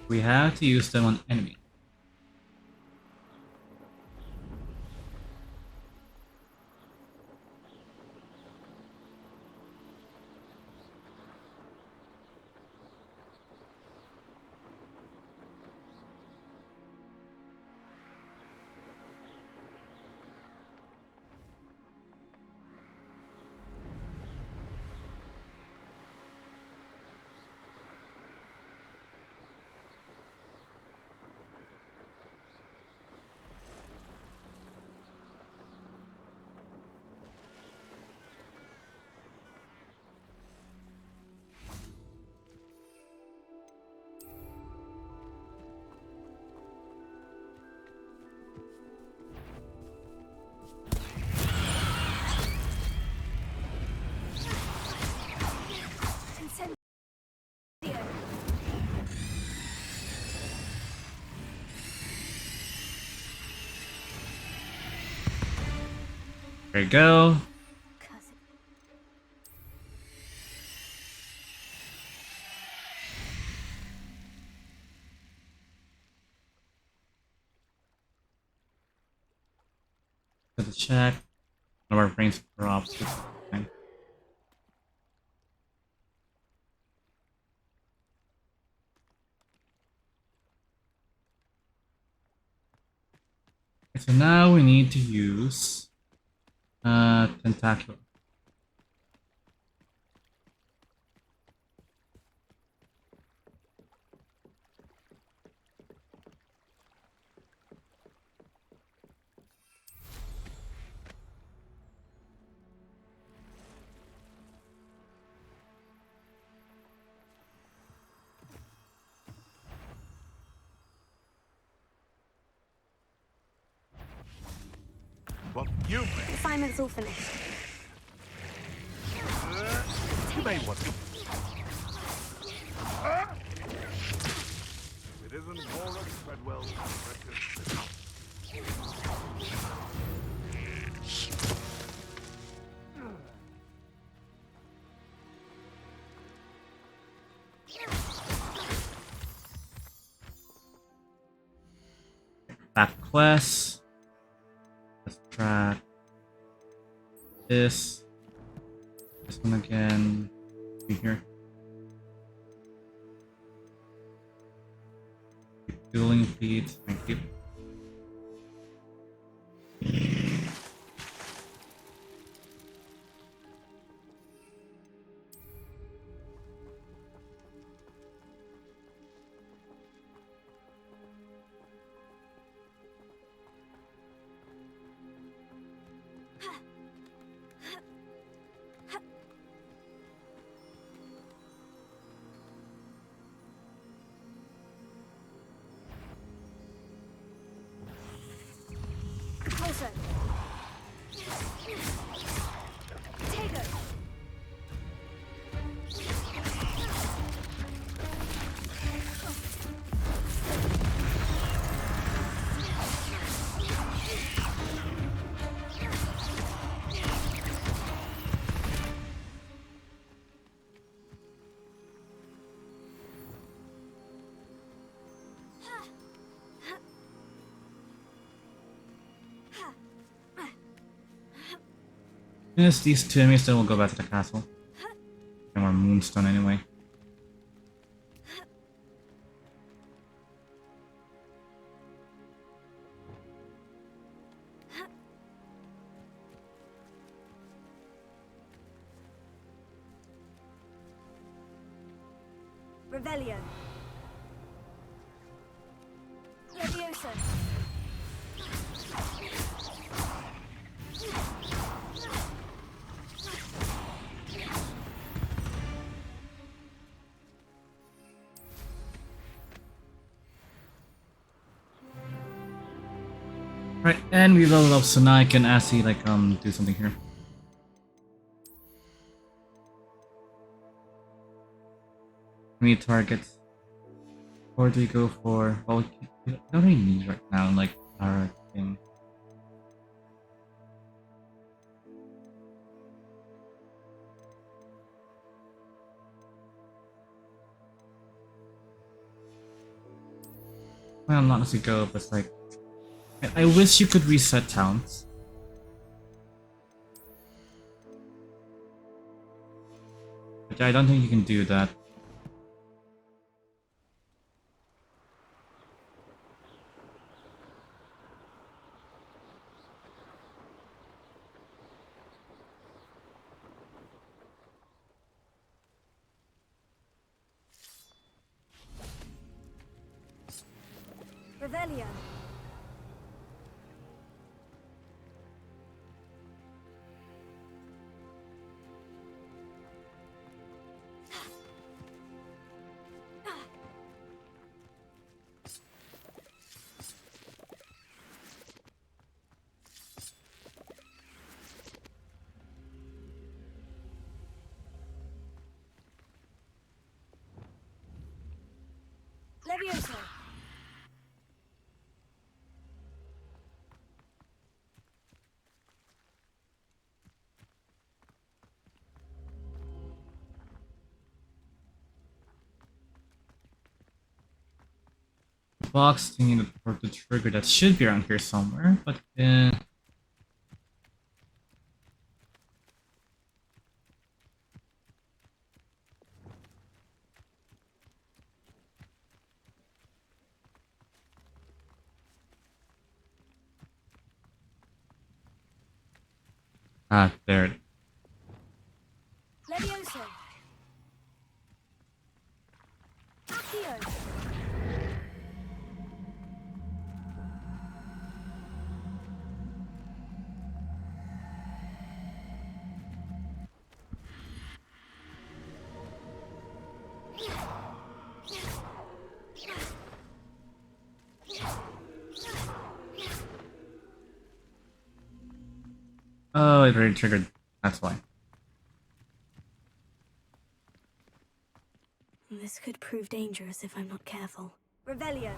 We have to use them on enemy. There you go. Let's check. One of our brains drops. Fine. So now we need to use tentacular. Well, you Assignment's all finished. You may want to. It isn't more of Treadwell's precious. Back quest. Let's track this. This one again. In here. Dueling feeds. Thank you. Finish these two enemies, then we'll go back to the castle. And more moonstone anyway. Revelio. Leviosa. Right, and we level up so now I can actually like do something here. How many targets? Or do we go for, well, we don't really need right now, like our thing. Well, not necessarily go, but it's like, I wish you could reset towns. But I don't think you can do that. Revelio. Leviosa. Box thingy for the trigger that should be around here somewhere, but there it is. Leviosa. Accio. Oh, it already triggered. That's why. This could prove dangerous if I'm not careful. Revelio.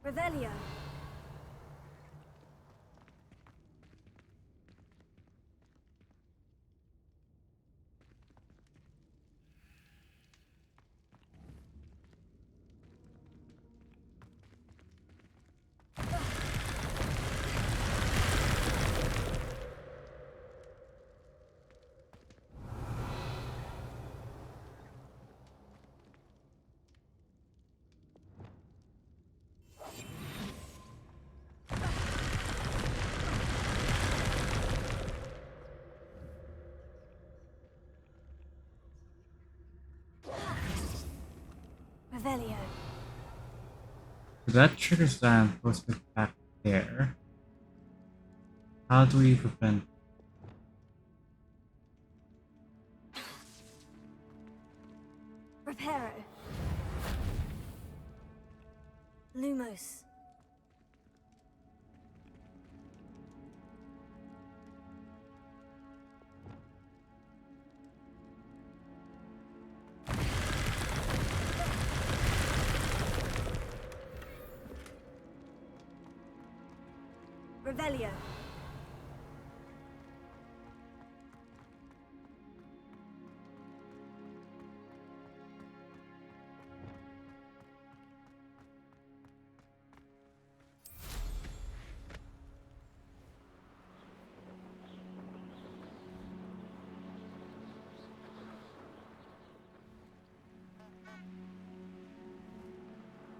Revelio. Revelio. So that triggers that goes back there. How do we prevent? Reparo. Lumos. Revelio.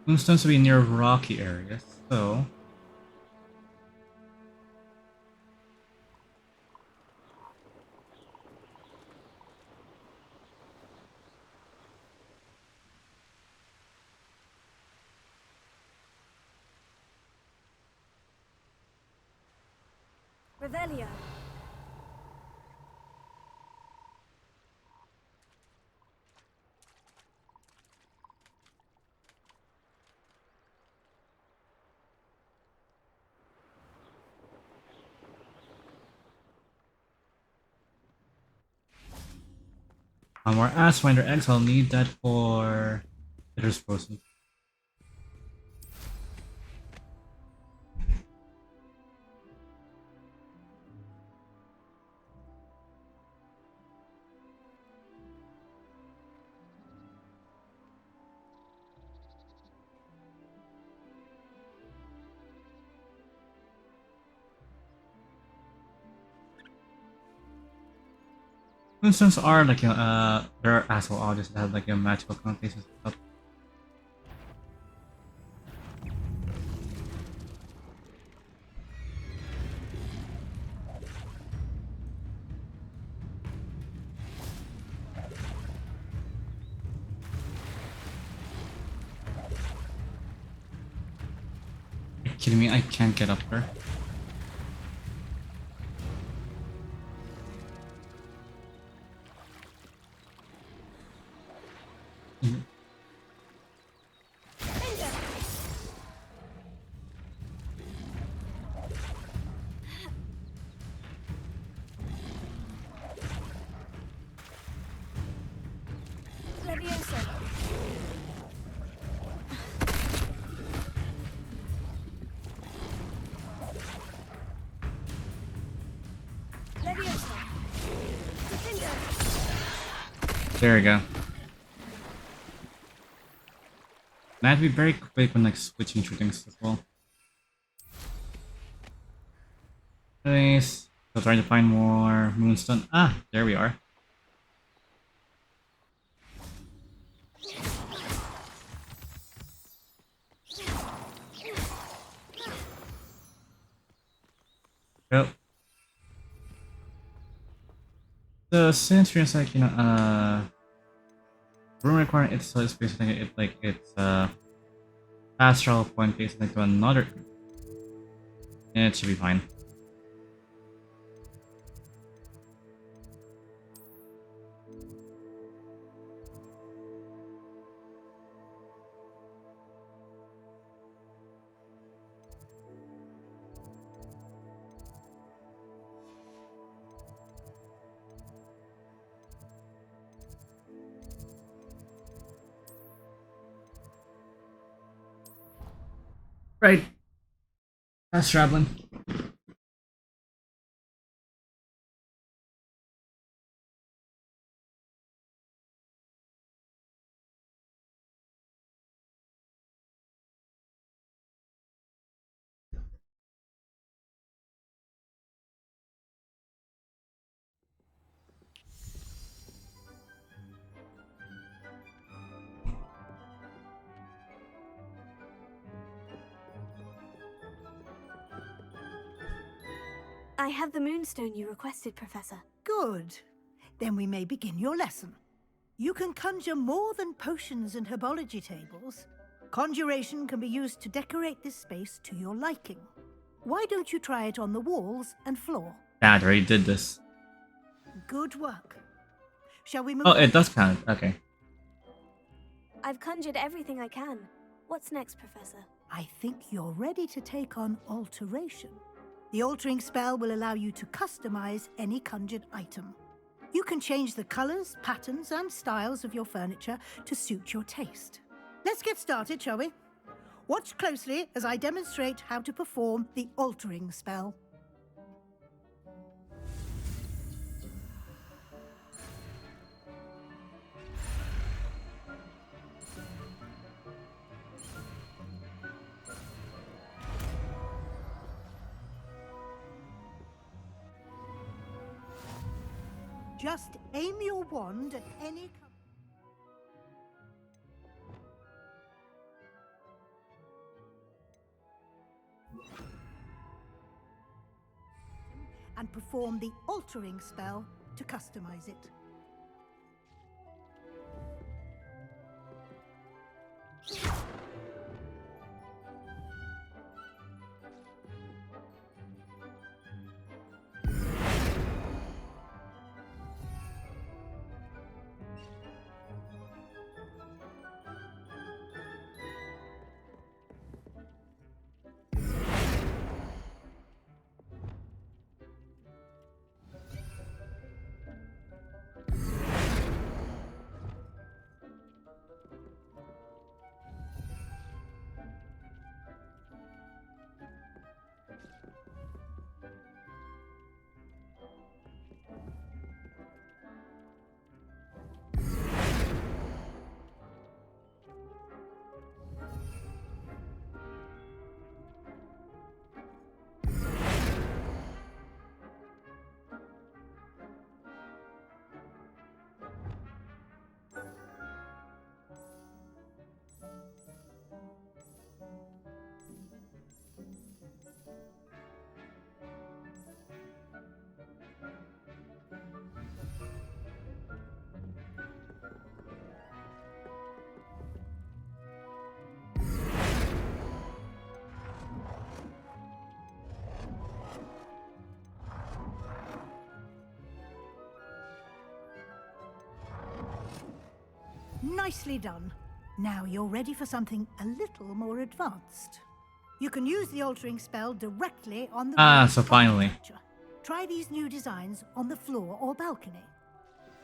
Moonstones will be near rocky areas, so Revelio. one more Aspwinder eggs. I'll need that for Bitter's Frozen. Moonstones are like there are asshole objects that have like magical connotations and stuff. Are you kidding me? I can't get up there. Leviosa. Leviosa. Defender. There we go. And I have to be very quick when like switching through things as well. Nice. So trying to find more Moonstone. Ah, there we are. Yep. So since we're like room requirement itself is basically it's fast travel point basically to another. It should be fine. Right. Fast traveling. I have the moonstone you requested, Professor. Good. Then we may begin your lesson. You can conjure more than potions and herbology tables. Conjuration can be used to decorate this space to your liking. Why don't you try it on the walls and floor? Dad already did this. Good work. Shall we move Oh, on? it does count. Okay. I've conjured everything I can. What's next, Professor? I think you're ready to take on alteration. The altering spell will allow you to customize any conjured item. You can change the colors, patterns, and styles of your furniture to suit your taste. Let's get started, shall we? Watch closely as I demonstrate how to perform the altering spell. Just aim your wand at any... And perform the altering spell to customize it. Nicely done. Now you're ready for something a little more advanced. You can use the altering spell directly on the so finally. architecture. Try these new designs on the floor or balcony.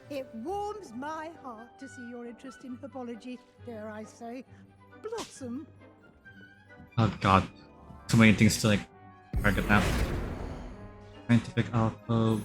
It warms my heart to see your interest in herbology, dare I say, blossom. Oh god. So many things to like target now. Scientific alcove.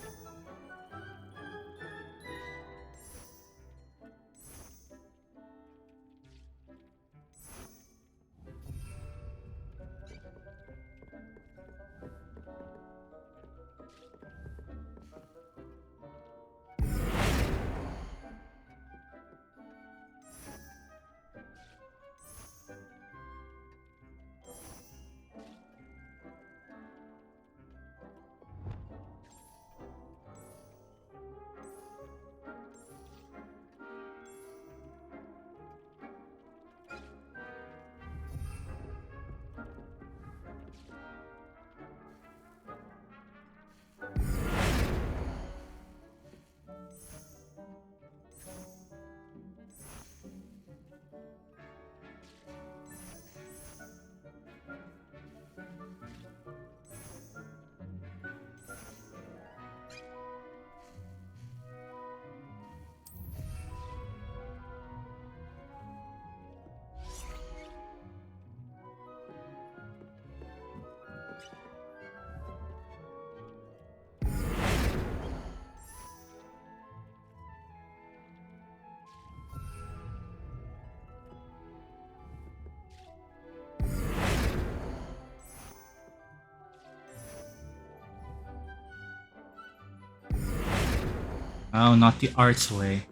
Oh, not the archway.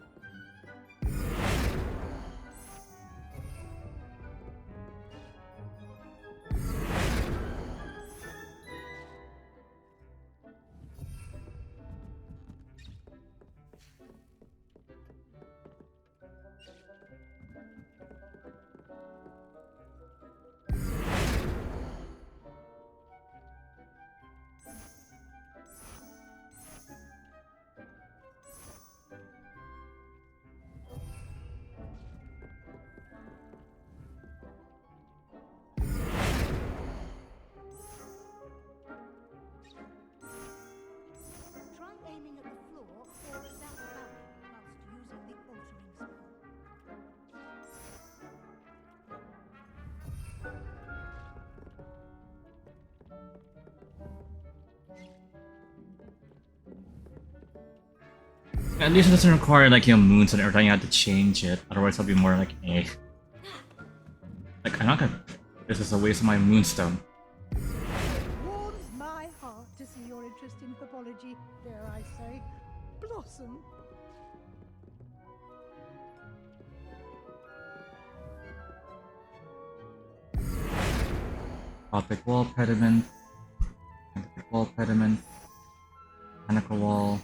Try aiming at the floor or at that balcony whilst using the altering spell. At least it doesn't require like your moons and every time you have to change it. Otherwise, I'll be more like, eh. Like, I'm not gonna. This is a waste of my moonstone. It warms my heart to see your interest in herbology, dare I say, blossom. Tropic Wall Pediment, Scientific Wall Pediment, Mechanical Wall.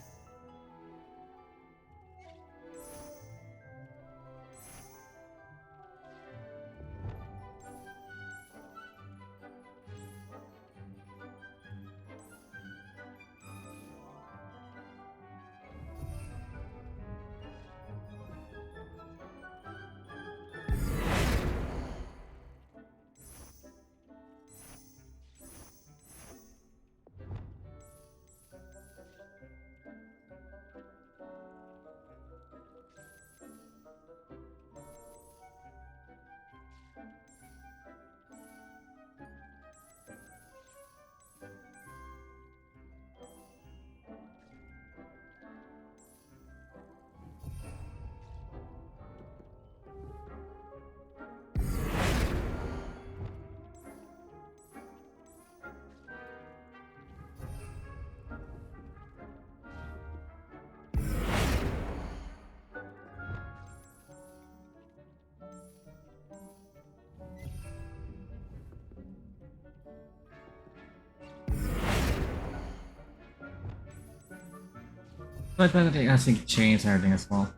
But I think chains and everything as well.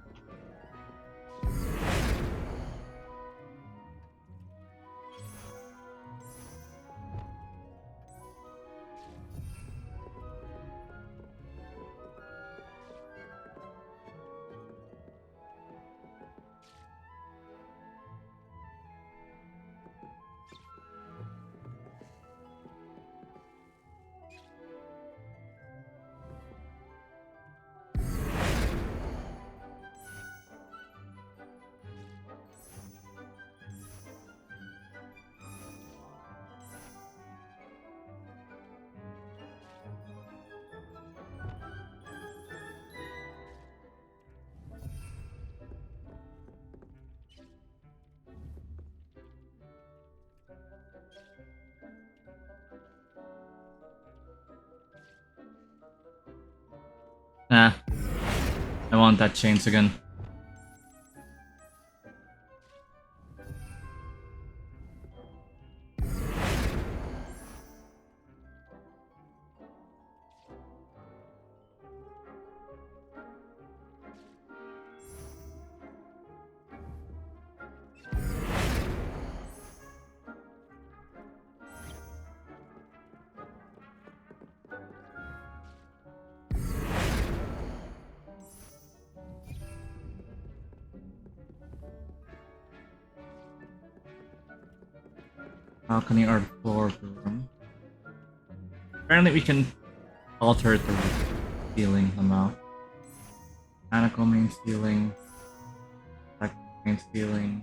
Nah, I want that chains again. Balcony or floor of the room. Apparently we can alter the ceiling somehow. Mechanical main ceiling. Main ceiling.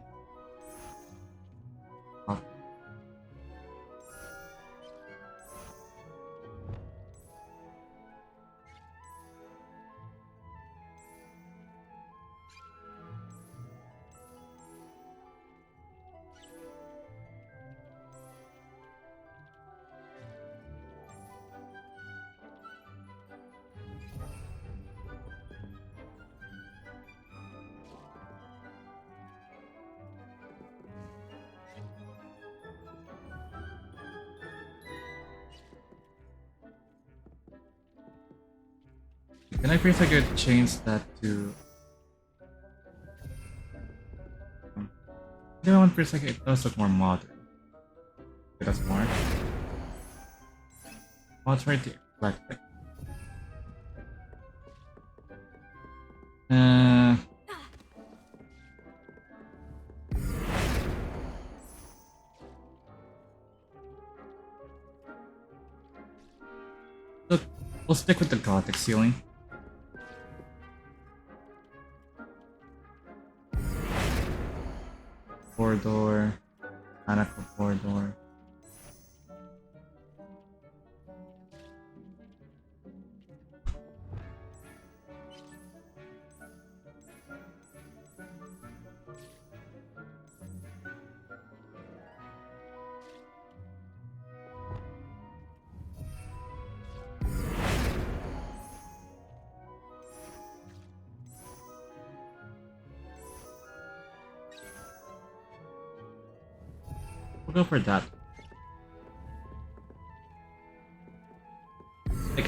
Can I feel like I could change that to... The other one feels like it does look more modern. It does more. Oh, it's right there. Eclectic. Look, we'll stick with the Gothic ceiling. Corridor, mechanical corridor. We'll go for that.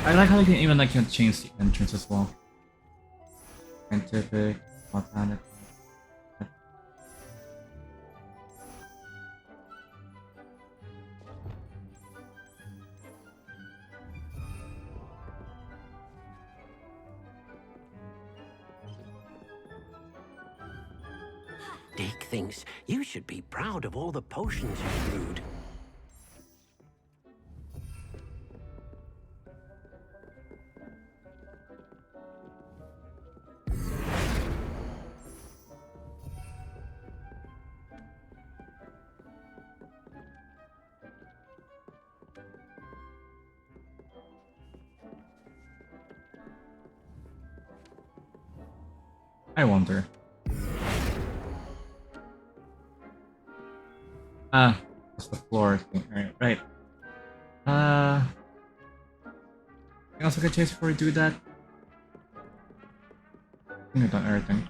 I like how you can even like change the entrance as well. Scientific, botanical. Dick thinks you should be proud of all the potions you brewed. I wonder. Ah, that's the floor thing. Alright, right. I also get chase before we do that. I think I've done everything.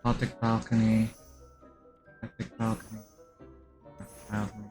Baltic balcony. Baltic balcony. Balcony.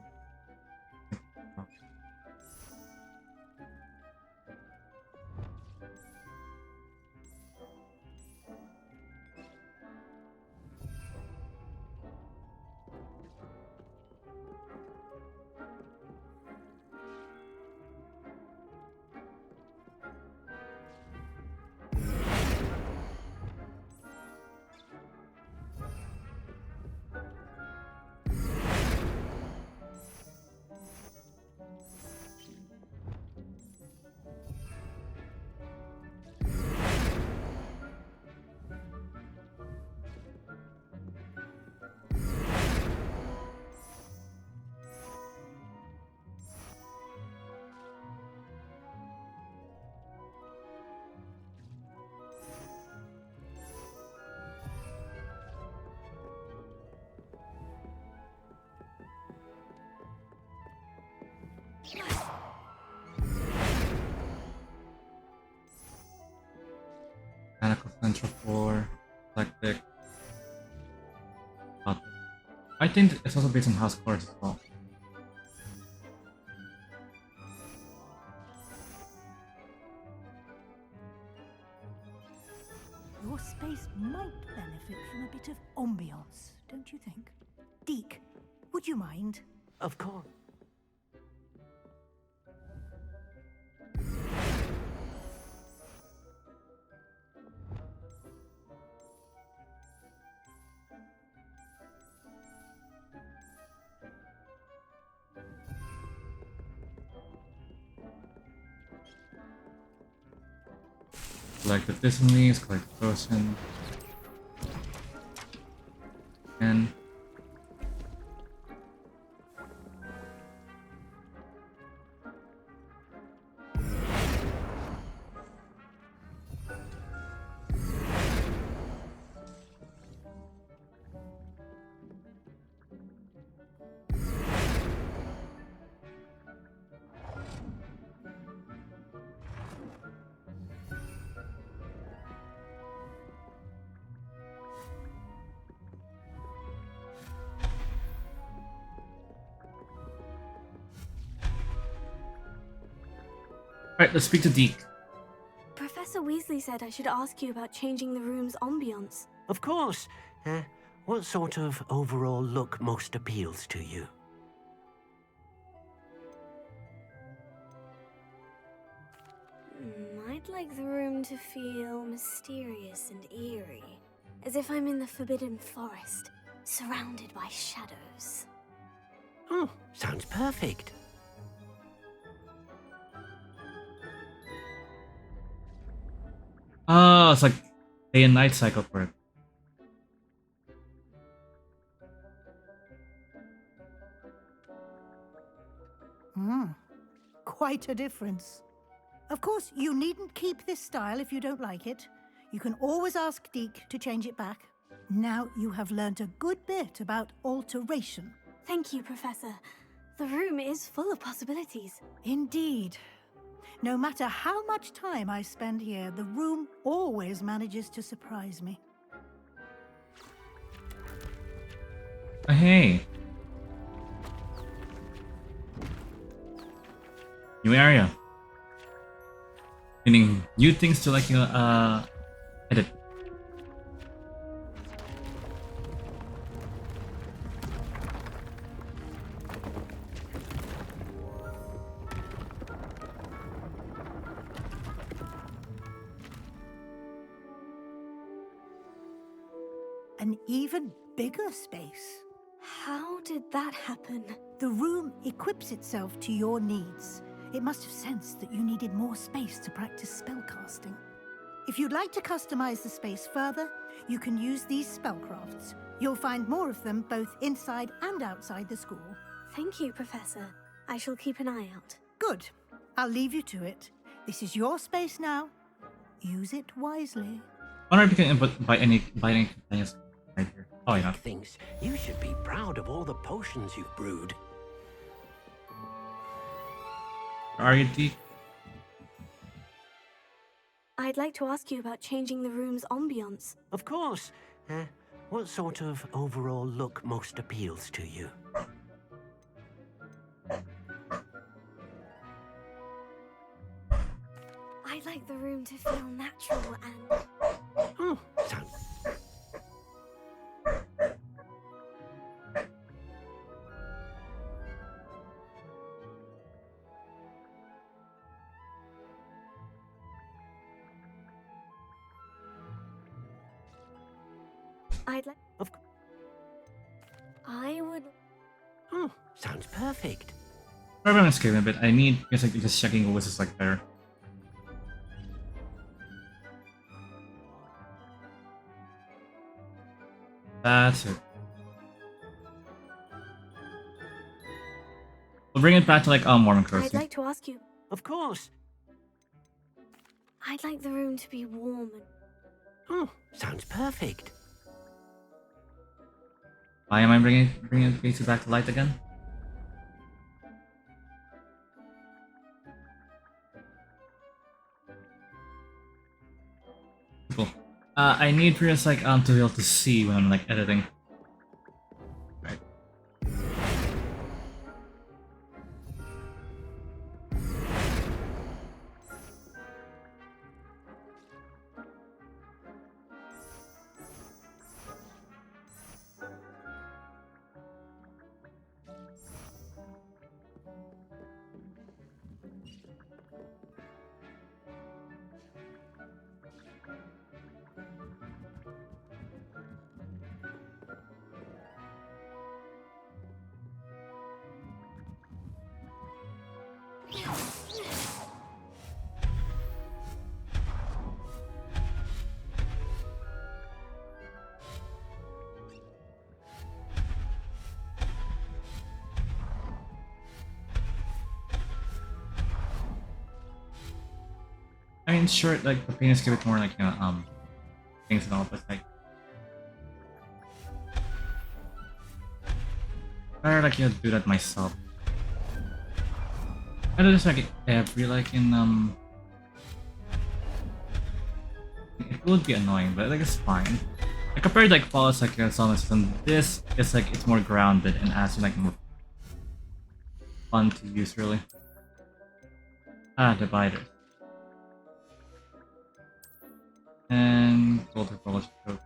Central floor, eclectic. I think it's also based on house colors as well. Your space might benefit from a bit of ambiance, don't you think? Deke, would you mind? Of course. Collect the Disney's, collect the Frozen. And alright, let's speak to Deke. Professor Weasley said I should ask you about changing the room's ambiance. Of course. What sort of overall look most appeals to you? I'd like the room to feel mysterious and eerie, as if I'm in the Forbidden Forest, surrounded by shadows. Oh, sounds perfect. Oh, it's like day and night cycle for it. Quite a difference. Of course, you needn't keep this style if you don't like it. You can always ask Deke to change it back. Now you have learned a good bit about alteration. Thank you, Professor. The room is full of possibilities. Indeed. No matter how much time I spend here, the room always manages to surprise me. Hey. New area. Meaning new things to like edit. An even bigger space. How did that happen? The room equips itself to your needs. It must have sensed that you needed more space to practice spellcasting. If you'd like to customize the space further, you can use these spellcrafts. You'll find more of them both inside and outside the school. Thank you, Professor. I shall keep an eye out. Good. I'll leave you to it. This is your space now. Use it wisely. I wonder if you can input by any companions right here. Oh yeah. Thinks you should be proud of all the potions you've brewed. Are you Deke? I'd like to ask you about changing the room's ambiance. Of course. What sort of overall look most appeals to you? I'd like the room to feel natural and... Oh, sounds... I'd like... I would... Oh, sounds perfect. I'm gonna skip a bit. I need just checking what is like better. That's it. We'll bring it back to like warm and cozy. I'd like to ask you... Of course. I'd like the room to be warm and... Oh, sounds perfect. Why am I bringing it back to light again? Cool. I need previous like to be able to see when I'm like editing. Right. I mean, sure, like the paintings give it more like things and all, but like better like do that myself. I do this like every like in it would be annoying, but like it's fine. Like compared to like Fallout like Zombie System, this is like it's more grounded and actually like more fun to use really. Dividers. And Golden Polish Coke.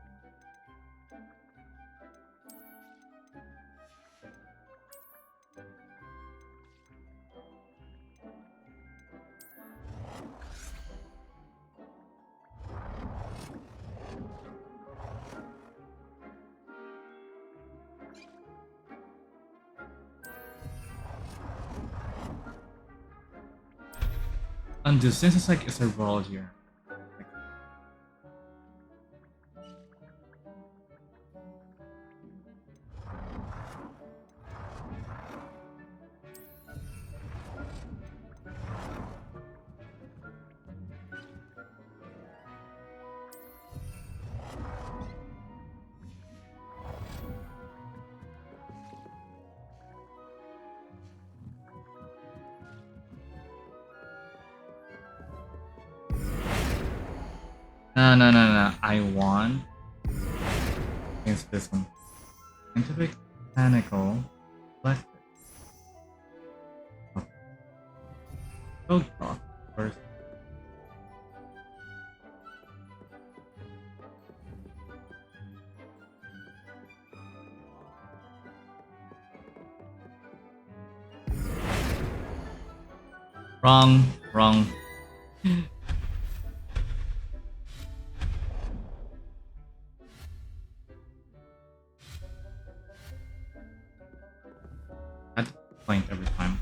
Undo, since it's like it's a roll here. No. I want against this one. Scientific, mechanical, electric. Code talk first. Wrong. At the point every time.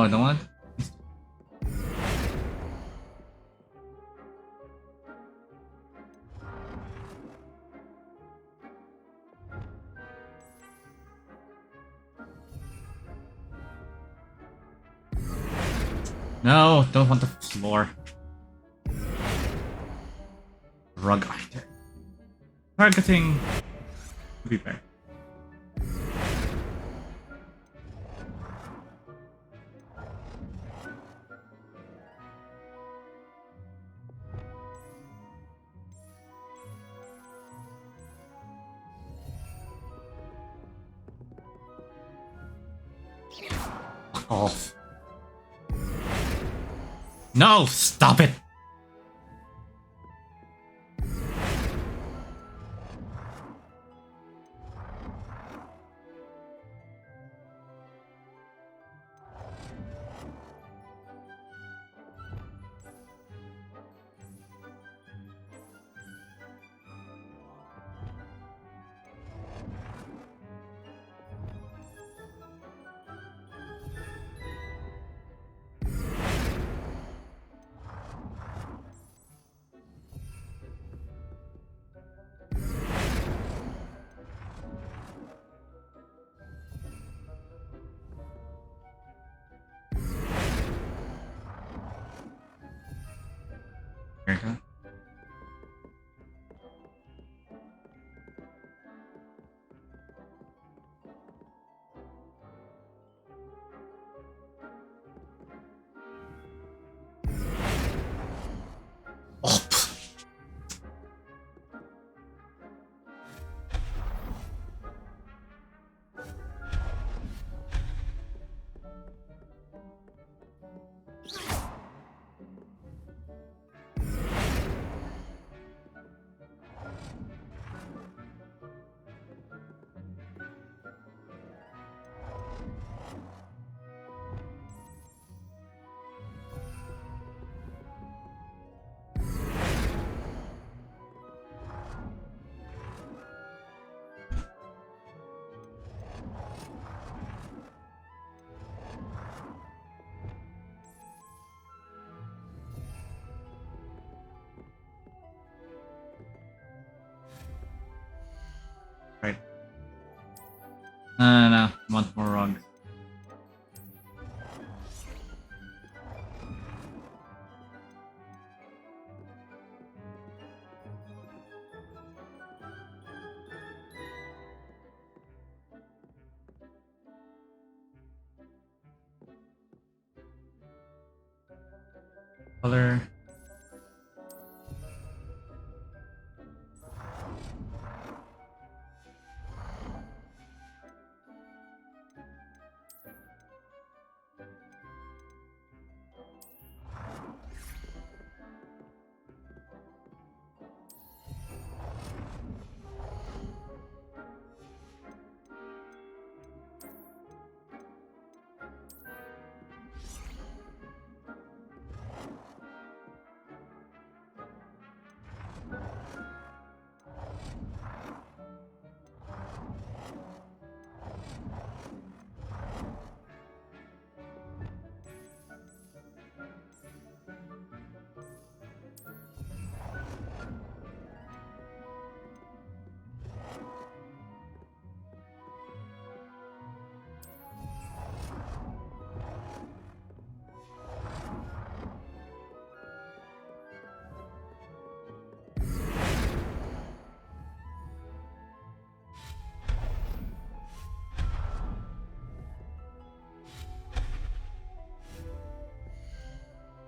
I don't want. No, don't want the floor. Rug item. Targeting. To be fair. Fuck off. No, stop it! America. Right. No, I want more rugs. Color.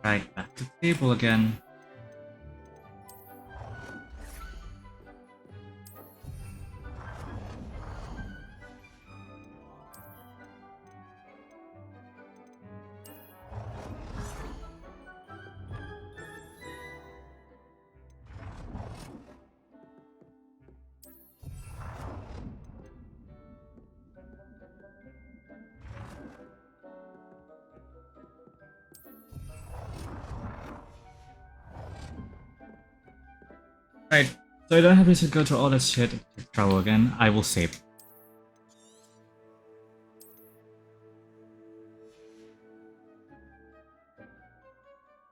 Right, back to the table again. Right, so I don't have to go through all this shit and take trouble again. I will save.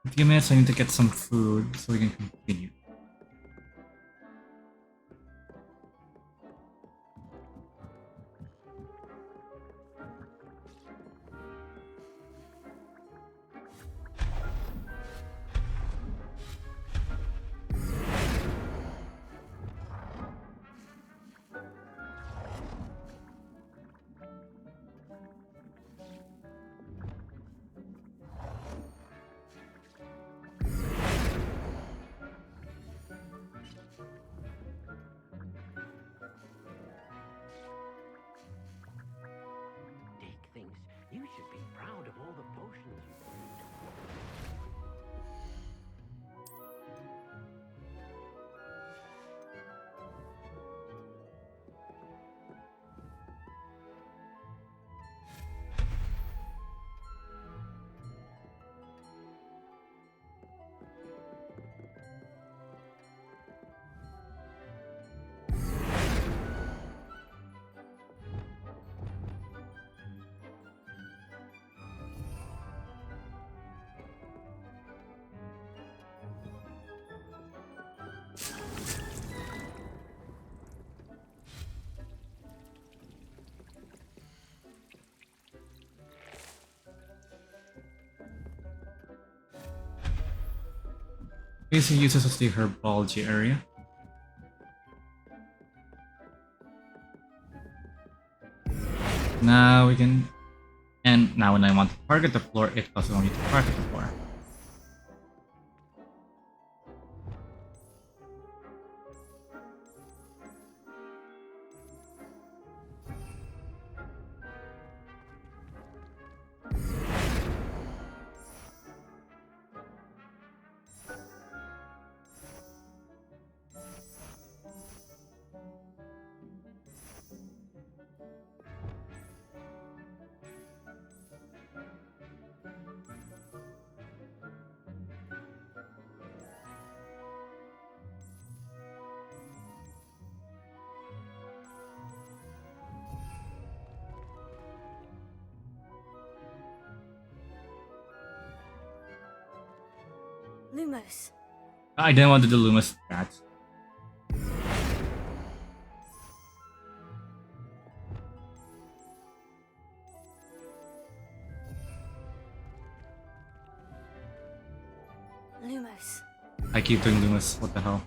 a few minutes, I need to get some food so we can continue. Dick thinks you should be proud of all the potions you've made. Basically uses as the herbology area. Now we can... And now when I want to target the floor, it doesn't want me to target the floor. Lumos. I didn't want to do Lumos stats. Lumos. I keep doing Lumos, what the hell?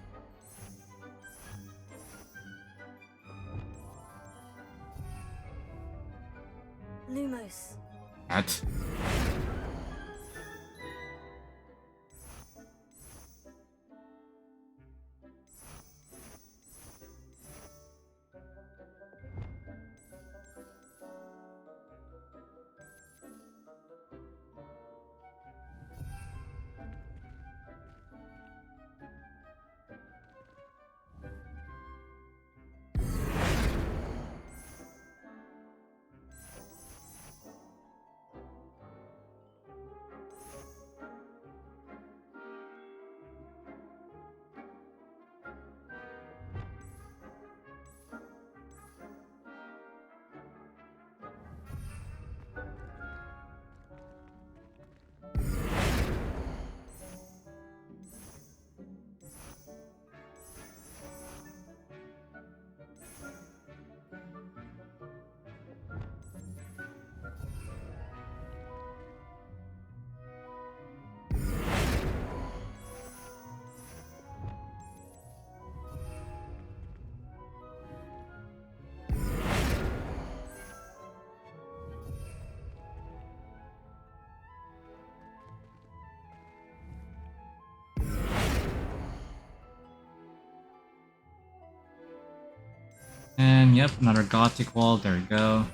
Lumos. That. And yep, another Gothic wall, there we go.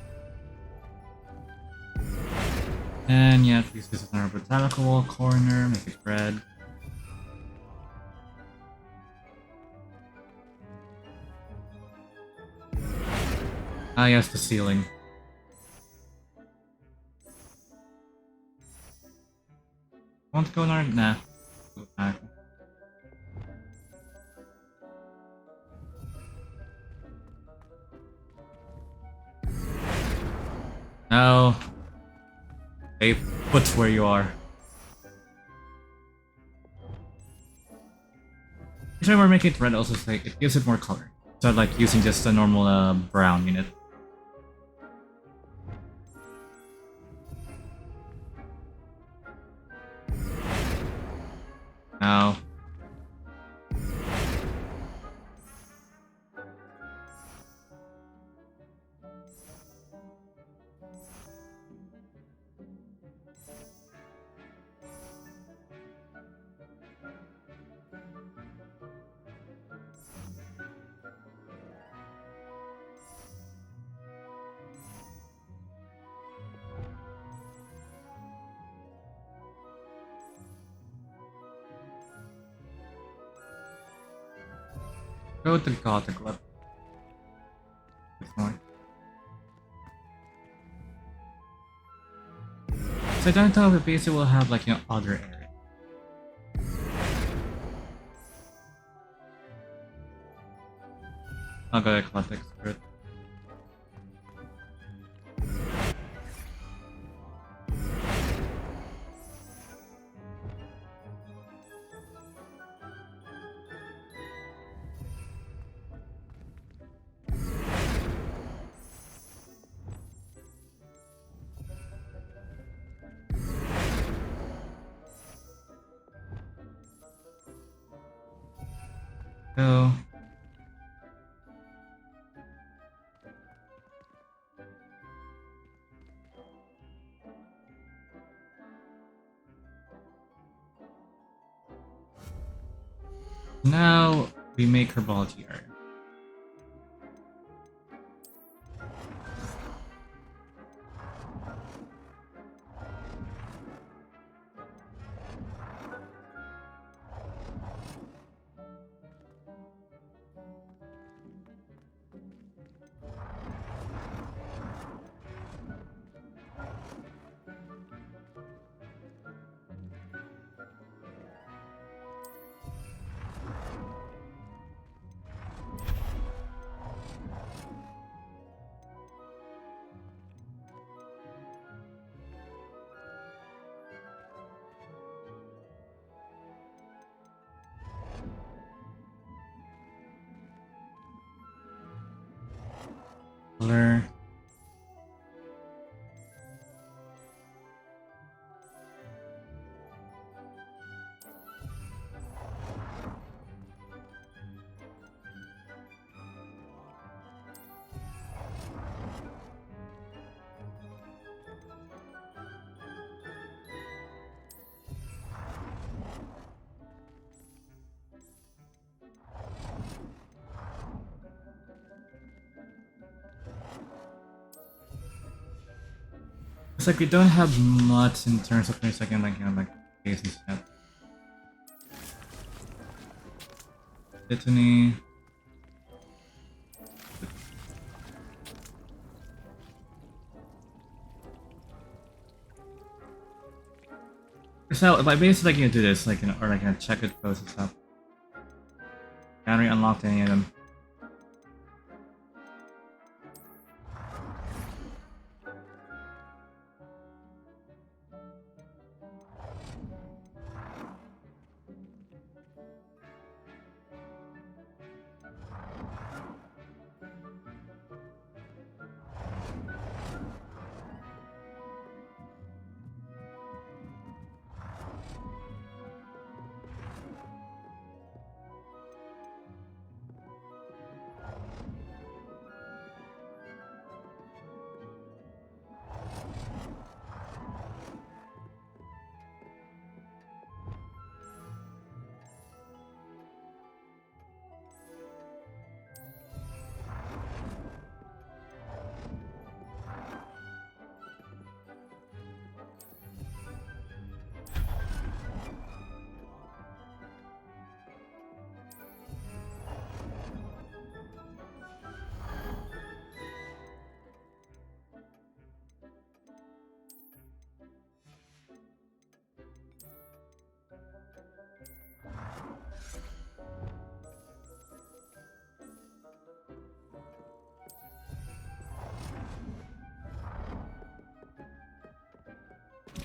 And yep, this is another Botanical wall corner, make it red. Ah yes, the ceiling. Want to go in our... Nah. No. Stay put where you are. reason we're making it red also is like it gives it more color. So like using just a normal brown unit. Now. Go with the Gothic look. So I don't know if basically will have like other areas. I'll go to Gothic Spirit. So now we make herbology art. Color. It's like we don't have much in terms of second like basic stuff. Litany. So like basically like do this like or like check it post and stuff. Can't really unlock any of them.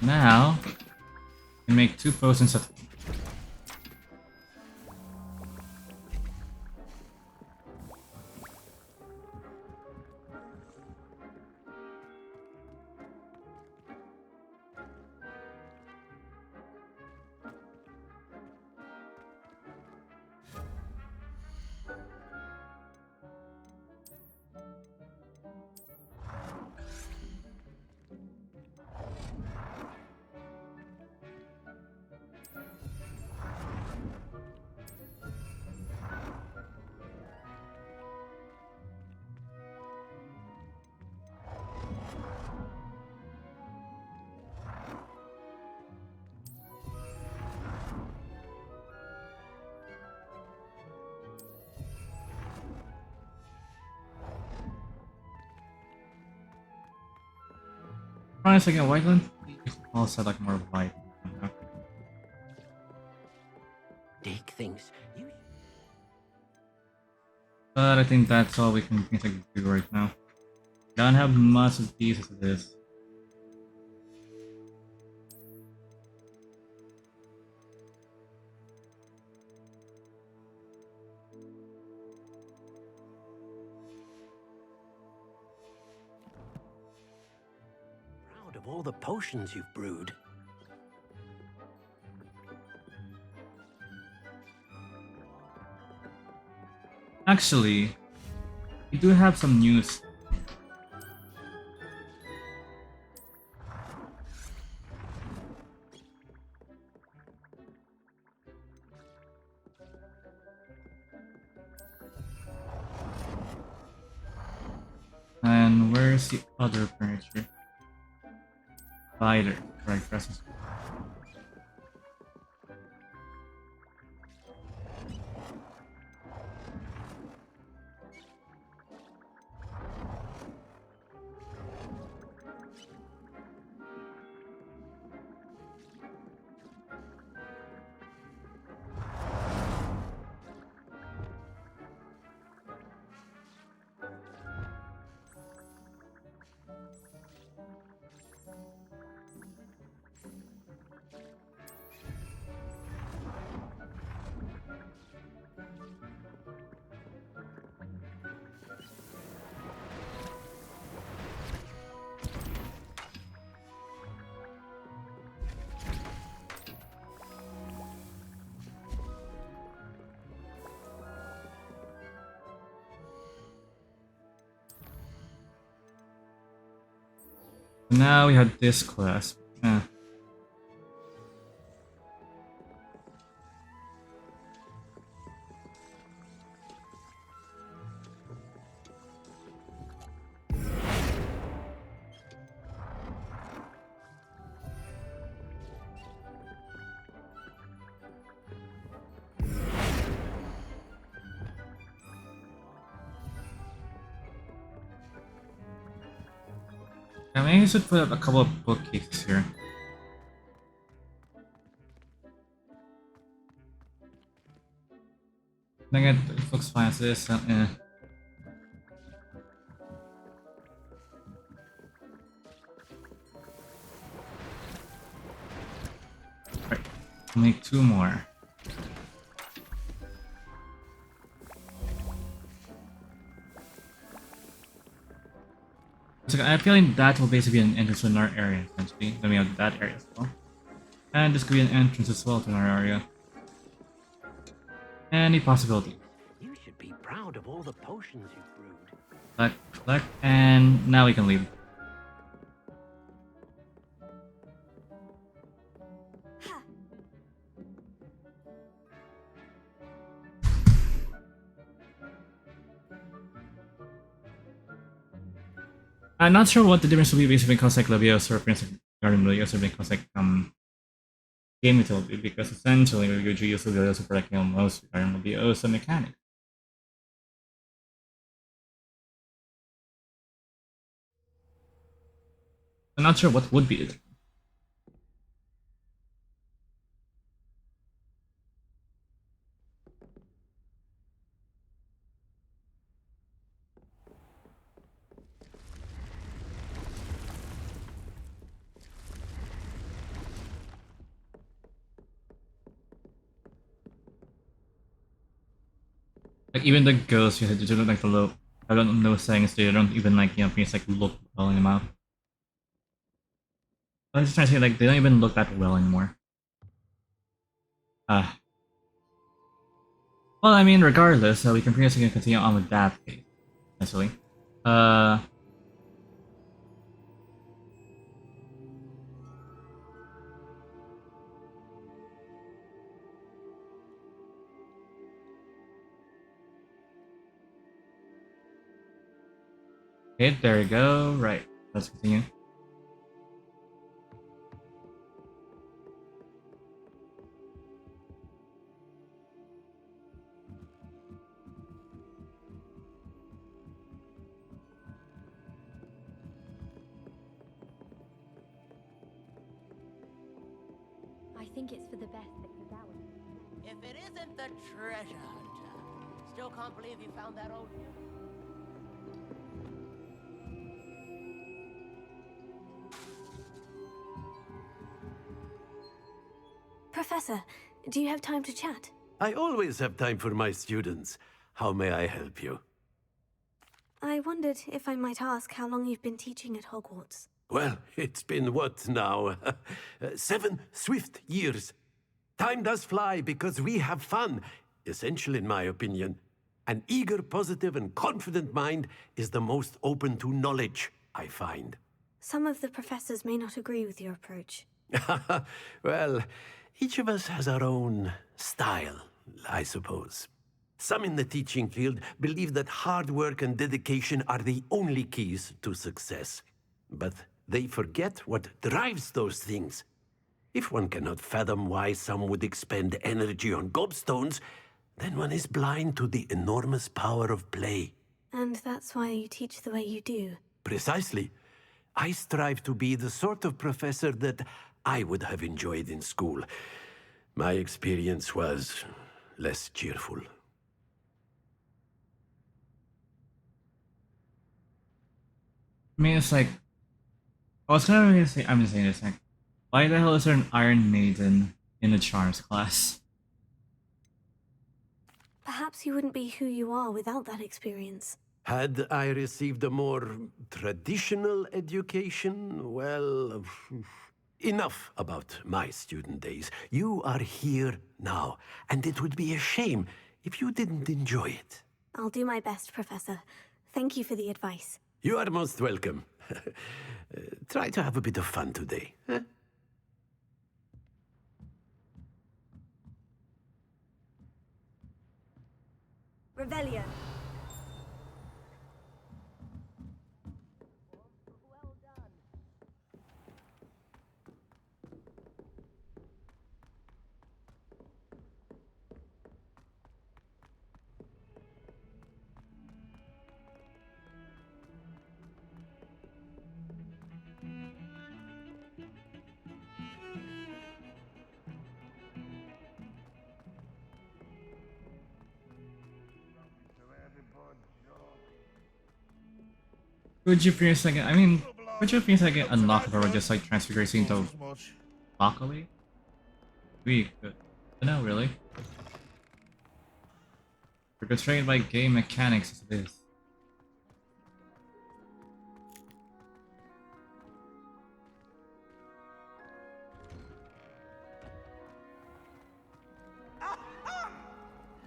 Now, we can make 2 potions of Honestly, again, why don't we all set like more white? Dig things. But I think that's all we can do right now. Don't have much of these as it is. Proud of all the potions you've brewed. Actually, we do have some news. And where's the other furniture? Spider, right, presents. Now we have this class. I mean, I should put up a couple of bookcases here. I think it looks fine as this. Right, make 2 more. So I'm feeling that will basically be an entrance to our area, essentially. Then we have that area as well. And this could be an entrance as well to our area. Any possibility. You should be proud of all the potions you've brewed. Collect, and now we can leave. I'm not sure what the difference will be between Cossack Leviosa or Prince of Garden Leviosa and Cossack game utility, because essentially we usually use Leviosa for like most Garden Leviosa mechanic. I'm not sure what would be it. Like even the ghosts, you don't like the low. I don't know sayings. They don't even like things like look well in the mouth. I'm just trying to say like they don't even look that well anymore. Well, I mean, regardless, we can pretty much continue on with that case, essentially. Okay, there we go. Right, let's continue. think it's for the best that Kagawa. If it isn't the treasure hunter, still can't believe you found that old. Professor, do you have time to chat? I always have time for my students. How may I help you? I wondered if I might ask how long you've been teaching at Hogwarts. Well, it's been what now? 7 swift years. Time does fly because we have fun. Essential in my opinion. An eager, positive, and confident mind is the most open to knowledge, I find. Some of the professors may not agree with your approach. Well, each of us has our own style, I suppose. Some in the teaching field believe that hard work and dedication are the only keys to success. But they forget what drives those things. If one cannot fathom why some would expend energy on gobstones, then one is blind to the enormous power of play. And that's why you teach the way you do. Precisely. I strive to be the sort of professor that I would have enjoyed in school. My experience was less cheerful. I mean, it's like, I was kind of gonna say, I'm just saying this, like, why the hell is there an Iron Maiden in the Charms class? Perhaps you wouldn't be who you are without that experience. Had I received a more traditional education, well, enough about my student days. You are here now, and it would be a shame if you didn't enjoy it. I'll do my best, Professor. Thank you for the advice. You are most welcome. Try to have a bit of fun today. Huh? Revelio. Could you please like, I mean, could you please like unlock it or just like transfigure into broccoli? We could. No, really. We're constrained by game mechanics as it is.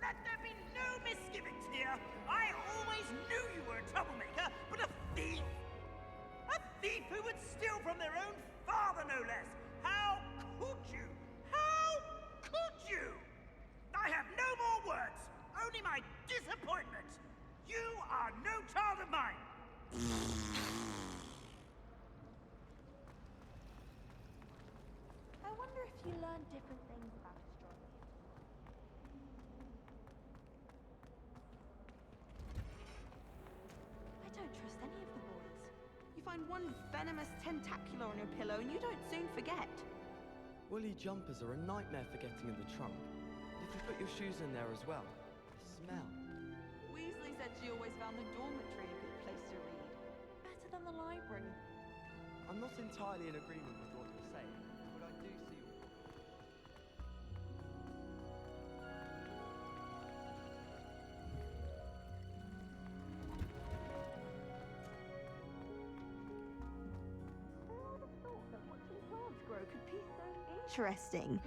Let there be no misgivings here. I always knew you were a troublemaker, but a thief! A thief who would steal from their own father, no less! How could you? How could you? I have no more words, only my disappointment. You are no child of mine. I wonder if you learned different things about astronomy. I don't trust any of the boys. You find one venomous tentacular on your pillow and you don't soon forget. Woolly jumpers are a nightmare for getting in the trunk. If you put your shoes in there as well, the smell. Weasley said she always found the dormitory a good place to read. Better than the library. I'm not entirely in agreement with what you're saying, but I do see your point. I would have thought that watching plants grow could be so interesting.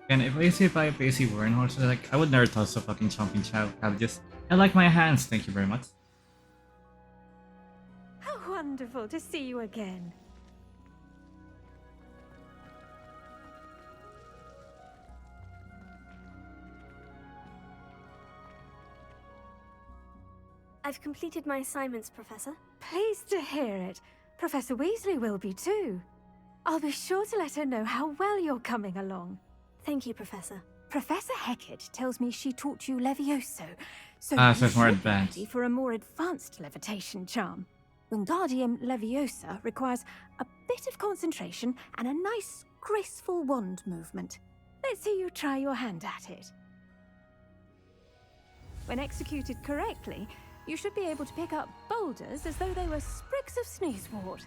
And if Lacey by Pacey weren't horses, like I would never toss a fucking chomping child cabbages. I like my hands, thank you very much. How wonderful to see you again. I've completed my assignments, Professor. Pleased to hear it. Professor Weasley will be too. I'll be sure to let her know how well you're coming along. Thank you, Professor. Professor Hecat tells me she taught you Levioso, so Ah, you so it's more should be advanced. ready for a more advanced levitation charm. Wingardium Leviosa requires a bit of concentration and a nice, graceful wand movement. Let's see you try your hand at it. When executed correctly, you should be able to pick up boulders as though they were sprigs of sneezewort.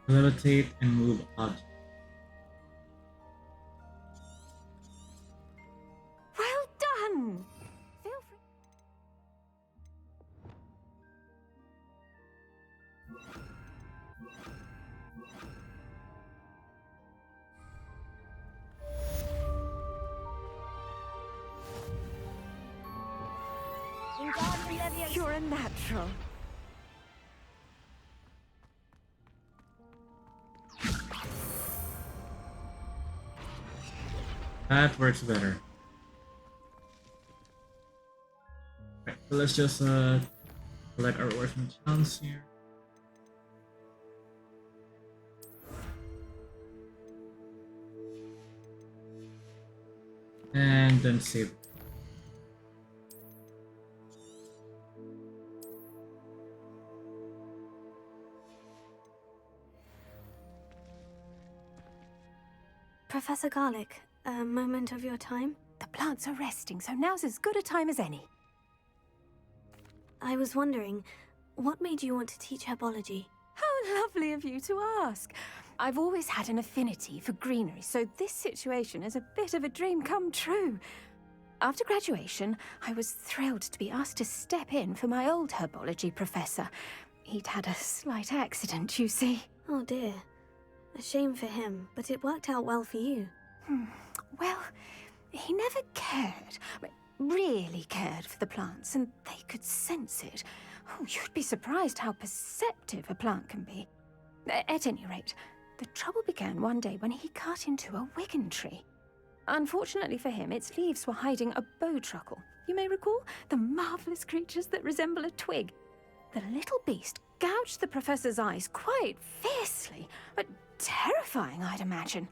Levitate and move objects. Well done! Feel free. You're a natural. That works better. Right, so let's just collect our rewards from chance here. And then save. Professor Garlic, a moment of your time? The plants are resting, so now's as good a time as any. I was wondering, what made you want to teach herbology? How lovely of you to ask. I've always had an affinity for greenery, so this situation is a bit of a dream come true. After graduation, I was thrilled to be asked to step in for my old herbology professor. He'd had a slight accident, you see. Oh dear. A shame for him, but it worked out well for you. Well, he never cared, really cared for the plants, and they could sense it. Oh, you'd be surprised how perceptive a plant can be. At any rate, the trouble began one day when he cut into a wigan tree. Unfortunately for him, its leaves were hiding a bowtruckle. You may recall the marvellous creatures that resemble a twig. The little beast gouged the professor's eyes quite fiercely, but terrifying, I'd imagine.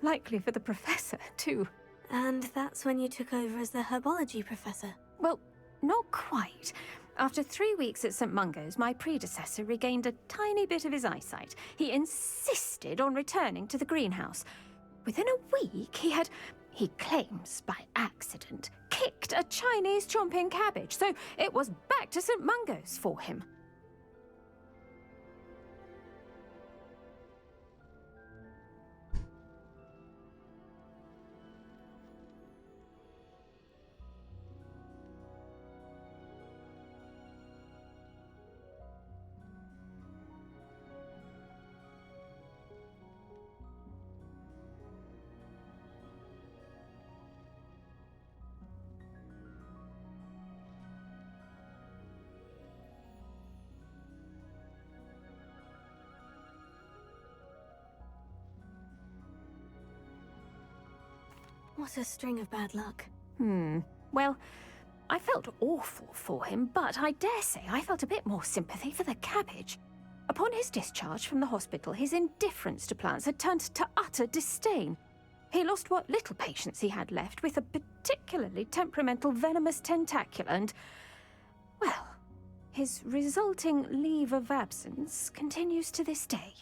Likely for the professor, too. And that's when you took over as the herbology professor? Well, not quite. After 3 weeks at St. Mungo's, my predecessor regained a tiny bit of his eyesight. He insisted on returning to the greenhouse. Within a week, he claims by accident, kicked a Chinese chomping cabbage, so it was back to St. Mungo's for him. What a string of bad luck. Well, I felt awful for him, but I dare say I felt a bit more sympathy for the cabbage. Upon his discharge from the hospital, his indifference to plants had turned to utter disdain. He lost what little patience he had left with a particularly temperamental venomous tentacula and, well, his resulting leave of absence continues to this day.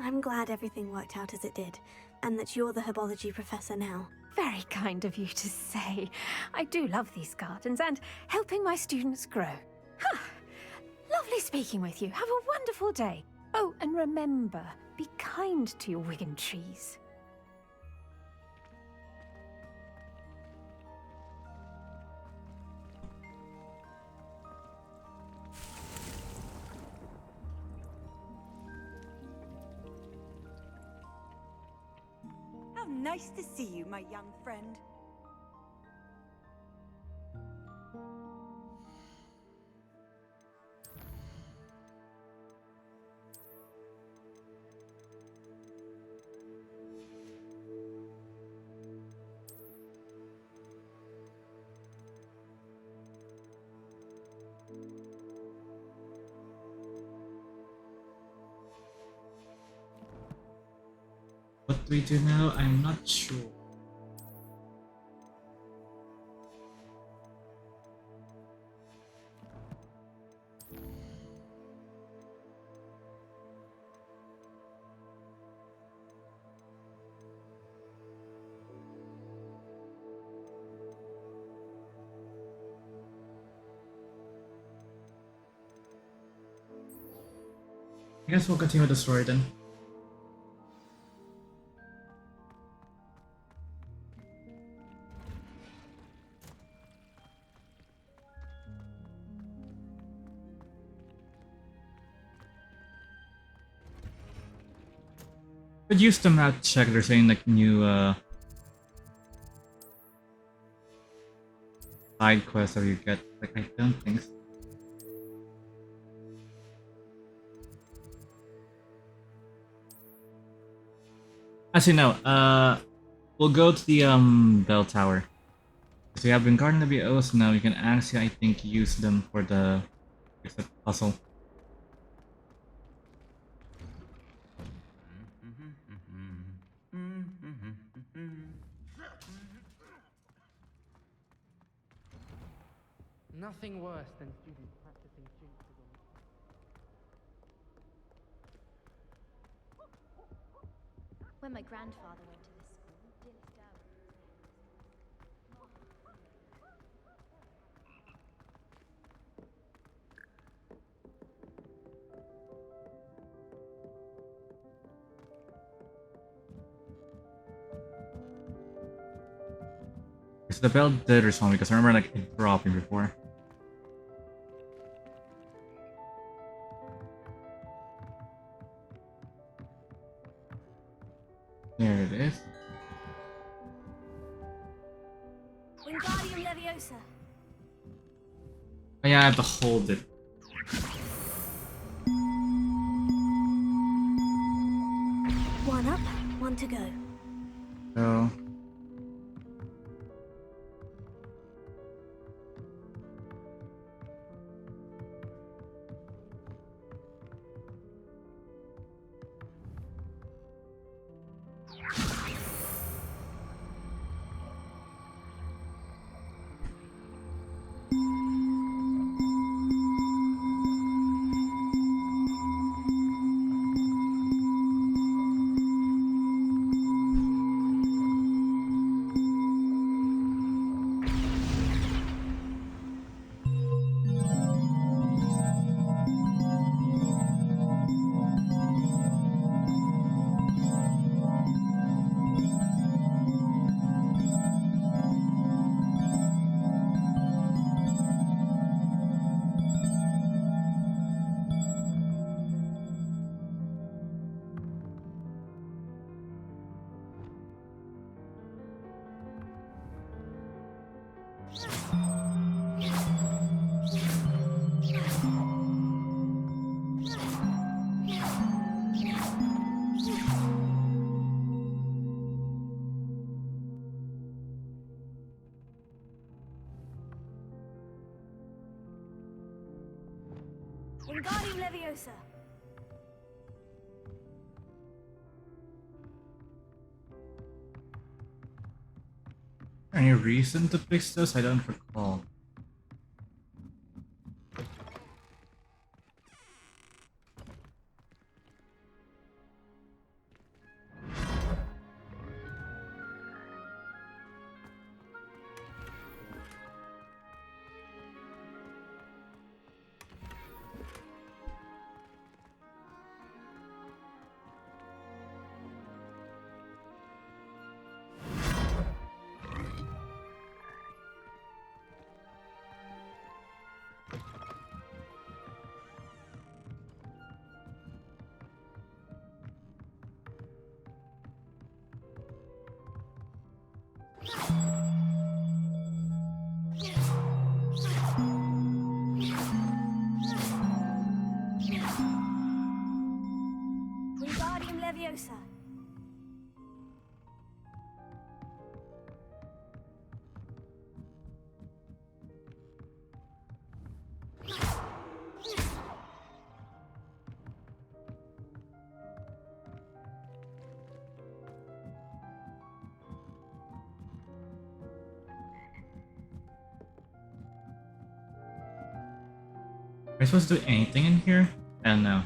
I'm glad everything worked out as it did, and that you're the herbology professor now. Very kind of you to say. I do love these gardens and helping my students grow. Lovely speaking with you. Have a wonderful day. Oh, and remember, be kind to your wigan trees. How nice to see you, my young friend. What do we do now? I'm not sure. I guess we'll continue the story then. Could use the map check. They're saying like new side quests that you get. Like I don't think so. Actually no, we'll go to the bell tower. So we have been guarding the BOs now, you can actually I think use them for the puzzle. Nothing worse than students practicing jinxes on the... When my grandfather went to this school, Dilly's dowry. So the bell did respond because I remember like it dropping before. There it is. Wingardium Leviosa. Oh yeah, I have to hold it. One up, one to go. So Wingardium Leviosa. any reason to fix this? I don't recall. I supposed to do anything in here? I don't know.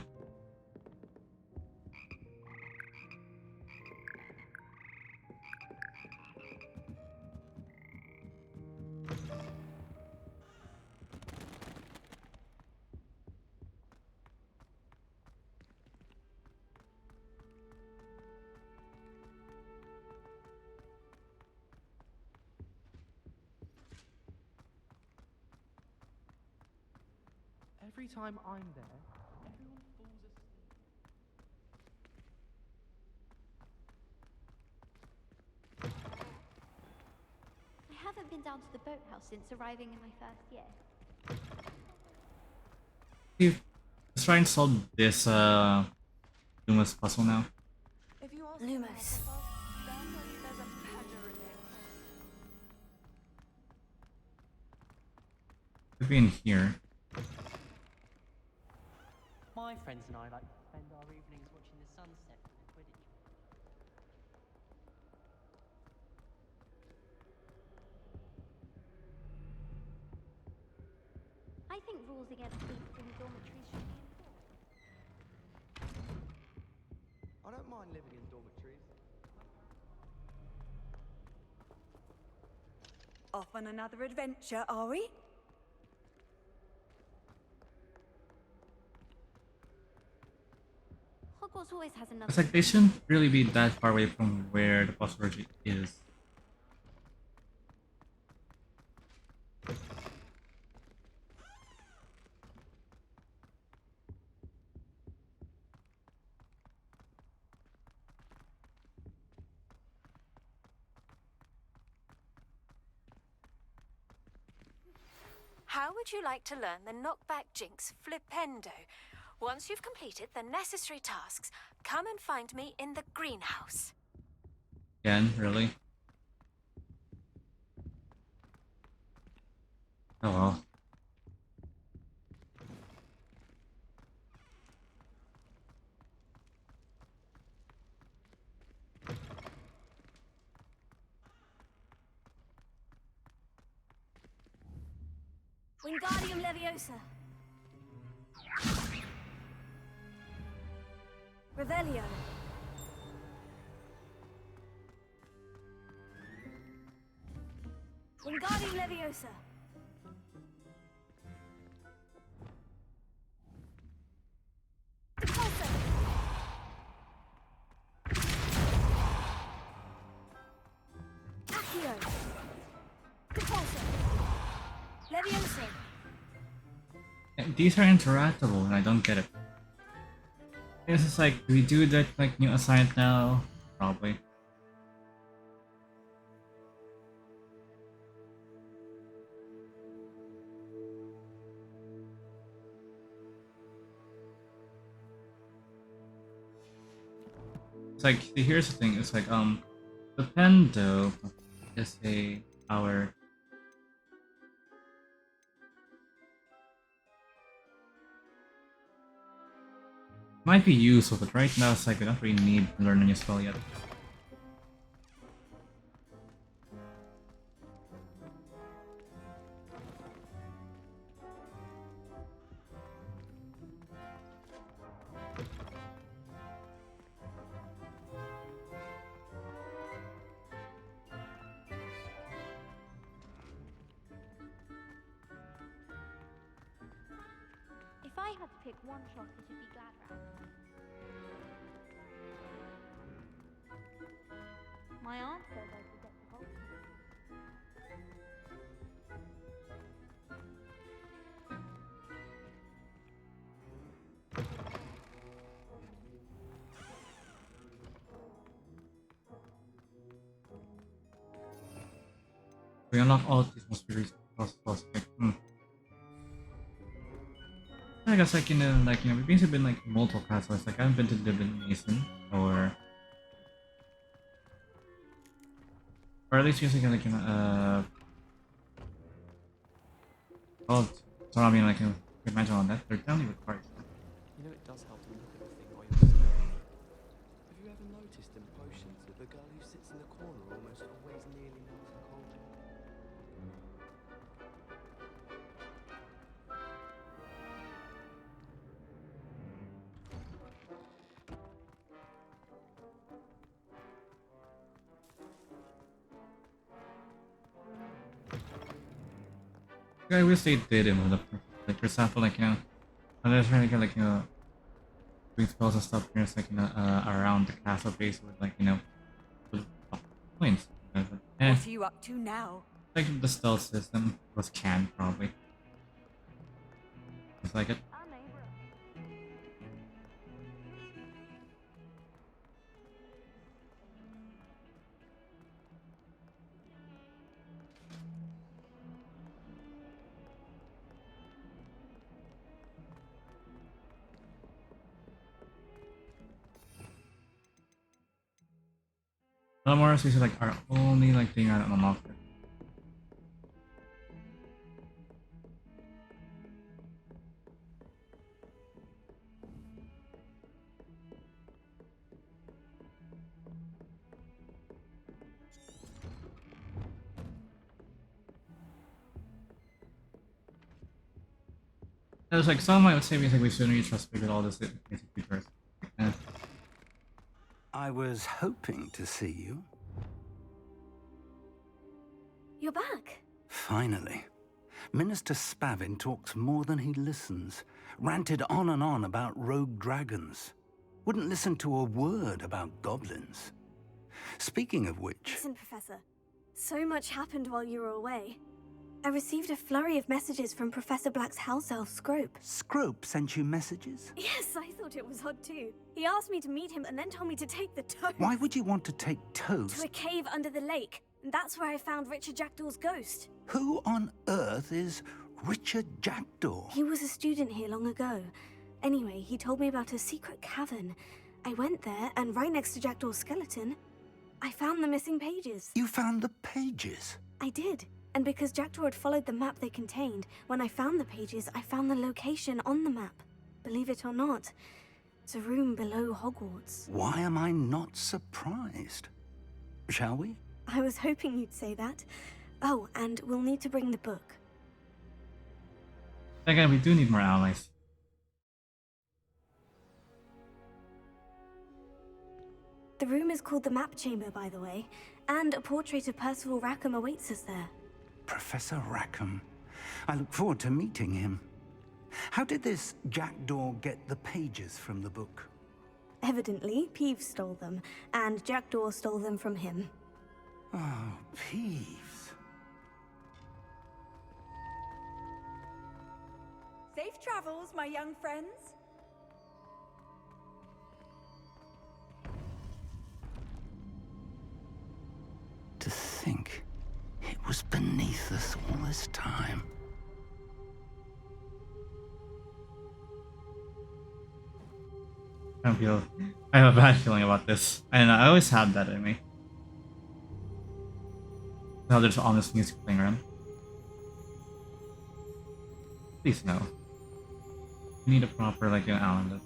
Every time I'm there, everyone falls asleep. I haven't been down to the boathouse since arriving in my first year. Let's try and solve this Lumos puzzle now. Lumos. Could be in here. My friends and I like to spend our evenings watching the sunset with a Quidditch. I think rules against visiting dormitories should be enforced. I don't mind living in dormitories. Off on another adventure, are we? Hogwarts always has another. It's like they shouldn't really be that far away from where the puzzle is. How would you like to learn the knockback jinx flipendo? Once you've completed the necessary tasks, come and find me in the greenhouse. Again, really? Oh well. Wingardium Leviosa. Revelio. Wingardium Leviosa. Repulsor. Accio. Repulsor. Leviosa. These are interactable and I don't get it. I guess it's like, do we do that like new assignment now? Probably. It's like, see, here's the thing, it's like, the Pendo is our might be useful, but right now it's like we don't really need to learn a new spell yet. If I had to pick one shop, it would be Gladrat. My aunt says I should get the whole We unlock all of these most possible. I guess like we've been like multiple castles. Like I haven't been to Divination Mason or at least using like oh, so I mean like imagine on that they're definitely required. You know it does help to look at the thing while you're staring. Have you ever noticed in potions that the girl who sits in the corner almost always nearly knows the cauldron? I wish they did in the like for example like when they're trying to get like doing spells and stuff here, it's like around the castle base with like with points. What are you up to now? Like the stealth system was canned probably. It's like it. More is like our only like thing I don't know about. There's like some I would say basically sooner you trust me with all this basically first. I was hoping to see you. You're back. Finally. Minister Spavin talks more than he listens. Ranted on and on about rogue dragons. Wouldn't listen to a word about goblins. Speaking of which... Listen, Professor. So much happened while you were away. I received a flurry of messages from Professor Black's house elf, Scrope. Scrope sent you messages? Yes, I thought it was odd too. He asked me to meet him and then told me to take the toast. Why would you want to take toast? To a cave under the lake. And that's where I found Richard Jackdaw's ghost. Who on earth is Richard Jackdaw? He was a student here long ago. Anyway, he told me about a secret cavern. I went there, and right next to Jackdaw's skeleton, I found the missing pages. You found the pages? I did. And because Jackdaw had followed the map they contained, when I found the pages, I found the location on the map. Believe it or not, it's a room below Hogwarts. Why am I not surprised? Shall we? I was hoping you'd say that. Oh, and we'll need to bring the book. Again, we do need more allies. The room is called the Map Chamber, by the way, and a portrait of Percival Rackham awaits us there. Professor Rackham. I look forward to meeting him. How did this Jackdaw get the pages from the book? Evidently, Peeves stole them, and Jackdaw stole them from him. Oh, Peeves. Safe travels, my young friends. To think it was beneath us all this time. I have a bad feeling about this, and I always had that in me. Now there's honest music playing around. Please no. You need a proper like an island.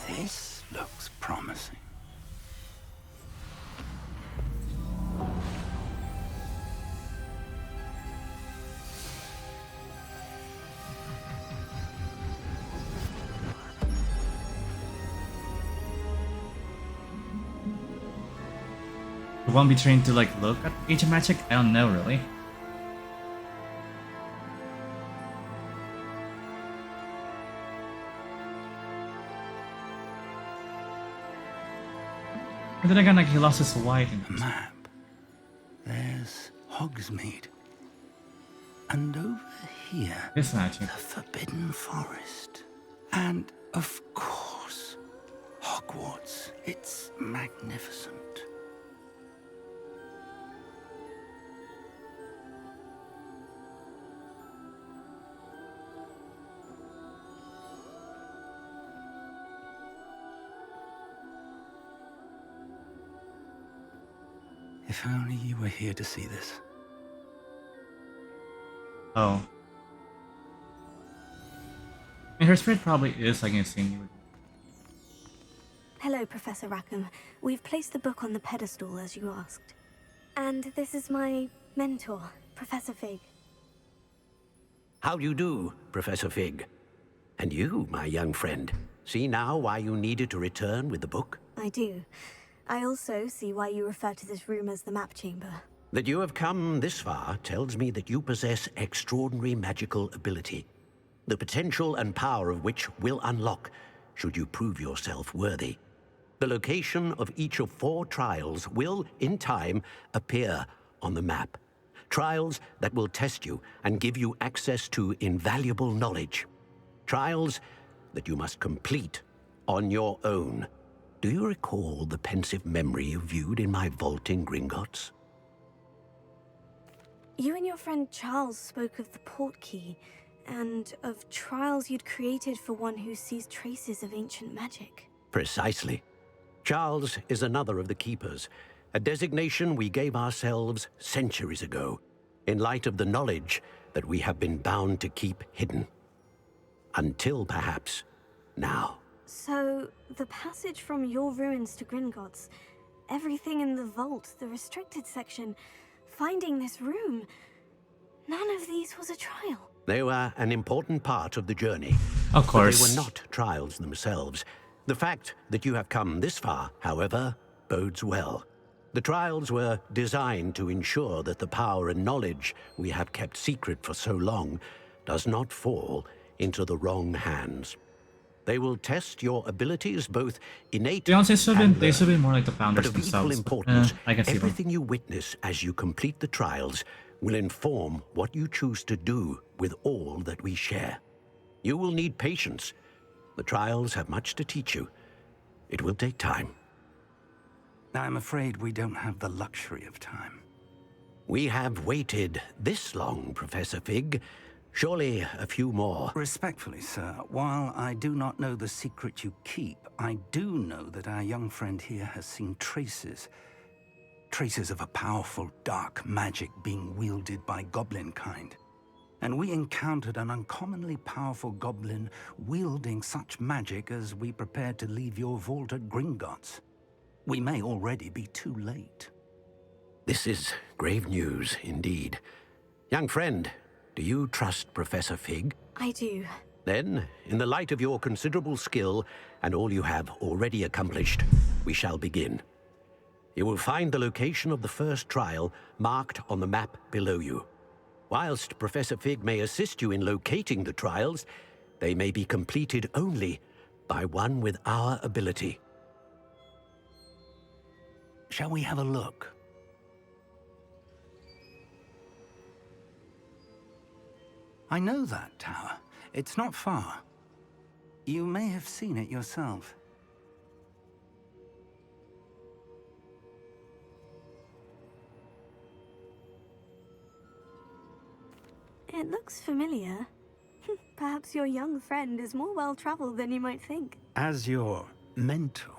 This looks promising. You won't be trained to like look at ancient magic? I don't know really. But then again, like he lost his white in a map. There's Hogsmeade. And over here, this magic. The Forbidden Forest. And of course, Hogwarts. It's magnificent. If only you were here to see this. Oh. I mean, her spirit probably is like seeing you. Hello, Professor Rackham. We've placed the book on the pedestal as you asked. And this is my mentor, Professor Fig. How do you do, Professor Fig? And you, my young friend, see now why you needed to return with the book? I do. I also see why you refer to this room as the map chamber. That you have come this far tells me that you possess extraordinary magical ability, the potential and power of which will unlock should you prove yourself worthy. The location of each of 4 trials will, in time, appear on the map. Trials that will test you and give you access to invaluable knowledge. Trials that you must complete on your own. Do you recall the pensive memory you viewed in my vault in Gringotts? You and your friend Charles spoke of the portkey, and of trials you'd created for one who sees traces of ancient magic. Precisely. Charles is another of the Keepers, a designation we gave ourselves centuries ago, in light of the knowledge that we have been bound to keep hidden. Until, perhaps, now. So, the passage from your ruins to Gringotts, everything in the vault, the restricted section, finding this room, none of these was a trial. They were an important part of the journey. Of But course. they were not trials themselves. The fact that you have come this far, however, bodes well. The trials were designed to ensure that the power and knowledge we have kept secret for so long does not fall into the wrong hands. They will test your abilities, both innate To be honest, and they should be learned. more like the But founders of equal themselves. importance, I can see them. everything you witness as you complete the trials will inform what you choose to do with all that we share. You will need patience. The trials have much to teach you. It will take time. I'm afraid we don't have the luxury of time. We have waited this long, Professor Fig. Surely a few more. Respectfully, sir, while I do not know the secret you keep, I do know that our young friend here has seen traces. Traces of a powerful dark magic being wielded by goblin kind. And we encountered an uncommonly powerful goblin wielding such magic as we prepared to leave your vault at Gringotts. We may already be too late. This is grave news indeed. Young friend, do you trust Professor Fig? I do. Then, in the light of your considerable skill and all you have already accomplished, we shall begin. You will find the location of the first trial marked on the map below you. Whilst Professor Fig may assist you in locating the trials, they may be completed only by one with our ability. Shall we have a look? I know that tower. It's not far. You may have seen it yourself. It looks familiar. Perhaps your young friend is more well-traveled than you might think. As your mentor,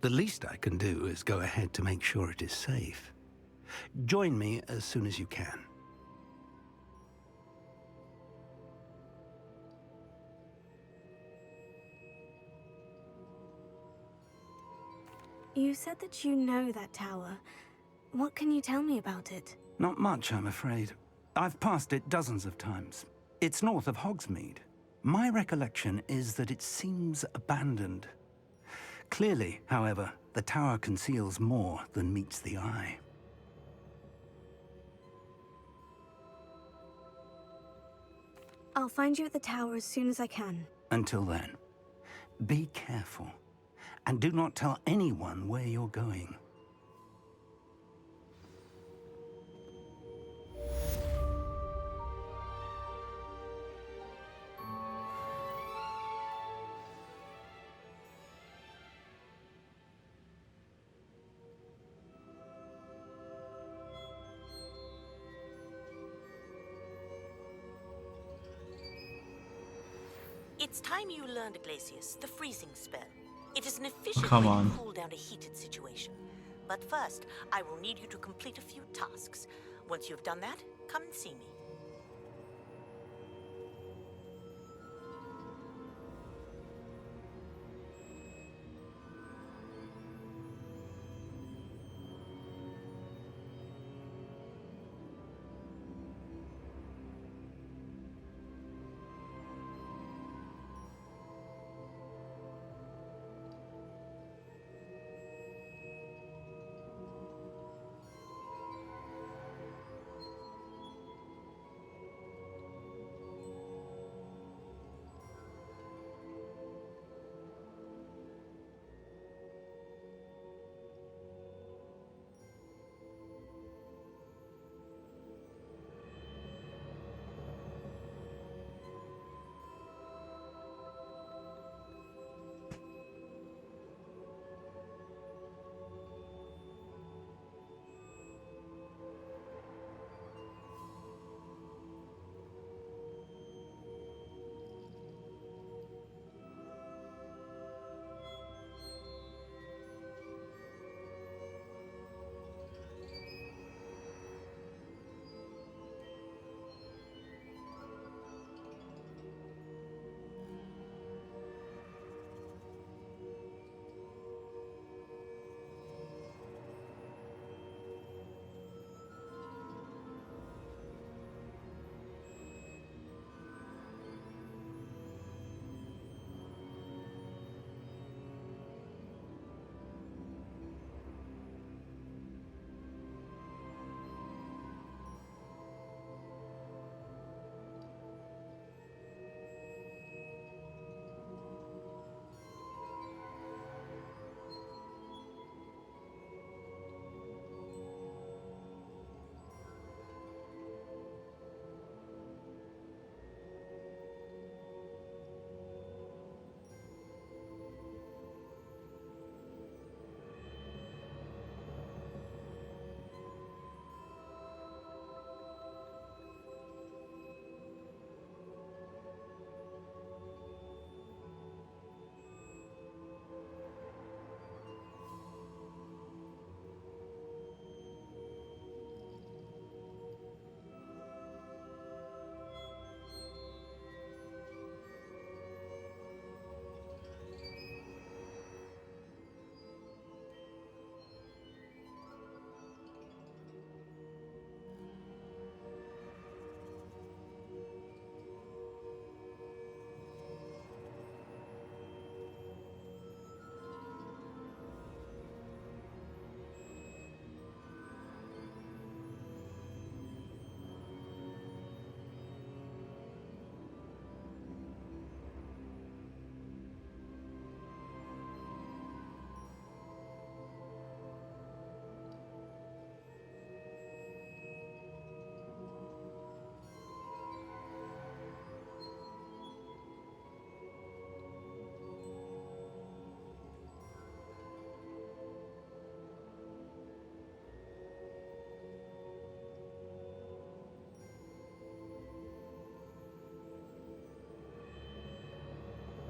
the least I can do is go ahead to make sure it is safe. Join me as soon as you can. You said that you know that tower. What can you tell me about it? Not much, I'm afraid. I've passed it dozens of times. It's north of Hogsmeade. My recollection is that it seems abandoned. Clearly, however, the tower conceals more than meets the eye. I'll find you at the tower as soon as I can. Until then, be careful, and do not tell anyone where you're going. It's time you learned, Glacius, the freezing spell. It is an efficient Come way on. to cool down a heated situation. But first, I will need you to complete a few tasks. Once you've done that, come and see me.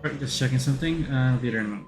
Alright, just checking something. Be there in a moment.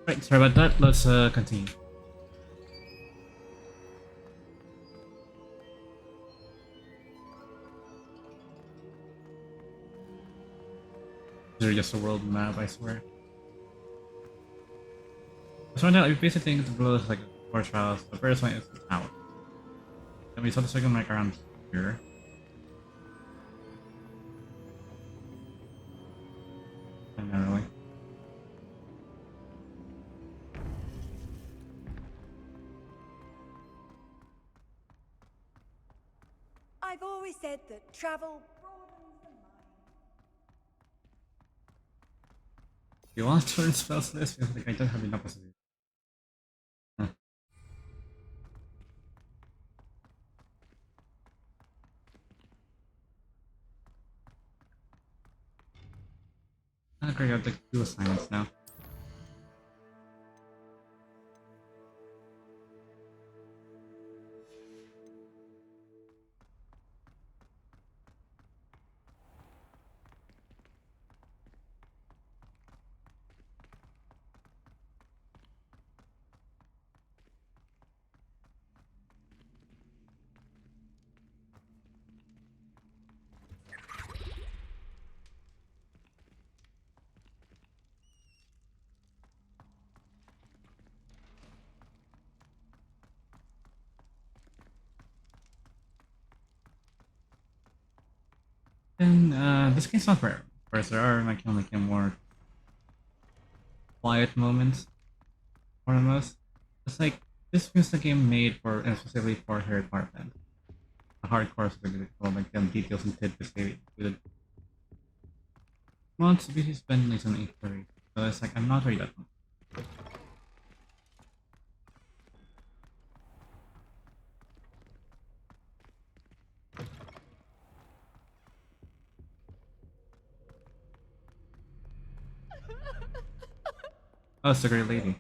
Right, sorry about that. Let's continue. These are just a world map, I swear. So now, if basically think the rule is like 4 trials. The first one is out. Then we saw the second mic around here. And not really. I've always said that travel broadens the mind. You want to learn spells this? Because like, I don't have enough of it. Okay, I have to do science now. And this game's not rare. Of course, there are like more quiet moments for the most. It's like this was the game made for and specifically for her department. The hardcore specifically, well, like the details and tidbits they included. Well, it's busy spending like some 8:30, so it's like I'm not really that much. Oh, it's the great lady.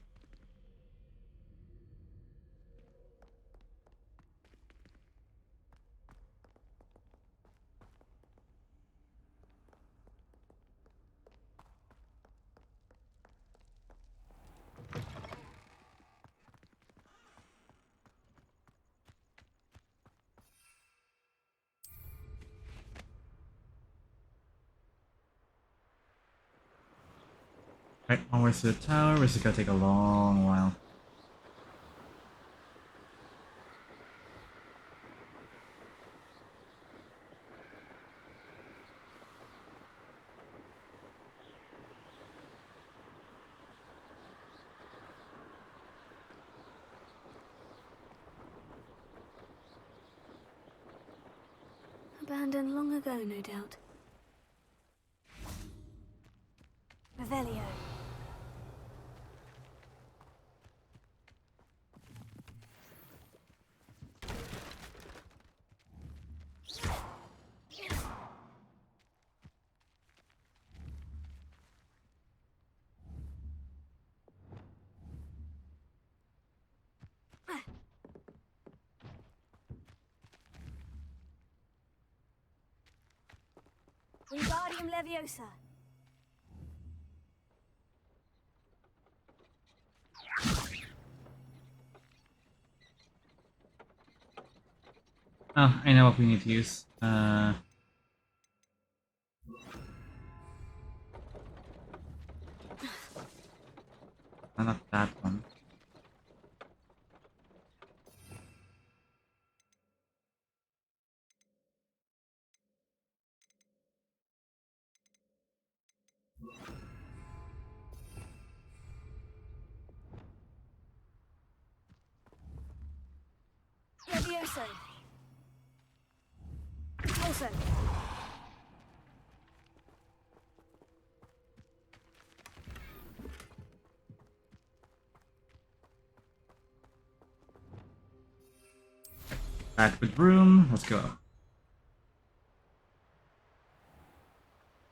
Right, onwards to the tower, which is gonna take a long while. Abandoned long ago, no doubt. Revelio. Wingardium Leviosa. Oh, I know what we need to use. Not that one. Levioso. Also. Back with room. Let's go.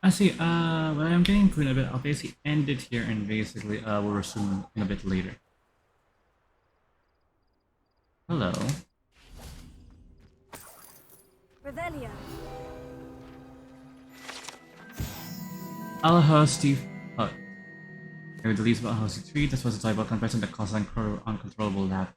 I see. When I'm getting through a bit, I'll basically end it here and basically we'll resume in a bit later. Hello. Revelio. I'll host Steve. Oh, With the least about how he treat, this was a type of confession that caused uncontrollable laughter.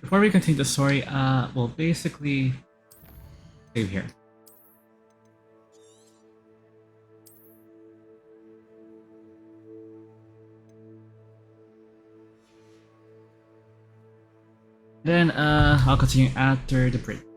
Before we continue the story, we'll basically save here. Then I'll continue after the break.